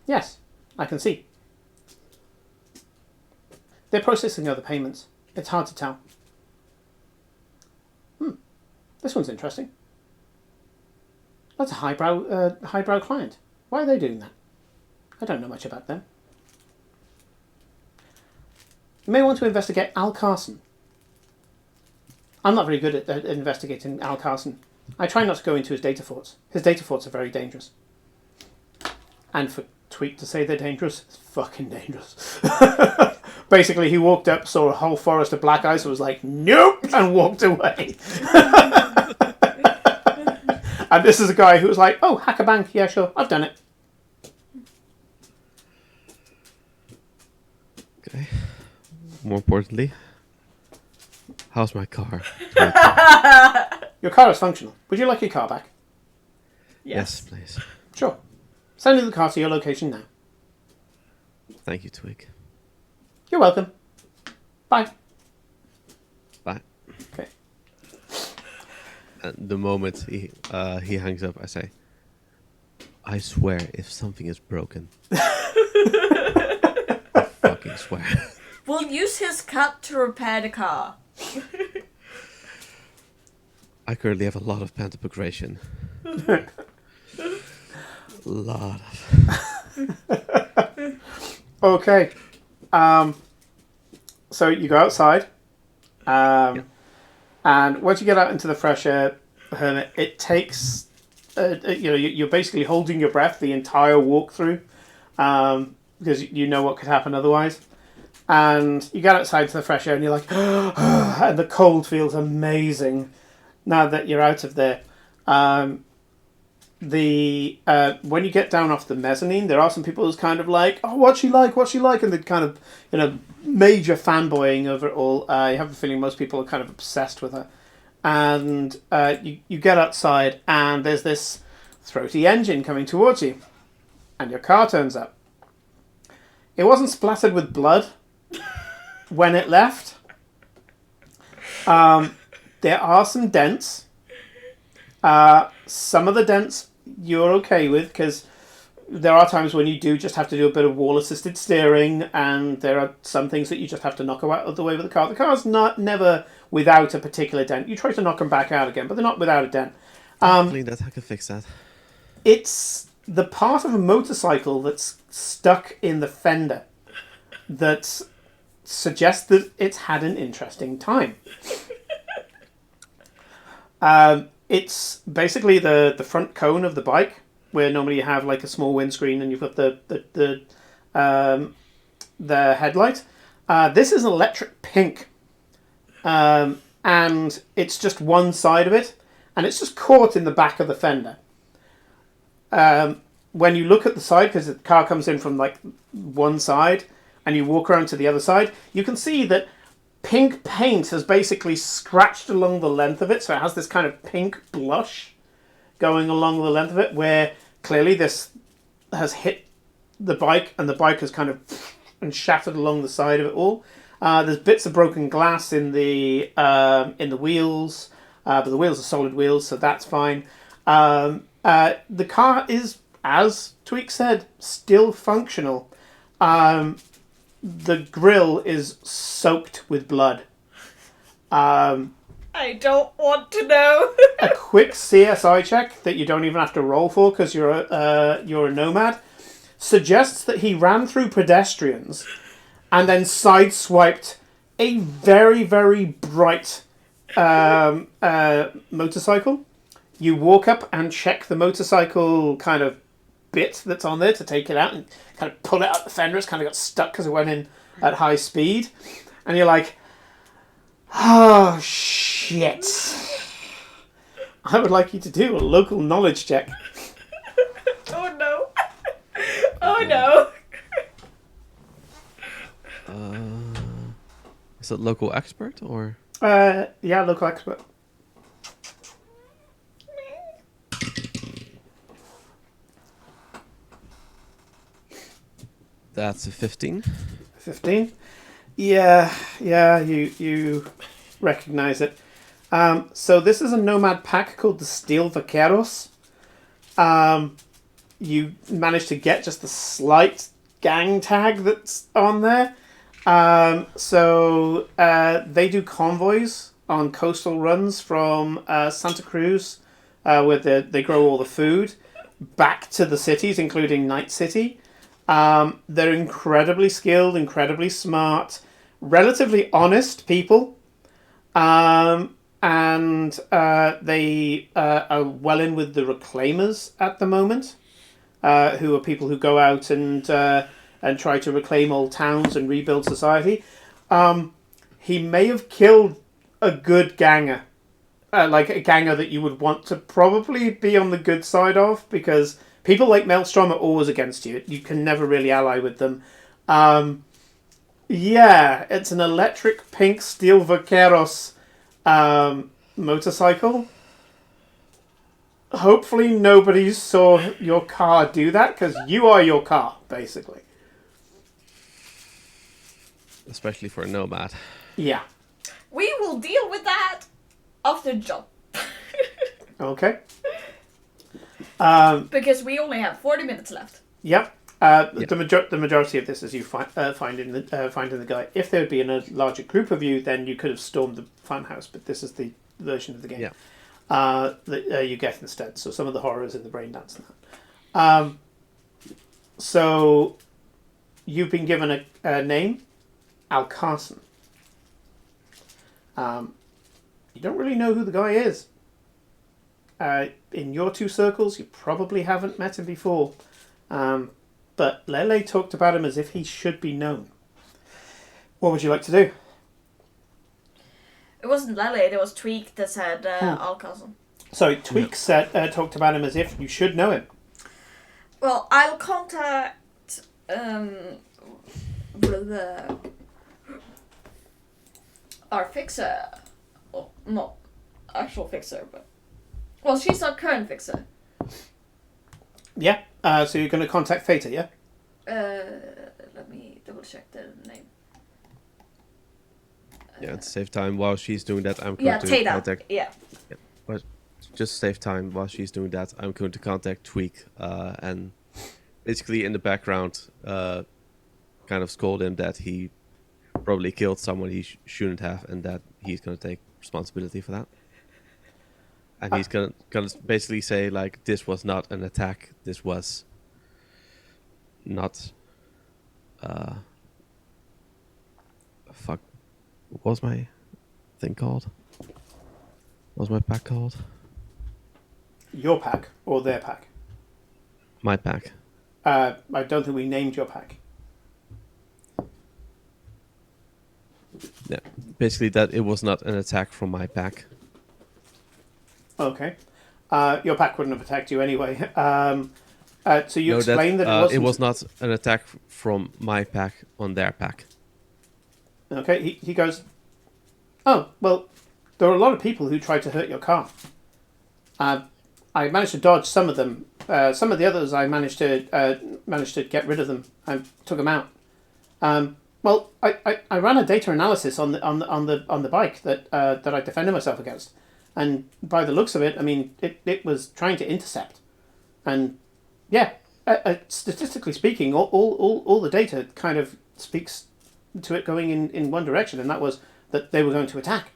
Yes, I can see. They're processing other payments. It's hard to tell. This one's interesting. That's a highbrow client. Why are they doing that? I don't know much about them. You may want to investigate Al Carson. I'm not very good at investigating Al Carson. I try not to go into his data forts. His data forts are very dangerous. And for Tweak to say they're dangerous, it's fucking dangerous. Basically, he walked up, saw a whole forest of black ice, and was like, nope, and walked away. And this is a guy who was like, oh, hack a bank, yeah, sure, I've done it. Okay. More importantly, how's my car? Your car is functional. Would you like your car back? Yes, please. Sure. Sending the car to your location now. Thank you, Twig. You're welcome. Bye. Bye. Okay. And the moment he hangs up, I say, I swear if something is broken. I fucking swear. We'll use his cut to repair the car. I currently have a lot of pent-up aggression. Lot of. Okay. So you go outside. And once you get out into the fresh air, Hermit, it takes... you're basically holding your breath the entire walk through. Because you know what could happen otherwise. And you get outside to the fresh air and you're like... and the cold feels amazing now that you're out of there. When you get down off the mezzanine, there are some people who's kind of like, oh, what's she like, and they're kind of, major fanboying over it all. You have a feeling most people are kind of obsessed with her. And you get outside, and there's this throaty engine coming towards you. And your car turns up. It wasn't splattered with blood when it left. There are some dents. Some of the dents you're okay with, because there are times when you do just have to do a bit of wall-assisted steering, and there are some things that you just have to knock out of the way with the car. The car's never without a particular dent. You try to knock them back out again, but they're not without a dent. Clean that. I can fix that. It's the part of a motorcycle that's stuck in the fender that suggests that it's had an interesting time. It's basically the front cone of the bike, where normally you have like a small windscreen and you've got the headlight. This is electric pink, and it's just one side of it, and it's just caught in the back of the fender. when you look at the side, because the car comes in from like one side, and you walk around to the other side, you can see that pink paint has basically scratched along the length of it, so it has this kind of pink blush going along the length of it, where clearly this has hit the bike, and the bike has kind of and shattered along the side of it all. There's bits of broken glass in the wheels, but the wheels are solid wheels, so that's fine. The car is, as Tweak said, still functional. The grill is soaked with blood. I don't want to know. A quick CSI check that you don't even have to roll for because you're a nomad suggests that he ran through pedestrians and then sideswiped a very, very bright motorcycle. You walk up and check the motorcycle kind of bit that's on there to take it out and kind of pull it out the fender. It's kind of got stuck because it went in at high speed. And you're like, oh, shit. I would like you to do a local knowledge check. Oh, no. Oh, no. Is it local expert or? Yeah, local expert. That's a 15. 15? Yeah, you recognize it. So this is a nomad pack called the Steel Vaqueros. You managed to get just the slight gang tag that's on there. So they do convoys on coastal runs from Santa Cruz, where they grow all the food, back to the cities, including Night City. They're incredibly skilled, incredibly smart, relatively honest people. And they are well in with the reclaimers at the moment, who are people who go out and try to reclaim old towns and rebuild society. He may have killed a good ganger, like a ganger that you would want to probably be on the good side of, because people like Maelstrom are always against you. You can never really ally with them. Yeah, it's an electric pink Steel Vaqueros motorcycle. Hopefully nobody saw your car do that, because you are your car, basically. Especially for a nomad. Yeah. We will deal with that after the job. Okay. Because we only have 40 minutes left. Yep. Yep. The majority of this is you find in the guide. If there would be in a larger group of you, then you could have stormed the Funhouse, but this is the version of the game that you get instead. So some of the horrors in the braindance and that. So you've been given a name, Al Carson. You don't really know who the guy is. In your two circles, you probably haven't met him before. But Lele talked about him as if he should be known. What would you like to do? It wasn't Lele, it was Tweak that said Al Carson. Sorry, Tweak talked about him as if you should know him. Well, I'll contact our fixer. Well, not actual fixer, but... Well, she's our current fixer. Yeah, so you're going to contact Theta, yeah? Let me double check the name. Yeah, to save time while she's doing that, I'm going to Theta. contact... Yeah. But just save time while she's doing that, I'm going to contact Tweak and basically in the background kind of scold him that he probably killed someone he shouldn't have and that he's going to take responsibility for that. And he's gonna basically say, like, this was not an attack. This was not... fuck. What was my thing called? What was my pack called? Your pack or their pack? My pack. I don't think we named your pack. Yeah, basically that it was not an attack from my pack. Okay. Your pack wouldn't have attacked you anyway. So you No, explained that it it was wasn't... not an attack from my pack on their pack. Okay, he goes, oh, well, there were a lot of people who tried to hurt your car. I managed to dodge some of them. Some of the others I managed to get rid of them. I took them out. Well, I ran a data analysis on the bike that I defended myself against, and by the looks of it, I mean it was trying to intercept, and yeah, statistically speaking, all the data kind of speaks to it going in one direction, and that was that they were going to attack.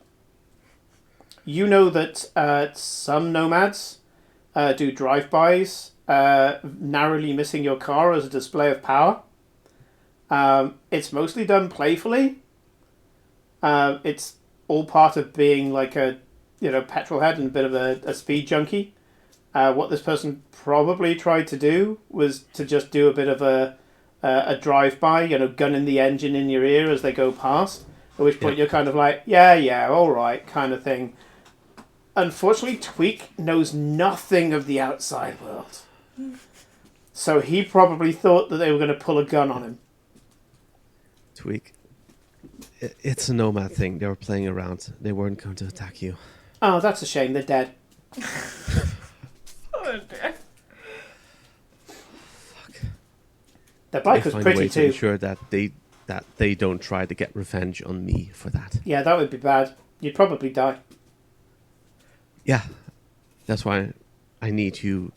You know that some nomads do drive-bys, narrowly missing your car as a display of power. It's mostly done playfully. It's all part of being like a petrol head and a bit of a speed junkie. What this person probably tried to do was to just do a bit of a drive-by, gunning the engine in your ear as they go past, at which point you're kind of like, yeah, all right, kind of thing. Unfortunately, Tweak knows nothing of the outside world. So he probably thought that they were going to pull a gun on him. Tweak. It's a nomad thing. They were playing around. They weren't going to attack you. Oh, that's a shame. They're dead. Oh dear. Fuck. Their bike I was find a pretty way to too. ensure that they don't try to get revenge on me for that. Yeah, that would be bad. You'd probably die. Yeah, that's why I need you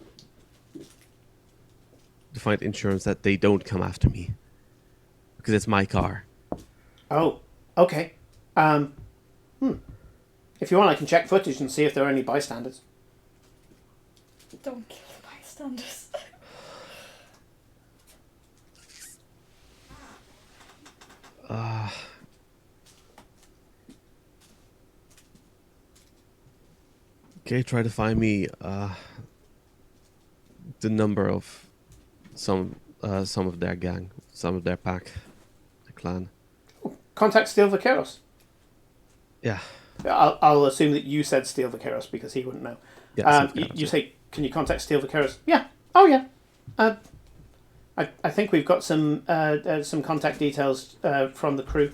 to find insurance that they don't come after me, because it's my car. Oh, okay. If you want, I can check footage and see if there are any bystanders. Don't kill the bystanders. Okay, try to find me the number of some of their gang, some of their pack, the clan. Contact Steel Vaqueros. Yeah. I'll assume that you said Steel Vaqueros because he wouldn't know. Yeah. You say, can you contact Steel Vaqueros? Yeah. Oh, yeah. I think we've got some contact details from the crew.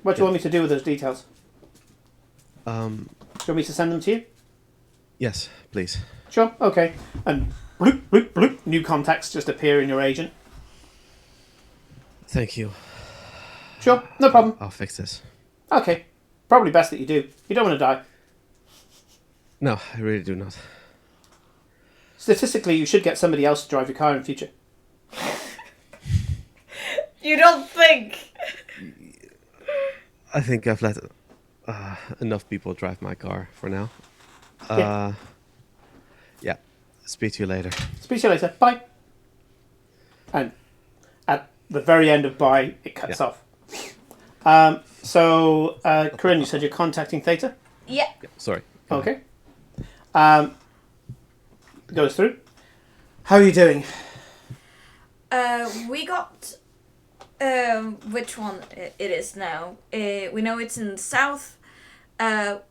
What do you want me to do with those details? Do you want me to send them to you? Yes, please. Sure. Okay. And bloop, bloop, bloop, new contacts just appear in your agent. Thank you. Sure. No problem. I'll fix this. Okay. Probably best that you do. You don't want to die. No, I really do not. Statistically, you should get somebody else to drive your car in future. You don't think? I think I've let enough people drive my car for now. Yeah. Yeah. Speak to you later. Speak to you later. Bye. And at the very end of bye, it cuts off. So, Karin, you said you're contacting Theta? Yeah. Sorry. Okay. Goes through. How are you doing? We got which one it is now. We know it's in the south.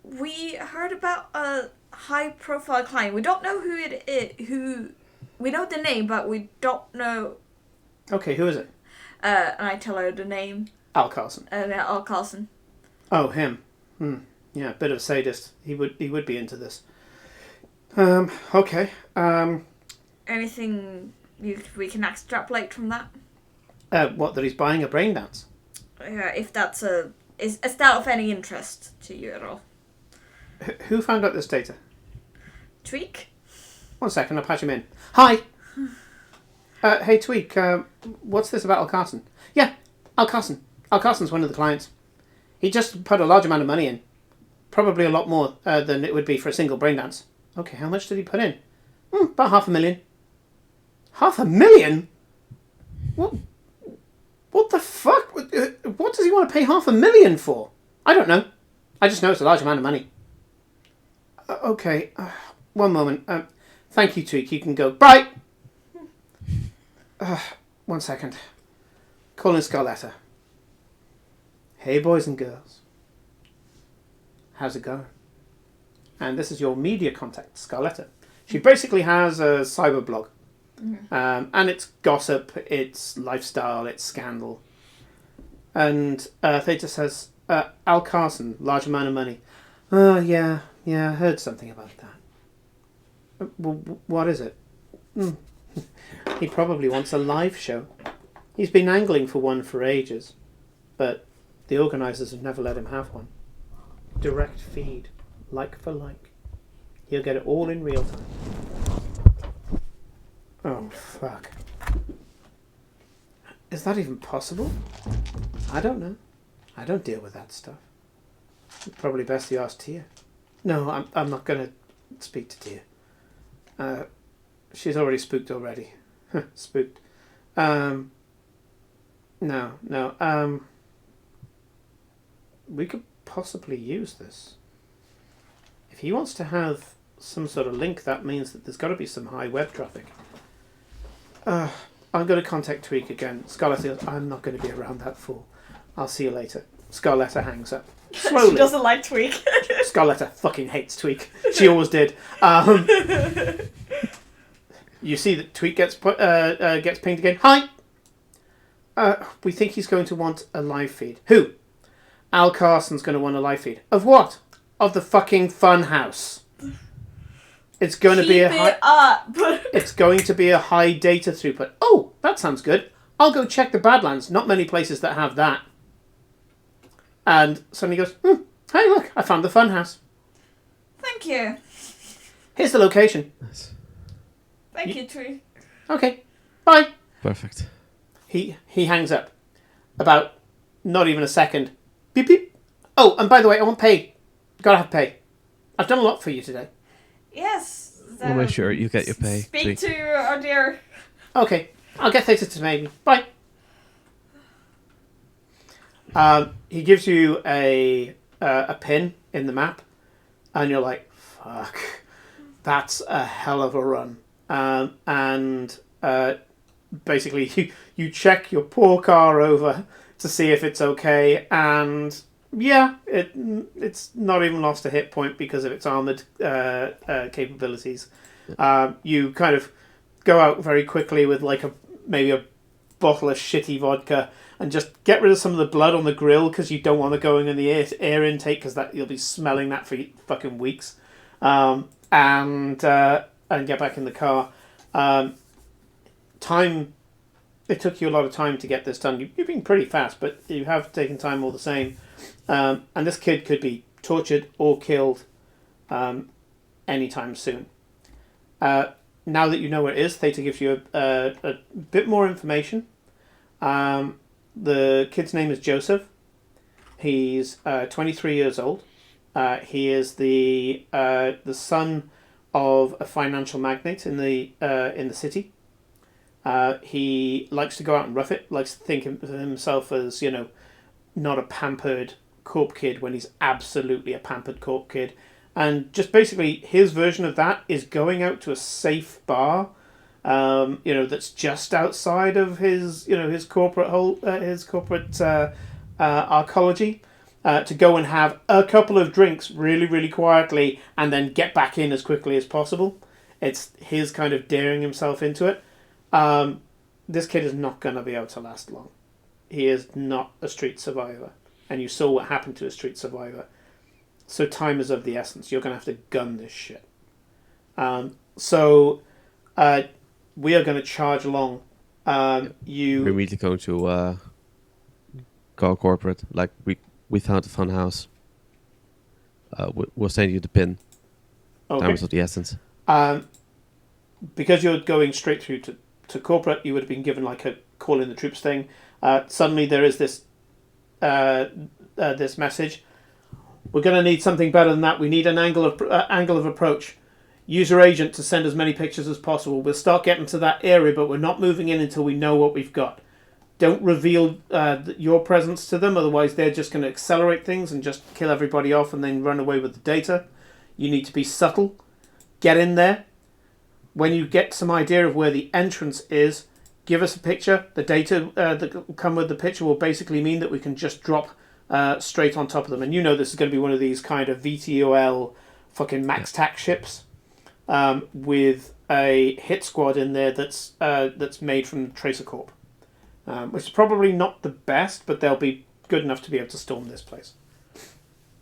We heard about a high-profile client. We don't know who it is. We know the name, but we don't know. Okay, who is it? And I tell her the name. Al Carlson. Al Carlson. Oh, him. Yeah, bit of a sadist. He would be into this. Okay. Anything we can extrapolate from that? What, that he's buying a braindance? If that's is that of any interest to you at all? Who found out this data? Tweak? 1 second, I'll patch him in. Hi! Hey, Tweak, what's this about Al Carlson? Yeah, Al Carlson. Al Carson's one of the clients. He just put a large amount of money in. Probably a lot more than it would be for a single braindance. Okay, how much did he put in? About $500,000. $500,000? What the fuck? What does he want to pay $500,000 for? I don't know. I just know it's a large amount of money. Okay, 1 moment. Thank you, Tweak. You can go. Right! 1 second. Calling Scarletta. Hey, boys and girls. How's it going? And this is your media contact, Scarletta. She basically has a cyber blog. And it's gossip, it's lifestyle, it's scandal. And Theta says, Al Carson, large amount of money. Oh, yeah, I heard something about that. What is it? He probably wants a live show. He's been angling for one for ages, but the organisers have never let him have one. Direct feed, like for like. He'll get it all in real time. Oh, fuck. Is that even possible? I don't know. I don't deal with that stuff. Probably best you ask Tia. No, I'm not going to speak to Tia. She's already spooked already. Spooked. No. We could possibly use this. If he wants to have some sort of link, that means that there's got to be some high web traffic. I'm going to contact Tweak again. Scarlett goes, I'm not going to be around that fool. I'll see you later. Scarletta hangs up. Slowly. She doesn't like Tweak. Scarletta fucking hates Tweak. She always did. You see that Tweak gets pinged again. Hi! We think he's going to want a live feed. Who? Al Carson's going to want a live feed. Of what? Of the fucking Funhouse. It's going to be It's going to be a high data throughput. Oh, that sounds good. I'll go check the Badlands. Not many places that have that. And suddenly goes, hey, look, I found the Funhouse. Thank you. Here's the location. Nice. Thank you, Tweak. Okay, bye. Perfect. He hangs up. About not even a second. Beep, beep. Oh, and by the way, I want pay. Gotta have pay. I've done a lot for you today. Yes. We'll make sure you get your pay. Speak to our dear. Okay, I'll get Theta to maybe. Bye. He gives you a pin in the map, and you're like, fuck, that's a hell of a run. And basically, you check your poor car over to see if it's okay, and yeah, it's not even lost a hit point because of its armoured capabilities. You kind of go out very quickly with like maybe a bottle of shitty vodka and just get rid of some of the blood on the grill because you don't want it going in the air intake because that you'll be smelling that for fucking weeks. And get back in the car. Time. It took you a lot of time to get this done. You've been pretty fast, but you have taken time all the same. And this kid could be tortured or killed anytime soon. Now that you know where it is, Theta gives you a bit more information. The kid's name is Joseph. He's 23 years old. He is the son of a financial magnate in the city. He likes to go out and rough it. Likes to think of himself as not a pampered corp kid when he's absolutely a pampered corp kid. And just basically his version of that is going out to a safe bar, that's just outside of his corporate arcology, to go and have a couple of drinks really, really quietly and then get back in as quickly as possible. It's his kind of daring himself into it. This kid is not going to be able to last long. He is not a street survivor. And you saw what happened to a street survivor. So time is of the essence. You're going to have to gun this shit. We are going to charge along. We're immediately going to go corporate. Like, we found the Funhouse. We'll send you the pin. Okay. Time is of the essence. Because you're going straight through to corporate, you would have been given like a call in the troops thing. Suddenly there is this message. We're going to need something better than that. We need an angle of approach. Use your agent to send as many pictures as possible. We'll start getting to that area, but we're not moving in until we know what we've got. Don't reveal your presence to them, otherwise they're just going to accelerate things and just kill everybody off and then run away with the data. You need to be subtle. Get in there. When you get some idea of where the entrance is, give us a picture. The data that will come with the picture will basically mean that we can just drop straight on top of them. And this is going to be one of these kind of VTOL fucking max tac ships. with a hit squad in there that's made from Tracer Corp, which is probably not the best, but they'll be good enough to be able to storm this place.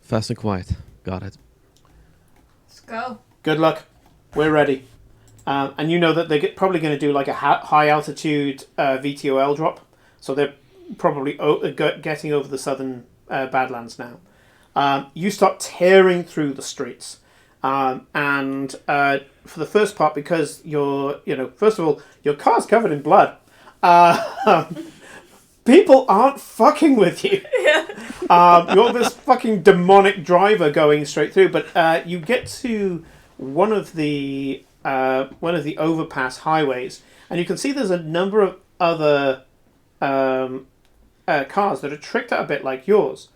Fast and quiet. Got it. Let's go. Good luck. We're ready. And you know that they're probably going to do like a high altitude VTOL drop, so they're probably getting over the southern Badlands now. You start tearing through the streets, and for the first part, because first of all, your car's covered in blood. People aren't fucking with you. You're this fucking demonic driver going straight through, but you get to one of the overpass highways, and you can see there's a number of other cars that are tricked out a bit like yours.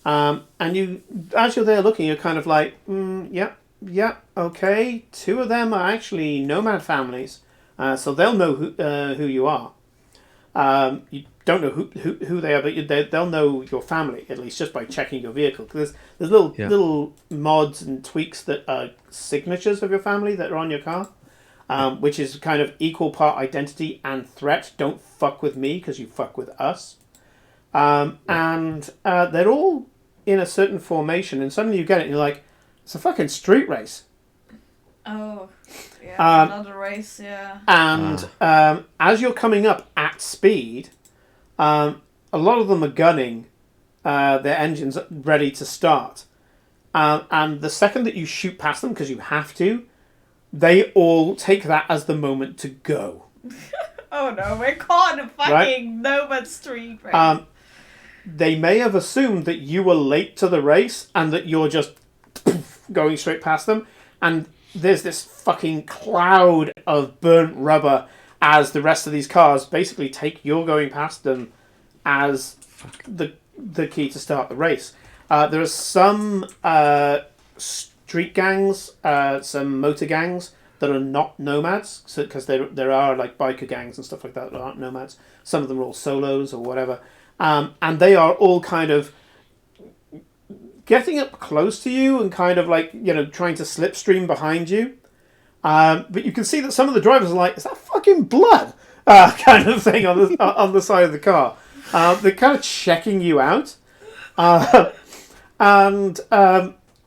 And you, as you're there looking, you're kind of like, yeah, okay. 2 of them are actually nomad families, so they'll know who you are. You don't know who they are, but they'll know your family, at least just by checking your vehicle. Because there's little mods and tweaks that are signatures of your family that are on your car, which is kind of equal part identity and threat. Don't fuck with me because you fuck with us. And they're all in a certain formation, and suddenly you get it, and you're like, it's a fucking street race. Oh, yeah, another race, yeah. And as you're coming up at speed, a lot of them are gunning their engines ready to start. And the second that you shoot past them, because you have to, they all take that as the moment to go. Oh no, we're caught in a fucking nomad street race. They may have assumed that you were late to the race and that you're just going straight past them. And there's this fucking cloud of burnt rubber as the rest of these cars basically take your going past them as the key to start the race. There are some street gangs, some motor gangs that are not nomads, because there are like biker gangs and stuff like that aren't nomads. Some of them are all solos or whatever. And they are all kind of getting up close to you and kind of like, trying to slipstream behind you. But you can see that some of the drivers are like, is that fucking blood? Kind of thing on the side of the car. They're kind of checking you out. And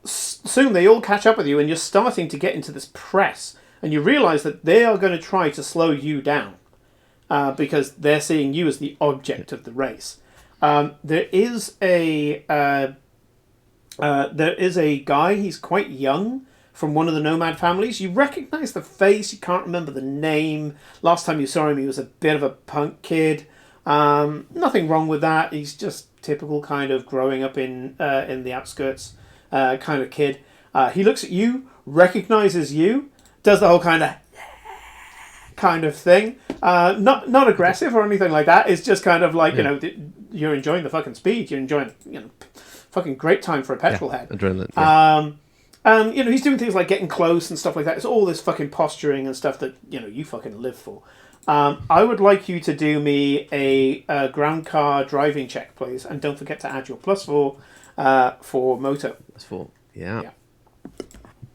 soon they all catch up with you, and you're starting to get into this press. And you realise that they are going to try to slow you down. Because they're seeing you as the object of the race. There is a guy. He's quite young, from one of the nomad families. You recognise the face. You can't remember the name. Last time you saw him, he was a bit of a punk kid. Nothing wrong with that. He's just typical kind of growing up in the outskirts kind of kid. He looks at you, recognises you, does the whole kind of thing. Not aggressive or anything like that. It's just kind of like, you're enjoying the fucking speed. You're enjoying, fucking great time for a petrol head. Adrenaline. Yeah. He's doing things like getting close and stuff like that. It's all this fucking posturing and stuff that, you fucking live for. I would like you to do me a ground car driving check, please. And don't forget to add your +4 for moto. +4. Yeah.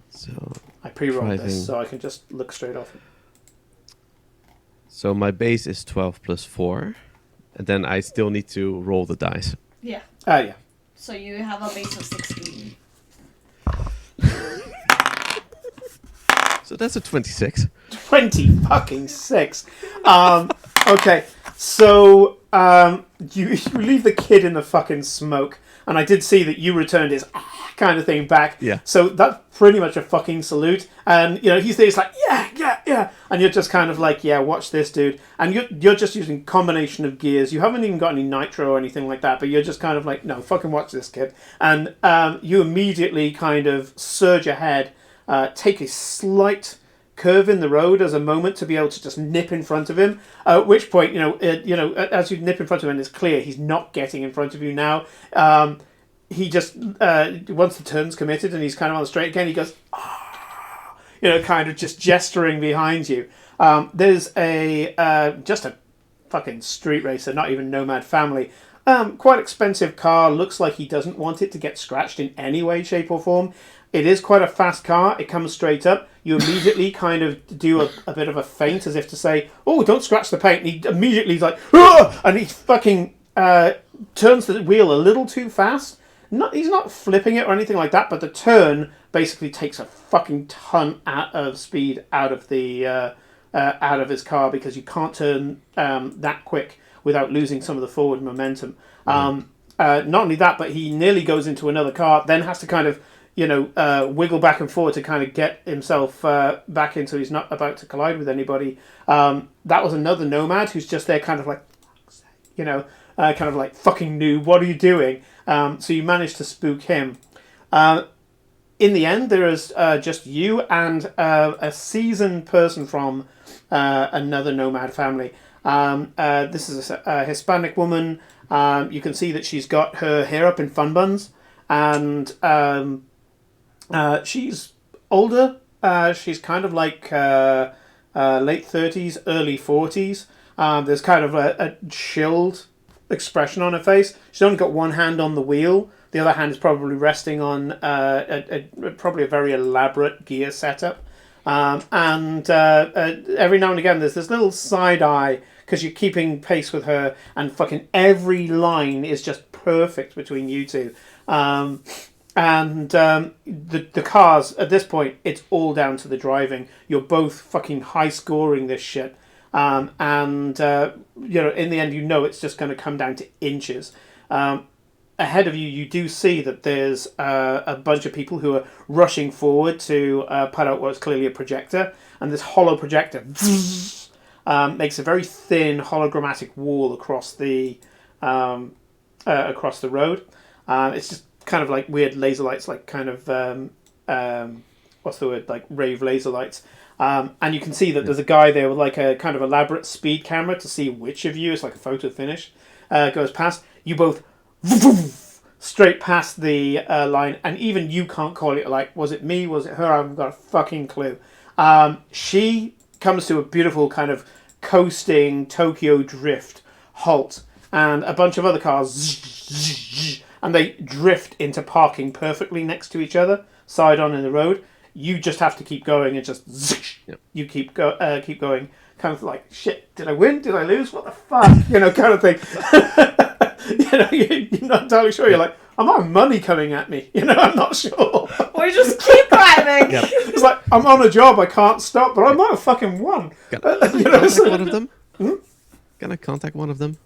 So I pre-rolled driving. this, so I can just look straight off it. So my base is 12 + 4. And then I still need to roll the dice. Yeah. Yeah. So you have a base of 16. So that's a 26. 26. Okay, so you leave the kid in the fucking smoke, and I did see that you returned his kind of thing back. Yeah. So that's pretty much a fucking salute, and he's there. He's like, yeah, and you're just kind of like, yeah, watch this, dude, and you're just using combination of gears. You haven't even got any nitro or anything like that, but you're just kind of like, no, fucking watch this, kid, and you immediately kind of surge ahead. Take a slight curve in the road as a moment to be able to just nip in front of him. At which point, as you nip in front of him, and it's clear he's not getting in front of you now. He just once the turn's committed and he's kind of on the straight again, he goes, kind of just gesturing behind you. There's just a fucking street racer, not even nomad family. quite expensive car. Looks like he doesn't want it to get scratched in any way, shape, or form. It is quite a fast car. It comes straight up. You immediately kind of do a bit of a feint as if to say, "Oh, don't scratch the paint." And he immediately is like, "Ah!" And he fucking turns the wheel a little too fast. He's not flipping it or anything like that, but the turn basically takes a fucking ton of speed out of his car, because you can't turn that quick without losing some of the forward momentum. Not only that, but he nearly goes into another car, then has to kind of wiggle back and forward to kind of get himself back in so he's not about to collide with anybody. That was another nomad who's just there kind of like, kind of like, fucking noob, what are you doing? So you managed to spook him. In the end, there is just you and a seasoned person from another nomad family. This is a Hispanic woman. You can see that she's got her hair up in fun buns, and she's older. She's kind of like late 30s, early 40s. There's kind of a chilled expression on her face. She's only got one hand on the wheel. The other hand is probably resting on probably a very elaborate gear setup. And every now and again there's this little side eye because you're keeping pace with her, and fucking every line is just perfect between you two. The cars, at this point, it's all down to the driving. You're both fucking high scoring this shit. In the end, it's just going to come down to inches. Ahead of you, you do see that there's a bunch of people who are rushing forward to put out what's clearly a projector, and this hollow projector makes a very thin hologrammatic wall across the road. It's just kind of like weird laser lights, like kind of what's the word, like rave laser lights. And you can see that there's a guy there with like a kind of elaborate speed camera to see which of you, it's like a photo finish, goes past. You both straight past the line, and even you can't call it, like, was it me, was it her? I haven't got a fucking clue. She comes to a beautiful kind of coasting Tokyo drift halt, and a bunch of other cars, and they drift into parking perfectly next to each other, side on in the road. You just have to keep going and just you keep going, kind of like, shit, did I win? Did I lose? What the fuck? Kind of thing. You're not entirely sure. You're like, am I money coming at me? I'm not sure. We just keep driving. Yep. It's like, I'm on a job, I can't stop, but I might have fucking won. Can I contact one of them? Can I contact one of them?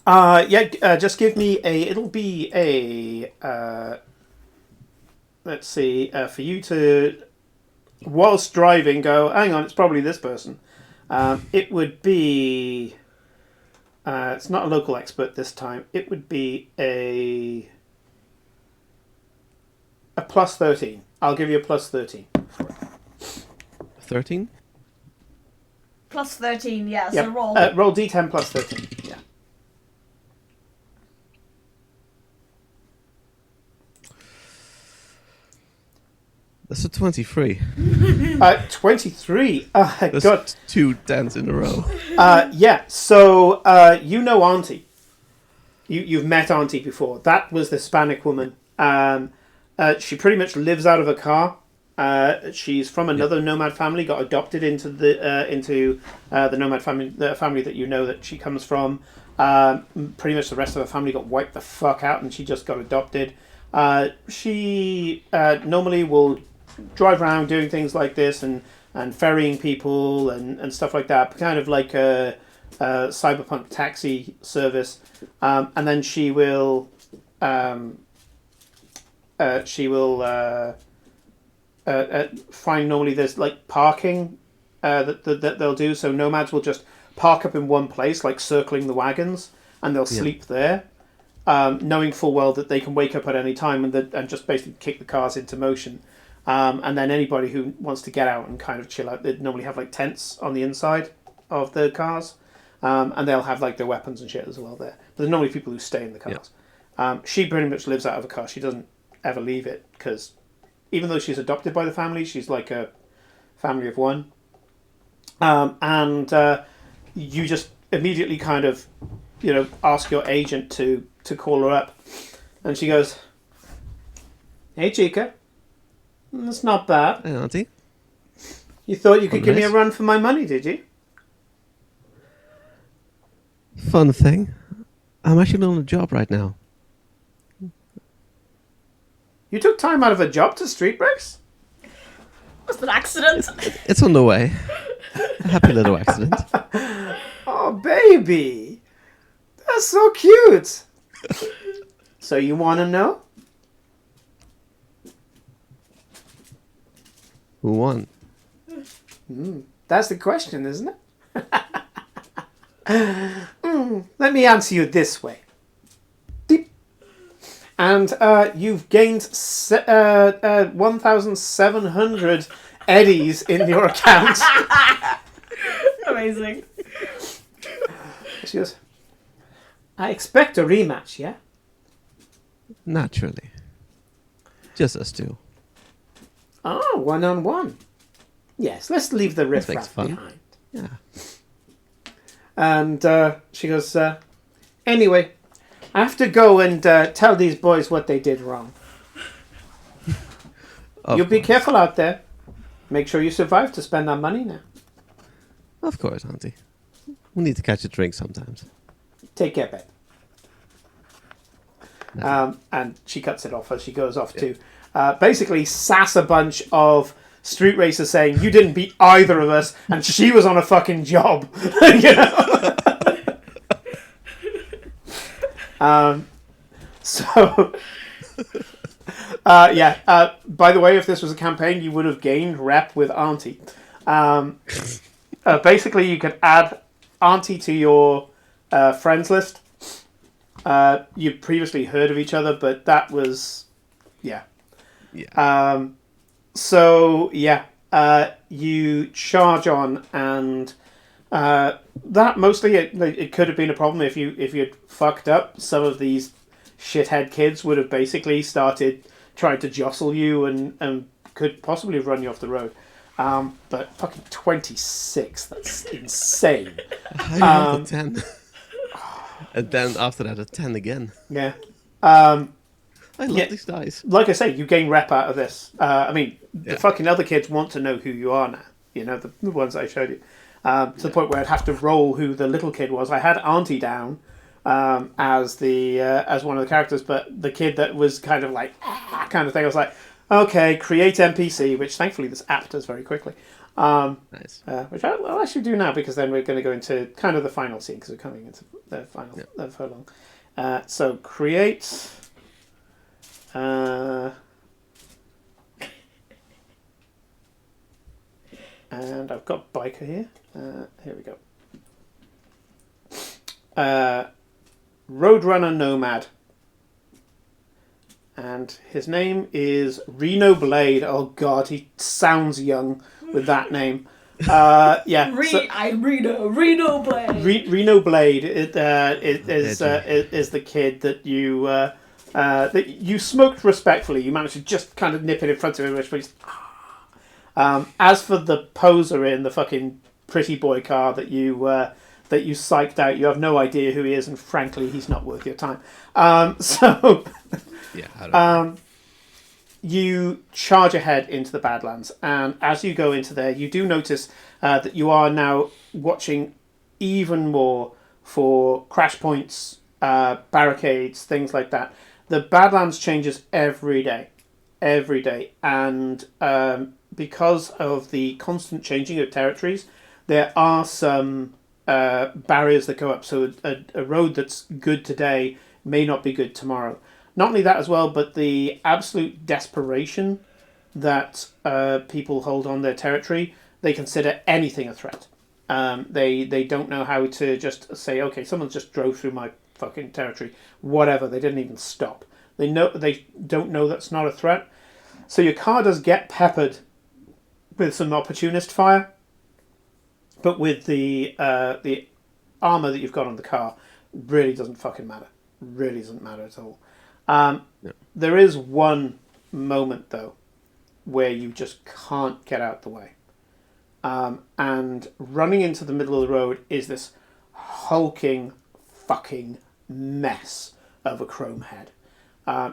Just give me it'll be a, let's see, for you to, whilst driving, go, hang on, it's probably this person. It would be, it's not a local expert this time, it would be a plus 13. I'll give you a plus 13. 13? Plus 13, yeah, Yep. so roll. Roll D10 plus 13, yeah. That's a 23. 23. That's God. 2 10s in a row. Yeah. So Auntie. You've met Auntie before. That was the Hispanic woman. She pretty much lives out of a car. She's from another nomad family. Got adopted into the nomad family, the family that that she comes from. Pretty much the rest of her family got wiped the fuck out, and she just got adopted. She normally will drive around doing things like this and ferrying people and stuff like that, kind of like a cyberpunk taxi service, and then she will find, normally there's like parking that they'll do, so nomads will just park up in one place, like circling the wagons, and they'll sleep there, knowing full well that they can wake up at any time and just basically kick the cars into motion. And then anybody who wants to get out and kind of chill out, they normally have like tents on the inside of the cars, and they'll have like their weapons and shit as well there. But there's normally people who stay in the cars. She pretty much lives out of a car. She doesn't ever leave it, because even though she's adopted by the family, she's like a family of one. And you just immediately kind of, ask your agent to to call her up. And she goes, "Hey, Chica. That's not bad. Hey, Auntie. You thought you could give me a nice. run for my money, did you?" Fun thing. I'm actually on a job right now. "You took time out of a job to street race?" Was it an accident? It's on the way. A happy little accident. "Oh, baby. That's so cute." "So you want to know?" Who won? That's the question, isn't it? Let me answer you this way. Deep. And you've gained 1,700 eddies in your account. Amazing. She goes, "I expect a rematch, yeah?" Naturally. Just us two. "Oh, 1-on-1. Yes, let's leave the makes riffraff fun. behind." Yeah. And she goes, "Anyway, I have to go and tell these boys what they did wrong. You be careful out there. Make sure you survive to spend that money now. Of course, Auntie. We need to catch a drink sometimes. Take care, babe." And she cuts it off as she goes off to basically sass a bunch of street racers saying, "You didn't beat either of us," and she was on a fucking job. You know? So, by the way, if this was a campaign, you would have gained rep with Auntie. Basically, you could add Auntie to your friends list. You'd previously heard of each other, but that was, Yeah. you charge on, and that mostly it could have been a problem if you'd fucked up. Some of these shithead kids would have basically started trying to jostle you and could possibly have run you off the road. But fucking 26, that's insane. I rolled a 10. And then after that, a 10 again. Yeah. I love these dice. Like I say, you gain rep out of this. The Yeah. fucking other kids want to know who you are now. You know, the ones I showed you. To the point where I'd have to roll who the little kid was. I had Auntie down as one of the characters, but the kid that was kind of like, kind of thing, I was like, okay, create NPC, which thankfully this app does very quickly. Nice. Which I'll actually do now, because then we're going to go into kind of the final scene, because we're coming into the final furlong. So create... and I've got Biker here. Here we go. Roadrunner Nomad. And his name is Reno Blade. Oh god, he sounds young with that name. Reno Blade. Reno Blade is the kid that you smoked respectfully. You managed to just kind of nip it in front of him, which means. As for the poser in the fucking pretty boy car that you psyched out, you have no idea who he is, and frankly, he's not worth your time. You charge ahead into the Badlands, and as you go into there, you do notice that you are now watching even more for crash points, barricades, things like that. The Badlands changes every day, and because of the constant changing of territories, there are some barriers that go up. So a road that's good today may not be good tomorrow. Not only that as well, but the absolute desperation that people hold on their territory, they consider anything a threat. They don't know how to just say, okay, someone just drove through my fucking territory, whatever. They didn't even stop. They don't know that's not a threat. So your car does get peppered with some opportunist fire, but with the armor that you've got on the car, really doesn't fucking matter. Really doesn't matter at all. There is one moment though where you just can't get out the way, and running into the middle of the road is this hulking fucking mess of a chrome head.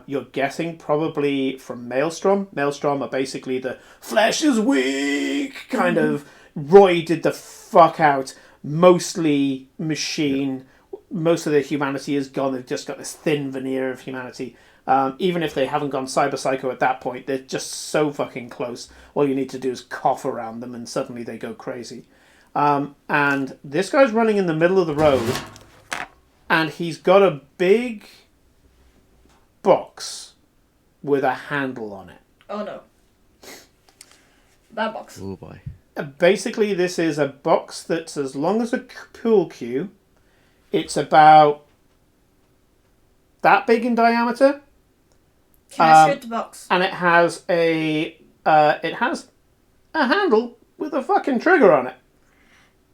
You're guessing probably from Maelstrom. Maelstrom are basically the flesh is weak kind of roided the fuck out, mostly machine. Most of their humanity is gone. They've just got this thin veneer of humanity. Even if they haven't gone cyber psycho at that point, they're just so fucking close. All you need to do is cough around them and suddenly they go crazy. And this guy's running in the middle of the road and he's got a big box with a handle on it. Oh no. That box. Oh boy. Basically, this is a box that's as long as a pool cue. It's about that big in diameter. Can I shoot the box? And it has a handle with a fucking trigger on it.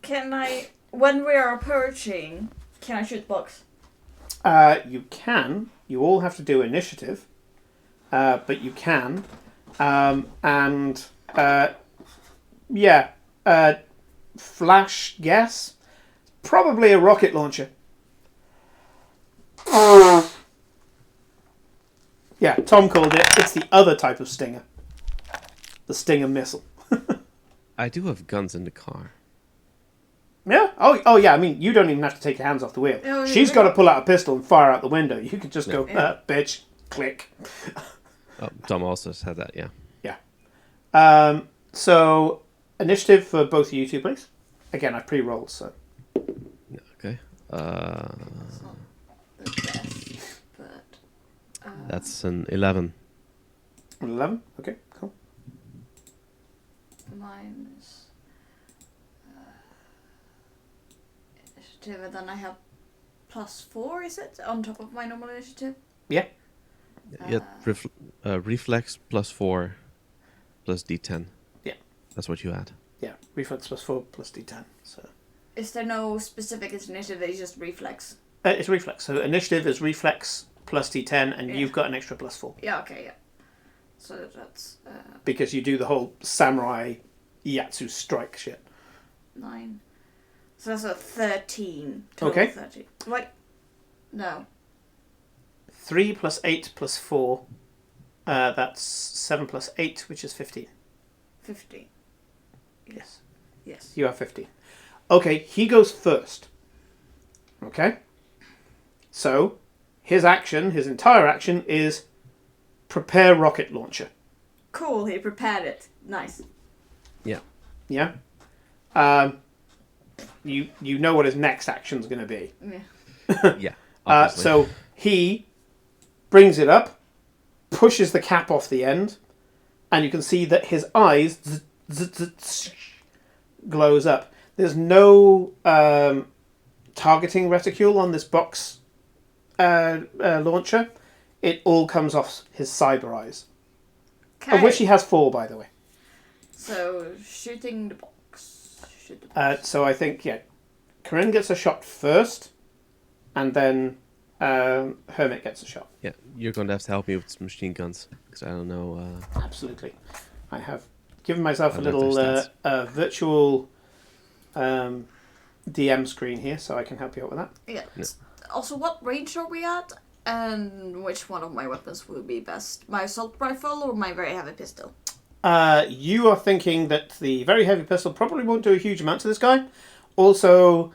Can I, when we are approaching, can I shoot the box? You can. You all have to do initiative. But you can. Flash guess. Probably a rocket launcher. Yeah, Tom called it. It's the other type of Stinger. The Stinger missile. I do have guns in the car. Yeah? Oh, yeah. I mean, you don't even have to take your hands off the wheel. Oh, She's yeah. got to pull out a pistol and fire out the window. You could just go, bitch, click. Oh, Tom also said that, yeah. Yeah. So, initiative for both of you two, please. Again, I pre-rolled, so. Yeah, okay. It's not the best, but... That's an 11. 11? Okay, cool. Mine is... initiative, and then I have +4, is it? On top of my normal initiative? Yeah. Yeah, reflex +4 plus D10. Yeah. That's what you add. Yeah, reflex +4 plus D10. So Is there no specific initiative, it's just reflex? it's reflex. So initiative is reflex plus D10, and you've got an extra +4. Yeah, okay, yeah. So that's... Because you do the whole samurai Yatsu strike shit. 9. So that's a 13. Total Okay. 13. Wait. No. 3 plus 8 plus 4. That's 7 plus 8, which is 15. 15. Yes. Yes. You have 15. Okay, he goes first. Okay? So, his entire action is prepare rocket launcher. Cool, he prepared it. Nice. Yeah. Yeah? You know what his next action's going to be. Yeah. Yeah. Obviously. So, he brings it up, pushes the cap off the end, and you can see that his eyes glows up. There's no targeting reticule on this box launcher. It all comes off his cyber eyes. Okay. Of which he has 4, by the way. So, shooting the box. Shoot the box. So I think, yeah, Karin gets a shot first, and then Hermit gets a shot. Yeah, you're going to have to help me with some machine guns, because I don't know... Absolutely. I have given myself a I like little those virtual DM screen here, so I can help you out with that. Yeah. Also, what range are we at? And which one of my weapons will be best? My assault rifle or my very heavy pistol? You are thinking that the very heavy pistol probably won't do a huge amount to this guy. Also,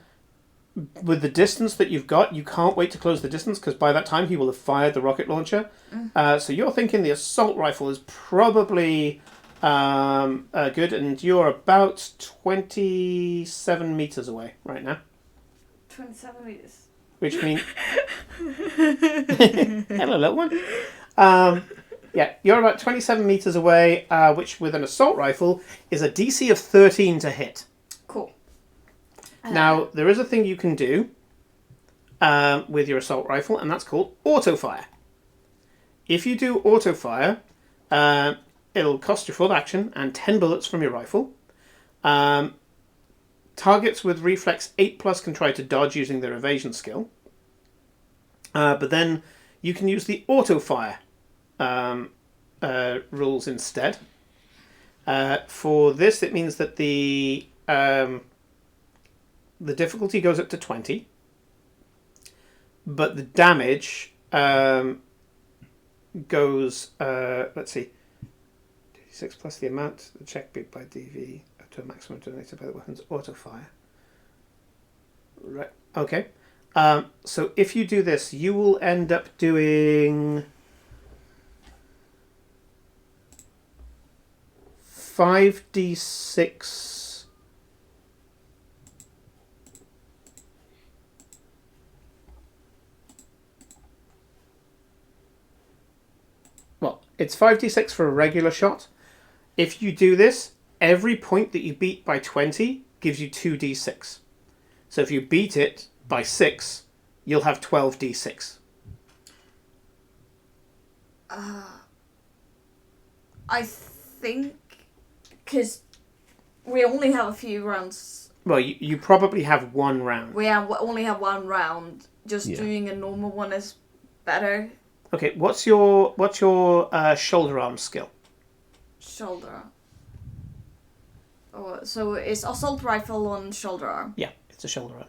with the distance that you've got, you can't wait to close the distance, because by that time he will have fired the rocket launcher. So you're thinking the assault rifle is probably good, and you're about 27 meters away right now. 27 meters. Which means... Hello, little one. Yeah, you're about 27 meters away, which with an assault rifle is a DC of 13 to hit. Cool. Now, there is a thing you can do with your assault rifle, and that's called auto-fire. If you do auto-fire, it'll cost you full action and 10 bullets from your rifle. Targets with reflex 8+ can try to dodge using their evasion skill. But then you can use the auto-fire rules instead. For this, it means that the difficulty goes up to 20, but the damage goes, let's see, 6 plus the amount, the check beat by DV up to a maximum donated by the weapon's auto fire. Right, okay. So if you do this, you will end up doing 5d6. Well, it's 5d6 for a regular shot. If you do this, every point that you beat by 20 gives you 2d6. So if you beat it by 6, you'll have 12d6. I think because we only have a few rounds. Well, you probably have one round. We only have one round. Just doing a normal one is better. Okay, what's your shoulder arm skill? Shoulder arm. Oh, so it's assault rifle on shoulder arm. Yeah, it's a shoulder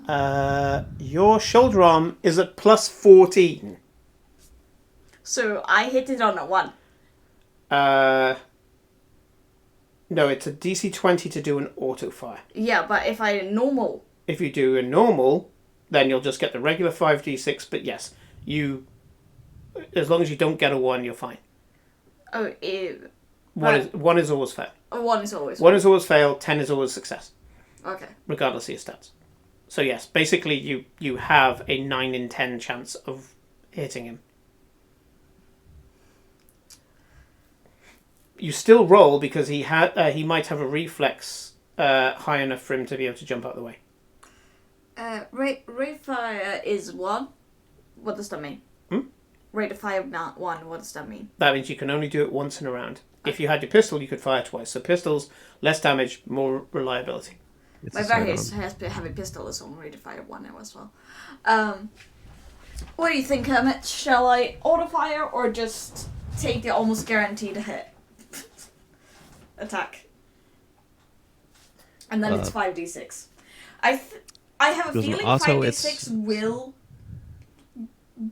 arm. Your shoulder arm is at plus 14. So I hit it on a 1. No, it's a DC 20 to do an auto fire. Yeah, but if I normal. If you do a normal, then you'll just get the regular 5d6. But yes, as long as you don't get a 1, you're fine. Oh, One is always fail. 1 is always. 1 is always fail. 10 is always success. Okay. Regardless of your stats. So yes, basically you have a 9 in 10 chance of hitting him. You still roll because he might have a reflex high enough for him to be able to jump out of the way. Rate of fire is 1. What does that mean? Rate of fire not 1. What does that mean? That means you can only do it once in a round. If you had your pistol, you could fire twice. So pistols, less damage, more reliability. My various heavy pistol is on rate of fire 1 now as well. What do you think, Hermit? Shall I auto fire or just take the almost guaranteed hit? Attack. And then it's 5d6. I have a feeling 5d6 will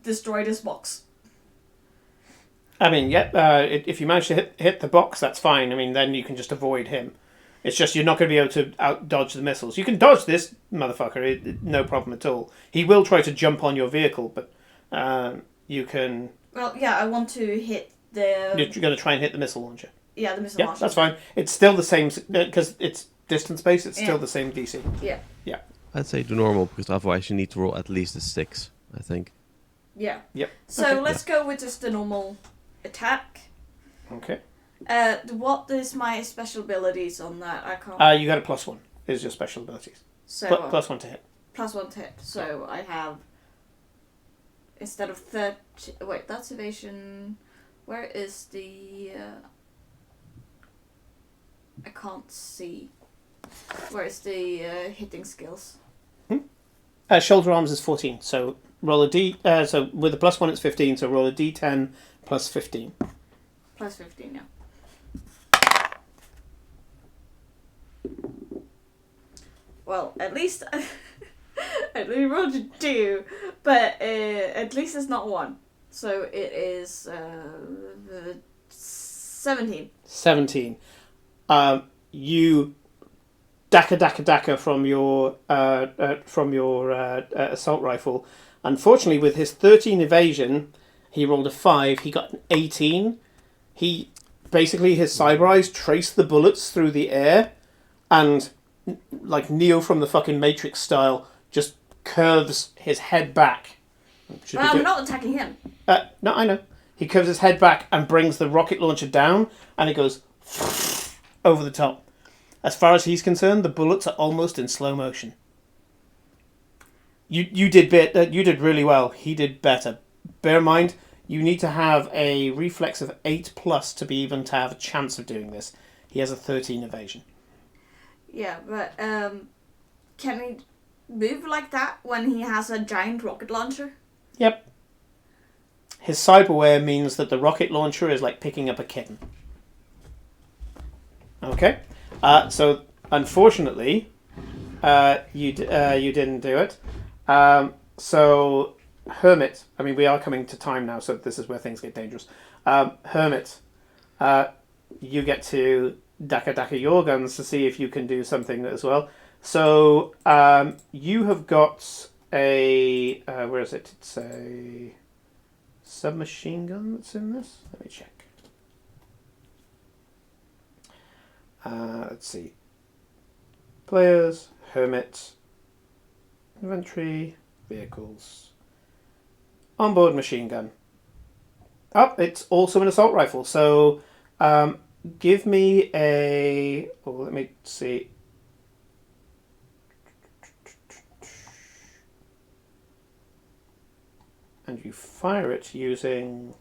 destroy this box. I mean, if you manage to hit the box, that's fine. I mean, then you can just avoid him. It's just you're not going to be able to out-dodge the missiles. You can dodge this motherfucker, no problem at all. He will try to jump on your vehicle, but you can... Well, yeah, I want to hit the... You're going to try and hit the missile launcher. Yeah, the missile launcher. That's fine. It's still the same, because it's distance-based, it's still the same DC. Yeah. Yeah. I'd say do normal, because otherwise you need to roll at least a 6, I think. Yeah. Yep. So let's go with just the normal attack. Okay. What is my special abilities on that? I can't... You got a +1, is your special abilities. So +1 to hit. +1 to hit. So I have... Instead of 30... Wait, that's evasion... Where is the... I can't see. Where is the hitting skills? Shoulder arms is 14, so roll a D... so with the +1 it's 15, so roll a D10 plus 15. Plus 15, yeah. Well, at least... I rolled a 2, but at least it's not 1. So it is 17. 17. You daka from your assault rifle. Unfortunately, with his 13 evasion, he rolled a 5. He got an 18. He basically his cyber eyes traced the bullets through the air, and like Neo from the fucking Matrix style, just curves his head back. Well, I'm not attacking him. No, I know. He curves his head back and brings the rocket launcher down, and it goes over the top. As far as he's concerned, the bullets are almost in slow motion. You did really well. He did better. Bear in mind, you need to have a reflex of 8+ to be even to have a chance of doing this. He has a 13 evasion. Yeah, but can he move like that when he has a giant rocket launcher? Yep. His cyberware means that the rocket launcher is like picking up a kitten. Okay. So unfortunately, you didn't do it. So Hermit. I mean, we are coming to time now, so this is where things get dangerous. Hermit, you get to daka your guns to see if you can do something as well. So you have got a where is it? It's a submachine gun that's in this. Let me check. Let's see. Players, Hermit, inventory, vehicles, onboard machine gun. Oh, it's also an assault rifle. So give me a... Oh, let me see. And you fire it using...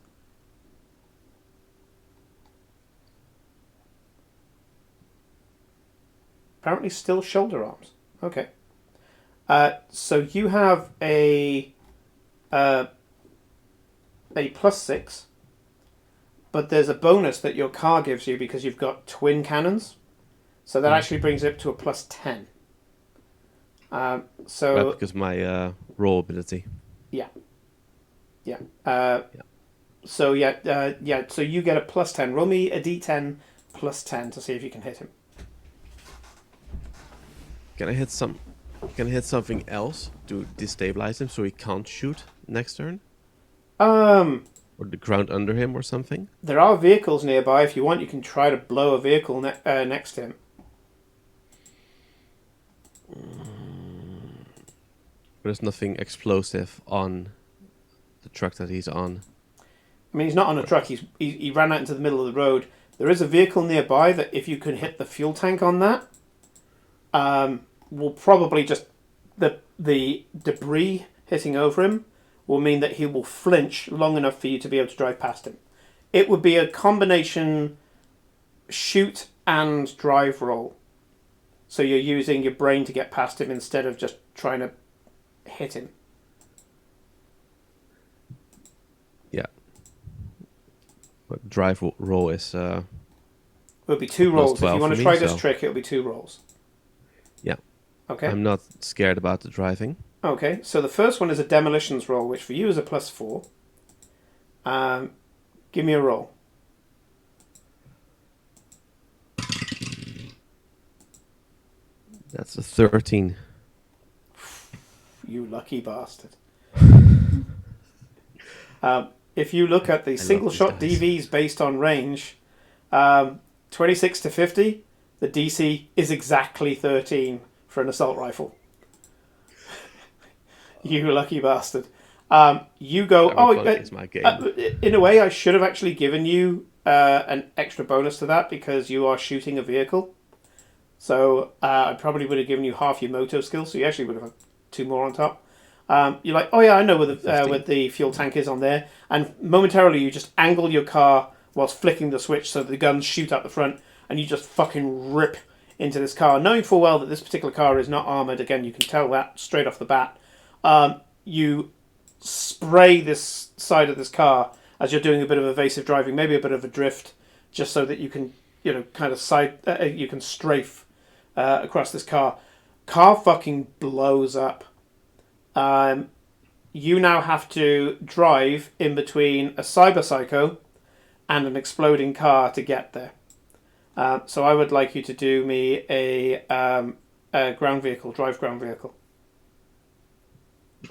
Apparently still shoulder arms. Okay. So you have a +6, but there's a bonus that your car gives you because you've got twin cannons. So that actually brings it up to a +10. So Right, because my roll ability. Yeah. So so you get a +10. Roll me a d10 +10 to see if you can hit him. Can I hit something else to destabilize him so he can't shoot next turn? Or the ground under him or something? There are vehicles nearby. If you want, you can try to blow a vehicle next to him. There's nothing explosive on the truck that he's on. I mean, he's not on a truck. He ran out into the middle of the road. There is a vehicle nearby that if you can hit the fuel tank on that, will probably just... The debris hitting over him will mean that he will flinch long enough for you to be able to drive past him. It would be a combination shoot and drive roll. So you're using your brain to get past him instead of just trying to hit him. Yeah. But drive roll is... It'll be 2 rolls. If you want to try this so. trick, it'll be 2 rolls. Yeah. Okay. I'm not scared about the driving. Okay, so the first one is a demolitions roll, which for you is a +4. Give me a roll. That's a 13. You lucky bastard. If you look at the single shot DVs based on range, 26 to 50, the DC is exactly 13 for an assault rifle. You lucky bastard. You go... my game. In a way, I should have actually given you an extra bonus to that because you are shooting a vehicle. So I probably would have given you half your moto skill, so you actually would have had 2 more on top. You're like, oh yeah, I know where the fuel tank is on there. And momentarily you just angle your car whilst flicking the switch so the guns shoot out the front and you just fucking rip into this car. Knowing full well that this particular car is not armoured, again, you can tell that straight off the bat. You spray this side of this car as you're doing a bit of evasive driving, maybe a bit of a drift, just so that you can, kind of you can strafe across this car. Car fucking blows up. You now have to drive in between a cyber psycho and an exploding car to get there. So I would like you to do me a ground vehicle, drive ground vehicle.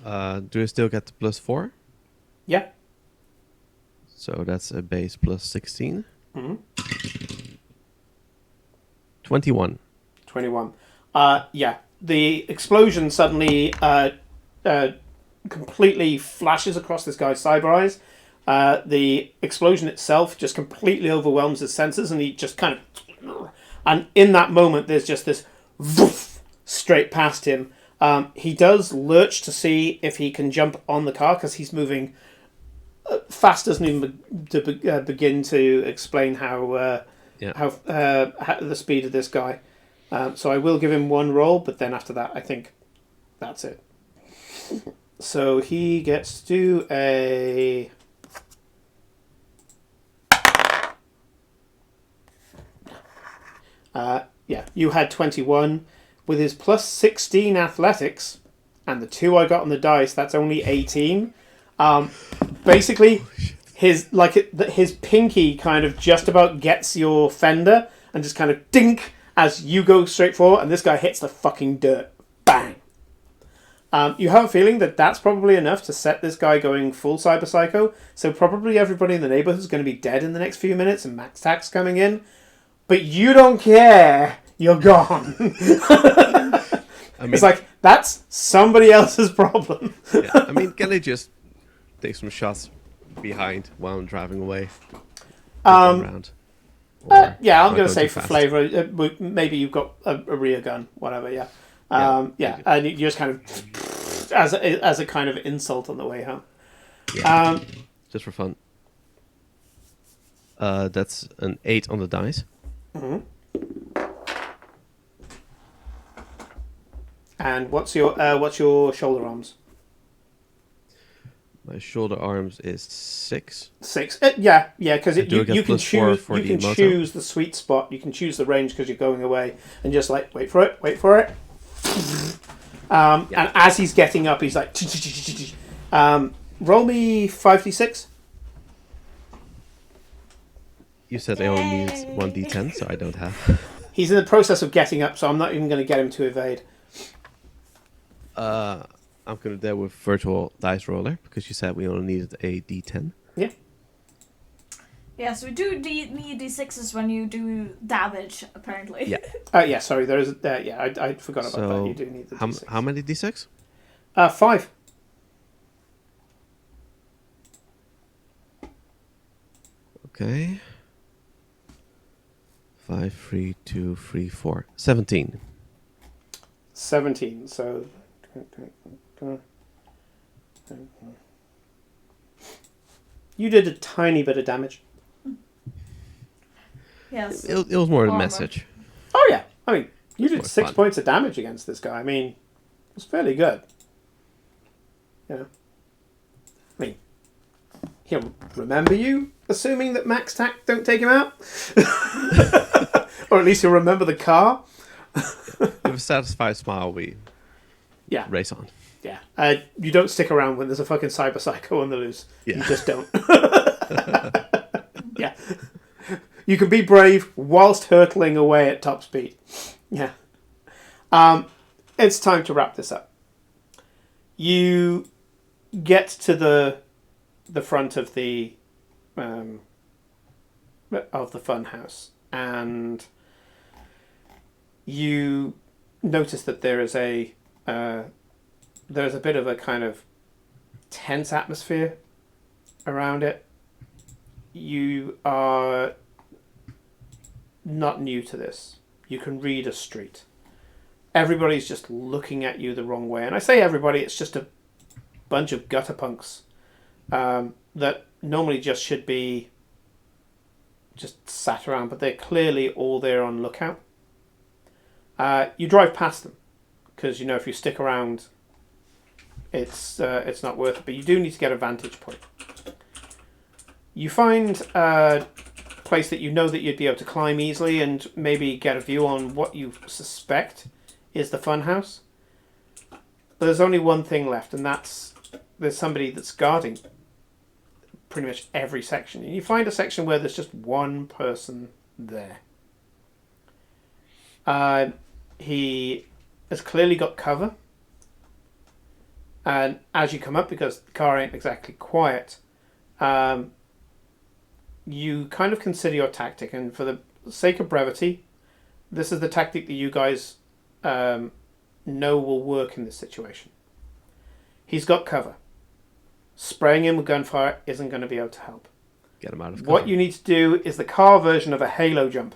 Do I still get the +4? Yeah. So that's a base +16. Mm-hmm. 21. 21. Yeah. The explosion suddenly completely flashes across this guy's cyber eyes. The explosion itself just completely overwhelms his senses, and he just kind of... And in that moment, there's just this woof straight past him. He does lurch to see if he can jump on the car, because he's moving fast. Doesn't even begin to explain how the speed of this guy. So I will give him 1 roll, but then after that, I think that's it. So he gets to do a... you had 21. With his +16 athletics, and the 2 I got on the dice, that's only 18. Basically, his pinky kind of just about gets your fender and just kind of dink as you go straight forward, and this guy hits the fucking dirt. Bang. You have a feeling that that's probably enough to set this guy going full Cyber Psycho, so probably everybody in the neighborhood is going to be dead in the next few minutes, and Max Tack's coming in. But you don't care. You're gone. I mean, it's like, that's somebody else's problem. Yeah, I mean, can they just take some shots behind while I'm driving away? Around? Yeah, I'm going to say for flavour, maybe you've got a rear gun, whatever, yeah. And you just kind of, as a kind of insult on the way home. Yeah, just for fun. That's an 8 on the dice. Mm-hmm. And what's your shoulder arms? My shoulder arms is 6. 6. Because you can choose the sweet spot. You can choose the range because you're going away, and just like wait for it. And as he's getting up, he's like, roll me 5d6. You said I only need 1d10, so I don't have. He's in the process of getting up, so I'm not even going to get him to evade. I'm going to do with virtual dice roller because you said we only needed a d10. Yeah. Yeah, so we do need d6s when you do damage, apparently. Yeah. Sorry, there is. I forgot about that. You do need the d6. How many d6? 5. Okay. 5, 3, 2, 3, 4. 17. 17. So. You did a tiny bit of damage. Yes. It was more a message. Oh yeah, I mean, you did 6 points of damage against this guy. I mean, it was fairly good. Yeah. I mean, he'll remember you, assuming that Max Tack don't take him out, or at least he'll remember the car. With a satisfied smile, we race on. Yeah. You don't stick around when there's a fucking Cyber Psycho on the loose. Yeah. You just don't. Yeah. You can be brave whilst hurtling away at top speed. Yeah. It's time to wrap this up. You get to the front of the Funhouse, and you notice that there is there's a bit of a kind of tense atmosphere around it. You are not new to this. You can read a street. Everybody's just looking at you the wrong way. And I say everybody, it's just a bunch of gutter punks that normally just should be just sat around, but they're clearly all there on lookout. You drive past them because, if you stick around, it's not worth it. But you do need to get a vantage point. You find a place that that you'd be able to climb easily and maybe get a view on what you suspect is the Funhouse. But there's only one thing left, and there's somebody that's guarding pretty much every section. And you find a section where there's just one person there. He has clearly got cover. And as you come up, because the car ain't exactly quiet, you kind of consider your tactic. And for the sake of brevity, this is the tactic that you guys know will work in this situation. He's got cover. Spraying him with gunfire isn't going to be able to help. Get him out of cover. What you need to do is the car version of a halo jump.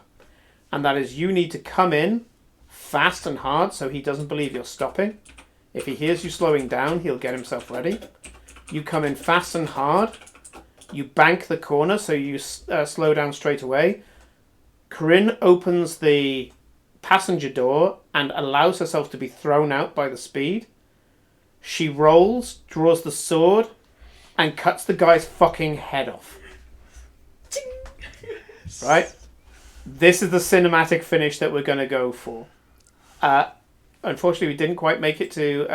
And that is, you need to come in fast and hard so he doesn't believe you're stopping. If he hears you slowing down, he'll get himself ready. You come in fast and hard. You bank the corner so you slow down straight away. Karin opens the passenger door and allows herself to be thrown out by the speed. She rolls, draws the sword, and cuts the guy's fucking head off. Right? This is the cinematic finish that we're going to go for. Unfortunately, we didn't quite make it to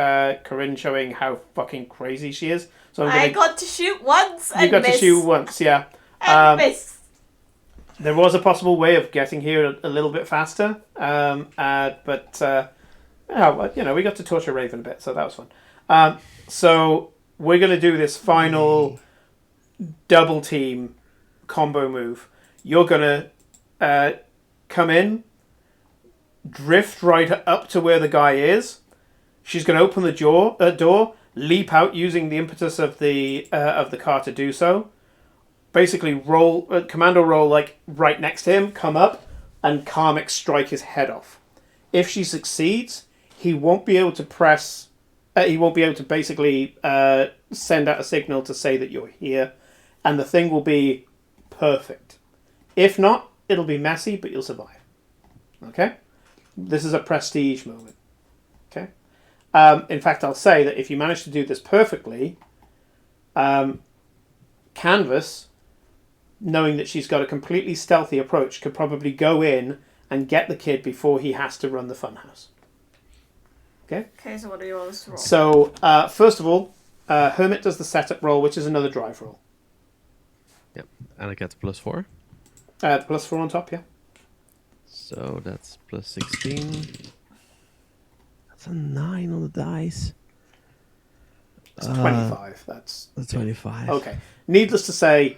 Karin showing how fucking crazy she is. So I got to shoot once and you got miss. to shoot once, yeah. And miss. There was a possible way of getting here a little bit faster, but we got to torture Raven a bit, so that was fun. So we're going to do this final double team combo move. You're going to come in, drift right up to where the guy is. She's going to open the door, leap out using the impetus of the car to do so. Basically, commando roll like right next to him, come up, and karmic strike his head off. If she succeeds, he won't be able to press. He won't be able to basically send out a signal to say that you're here, and the thing will be perfect. If not, it'll be messy, but you'll survive. Okay, this is a prestige moment. Okay, in fact, I'll say that if you manage to do this perfectly, Canvas, knowing that she's got a completely stealthy approach, could probably go in and get the kid before he has to run the funhouse. Okay? Okay, so what do you want us to roll? So, first of all, Hermit does the setup roll, which is another drive roll. Yep. And I get +4. +4 on top, yeah. So that's +16. That's a 9 on the dice. It's 25. That's 25. okay. Needless to say,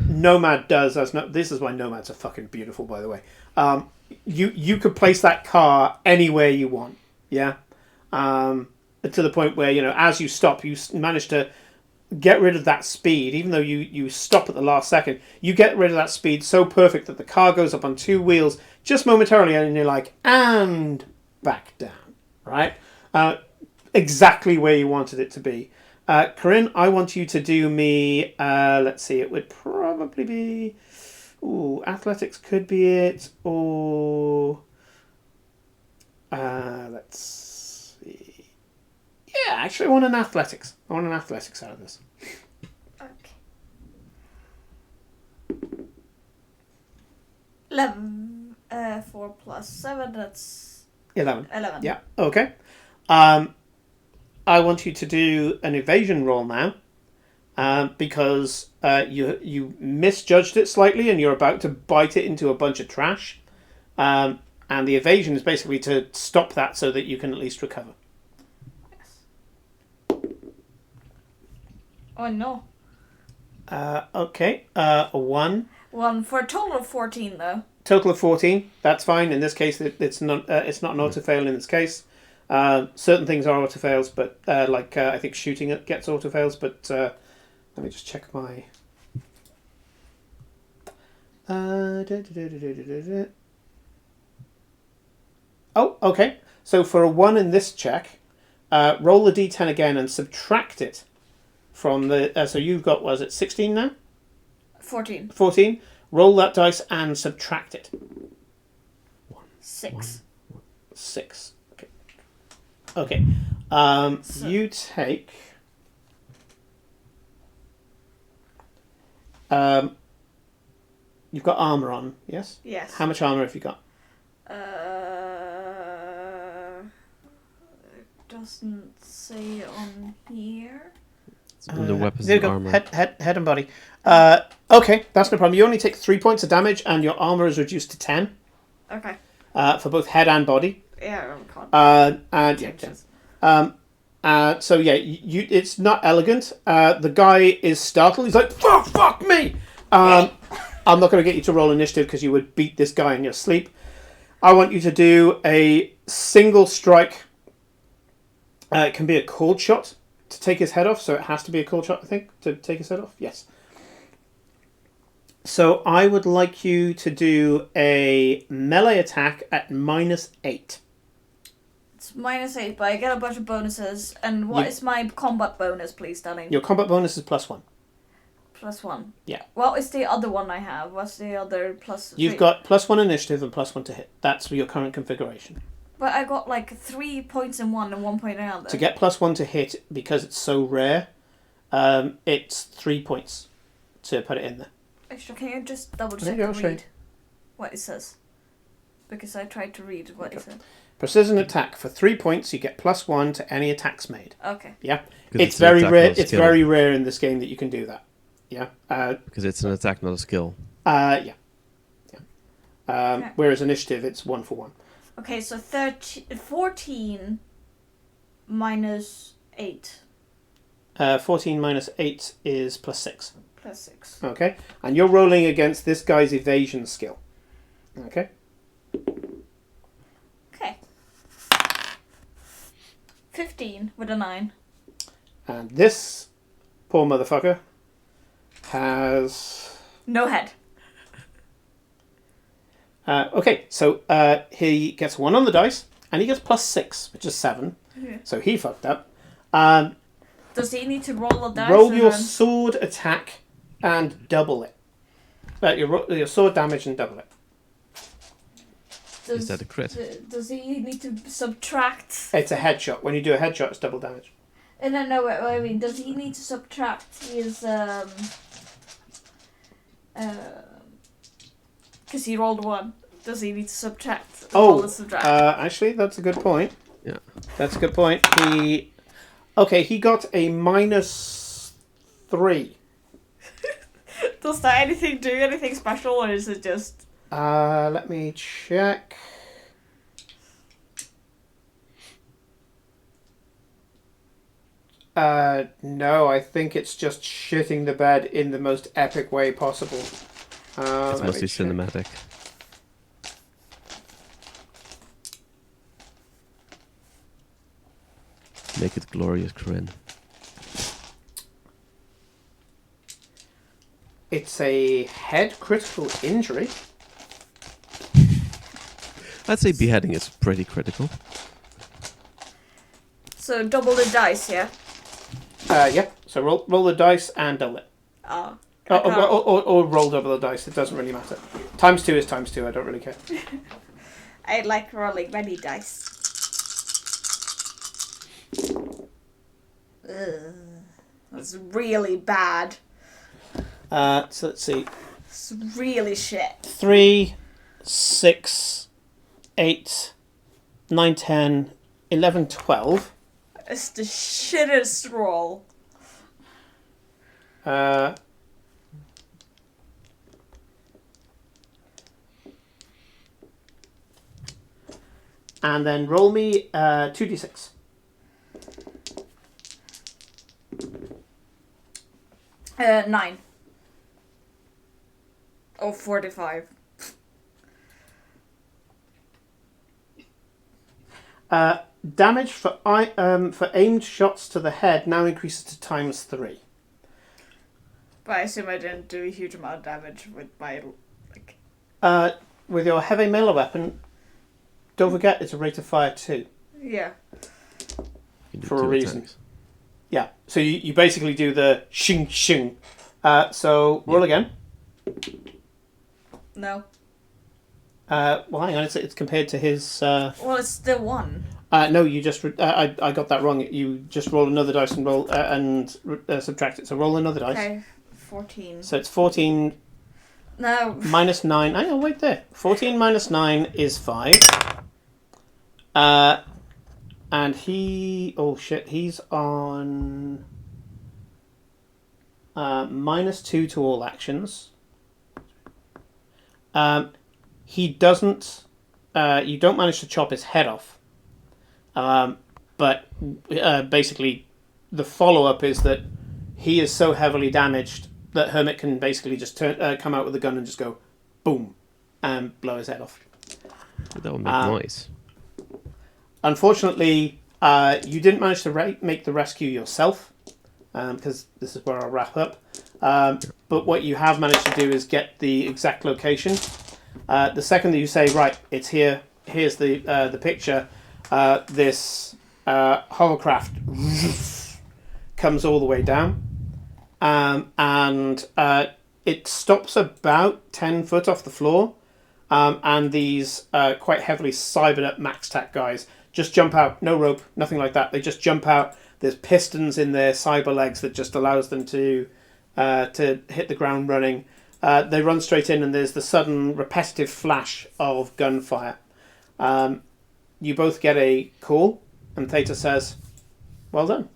Nomad does this is why Nomads are fucking beautiful, by the way. You could place that car anywhere you want, yeah. To the point where as you stop, you manage to get rid of that speed. Even though you stop at the last second, you get rid of that speed so perfect that the car goes up on two wheels just momentarily, and you're like, and back down, right? Exactly where you wanted it to be. Karin, I want you to do me, let's see, it would probably be, athletics could be it, or, let's see. Yeah, actually I want an athletics. I want an athletics out of this. Okay. 11. 4 plus 7, that's 11. 11. Yeah, okay. I want you to do an evasion roll now, because you misjudged it slightly and you're about to bite it into a bunch of trash. And the evasion is basically to stop that so that you can at least recover. Yes. Oh no. Okay. A 1. 1 for a total of 14 though. Total of 14. That's fine. In this case, it's not an auto fail in this case. Certain things are auto fails, but I think shooting it gets auto fails. But let me just check my. Oh, okay. So for a 1 in this check, roll the d10 again and subtract it from the. So you've got, was it 16 now? 14. 14. Roll that dice and subtract it. 6. 6. Okay. So you take. You've got armor on, yes? Yes. How much armor have you got? It doesn't say on here. It's under weapons there you and go. armor. Head and body. Okay, that's no problem. You only take 3 points of damage, and your armor is reduced to 10 Okay. for both head and body. Yeah, I can't. So yeah, it's not elegant. The guy is startled. He's like, "Fuck me!" I'm not going to get you to roll initiative because you would beat this guy in your sleep. I want you to do a single strike. It can be a cold shot to take his head off, so it has to be a cold shot, I think, to take his head off. Yes. So I would like you to do a melee attack at -8. It's -8, but I get a bunch of bonuses. And what is my combat bonus, please, Danny? Your combat bonus is +1. +1. Yeah. What is the other one I have? What's the other plus? You've got +1 initiative and +1 to hit. That's your current configuration. But I got like 3 points in one and 1 point in another. To get +1 to hit, because it's so rare, it's 3 points to put it in there. Extra, can you just double check Yeah, I'll and show you. read what it says? because I tried to read what he said. Precision attack. For 3 points, you get +1 to any attacks made. Okay. Yeah. 'Cause It's an very attack, rare. not a It's skill. very rare in this game that you can do that. Yeah. Because it's an attack, not a skill. Yeah. Okay. Whereas initiative, it's 1 for 1. Okay, so 14 minus 8 14 minus 8 is +6. plus 6. Okay. And you're rolling against this guy's evasion skill. Okay. Okay. 15 with a 9. And this poor motherfucker has... No head. Okay, so he gets 1 on the dice, and he gets +6, which is 7. Yeah. So he fucked up. Does he need to roll a dice? Roll and your then- sword attack and double it. Your sword damage and double it. Does, Is that a crit? Does he need to subtract? It's a headshot. When you do a headshot, it's double damage. No, I mean, does he need to subtract his because he rolled 1. Does he need to subtract? Roll and subtract? Actually, that's a good point. Yeah. That's a good point. He got a -3. Does that do anything special, or is it just? Let me check. No, I think it's just shitting the bed in the most epic way possible. It's let me mostly check. cinematic. Make it glorious, Karin. It's a head critical injury. I'd say beheading is pretty critical. So double the dice, yeah. Yeah. So roll the dice and double it. Oh. Or roll double the dice. It doesn't really matter. ×2 is ×2. I don't really care. I like rolling many dice. Ugh. That's really bad. So let's see. It's really shit. 3, 6, 8, 9, 10, 11, 12. It's the shittest roll. And then roll me 2d6. Uh, 9. Oh, 45. Damage for aimed shots to the head now increases to ×3. But I assume I didn't do a huge amount of damage with my, like... With your heavy melee weapon, don't forget it's a rate of fire 2. Yeah. You do For a 2 reason. attacks. Yeah, so you basically do the shing shing. So roll again. No. Well, hang on, it's compared to his... Well, it's still 1. no, you just... I got that wrong. You just roll another dice and roll subtract it. So roll another dice. Okay, 14. So it's 14 No. minus 9. Hang on, wait there. 14 minus 9 is 5. And he... Oh, shit. He's on... -2 to all actions. He doesn't... you don't manage to chop his head off. But basically, the follow-up is that he is so heavily damaged that Hermit can basically just come out with a gun and just go boom and blow his head off. That would make noise. Unfortunately, you didn't manage to make the rescue yourself, because this is where I'll wrap up. But what you have managed to do is get the exact location. The second that you say, right, it's here, here's the picture, this hovercraft comes all the way down, and it stops about 10 foot off the floor, and these quite heavily cybered up max tac guys just jump out, no rope, nothing like that. They just jump out. There's pistons in their cyber legs that just allows them to hit the ground running. they run straight in, and there's the sudden repetitive flash of gunfire. You both get a call, and Theta says, "Well done."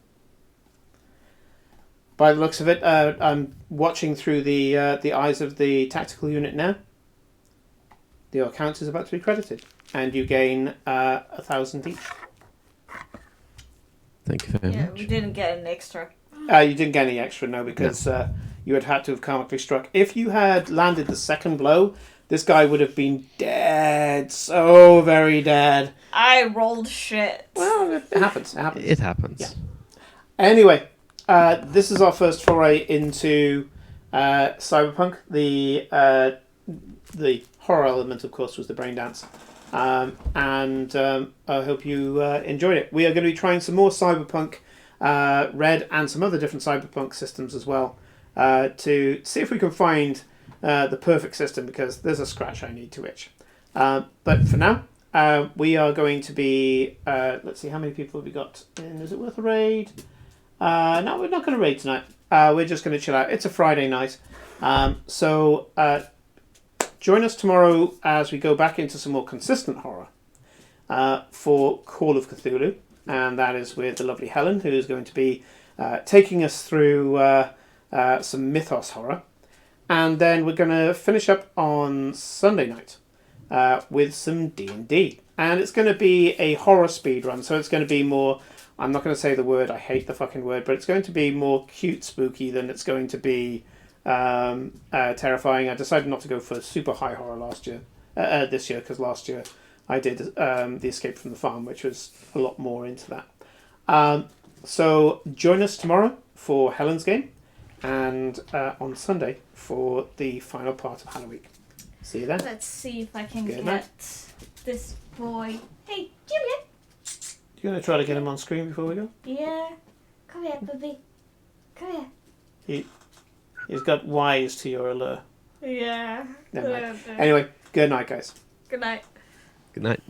By the looks of it, I'm watching through the eyes of the tactical unit now. Your account is about to be credited, and you gain 1,000 each. Thank you very much. We didn't get an extra. You didn't get any extra, no, because you had to have karmically struck. If you had landed the second blow, this guy would have been dead. So very dead. I rolled shit. Well, it happens. It happens. Yeah. Anyway, this is our first foray into Cyberpunk. The horror element, of course, was the braindance. And I hope you enjoyed it. We are going to be trying some more Cyberpunk Red and some other different Cyberpunk systems as well to see if we can find the perfect system, because there's a scratch I need to itch. But for now, we are going to be... let's see, how many people have we got in? Is it worth a raid? No, we're not going to raid tonight. We're just going to chill out. It's a Friday night. So join us tomorrow as we go back into some more consistent horror for Call of Cthulhu. And that is with the lovely Helen, who is going to be taking us through some mythos horror. And then we're going to finish up on Sunday night with some D&D. And it's going to be a horror speed run. So it's going to be more... I'm not going to say the word. I hate the fucking word. But it's going to be more cute spooky than it's going to be terrifying. I decided not to go for super high horror this year, because last year I did The Escape from the Farm, which was a lot more into that. So join us tomorrow for Helen's game, and on Sunday for the final part of Halloweek. See you then. Let's see if I can Good get night. this boy. Hey, Julian. You going to try to get him on screen before we go? Yeah. Come here, baby. Come here. He's got wise to your allure. Yeah. Never mind. Anyway, good night, guys. Good night. Good night.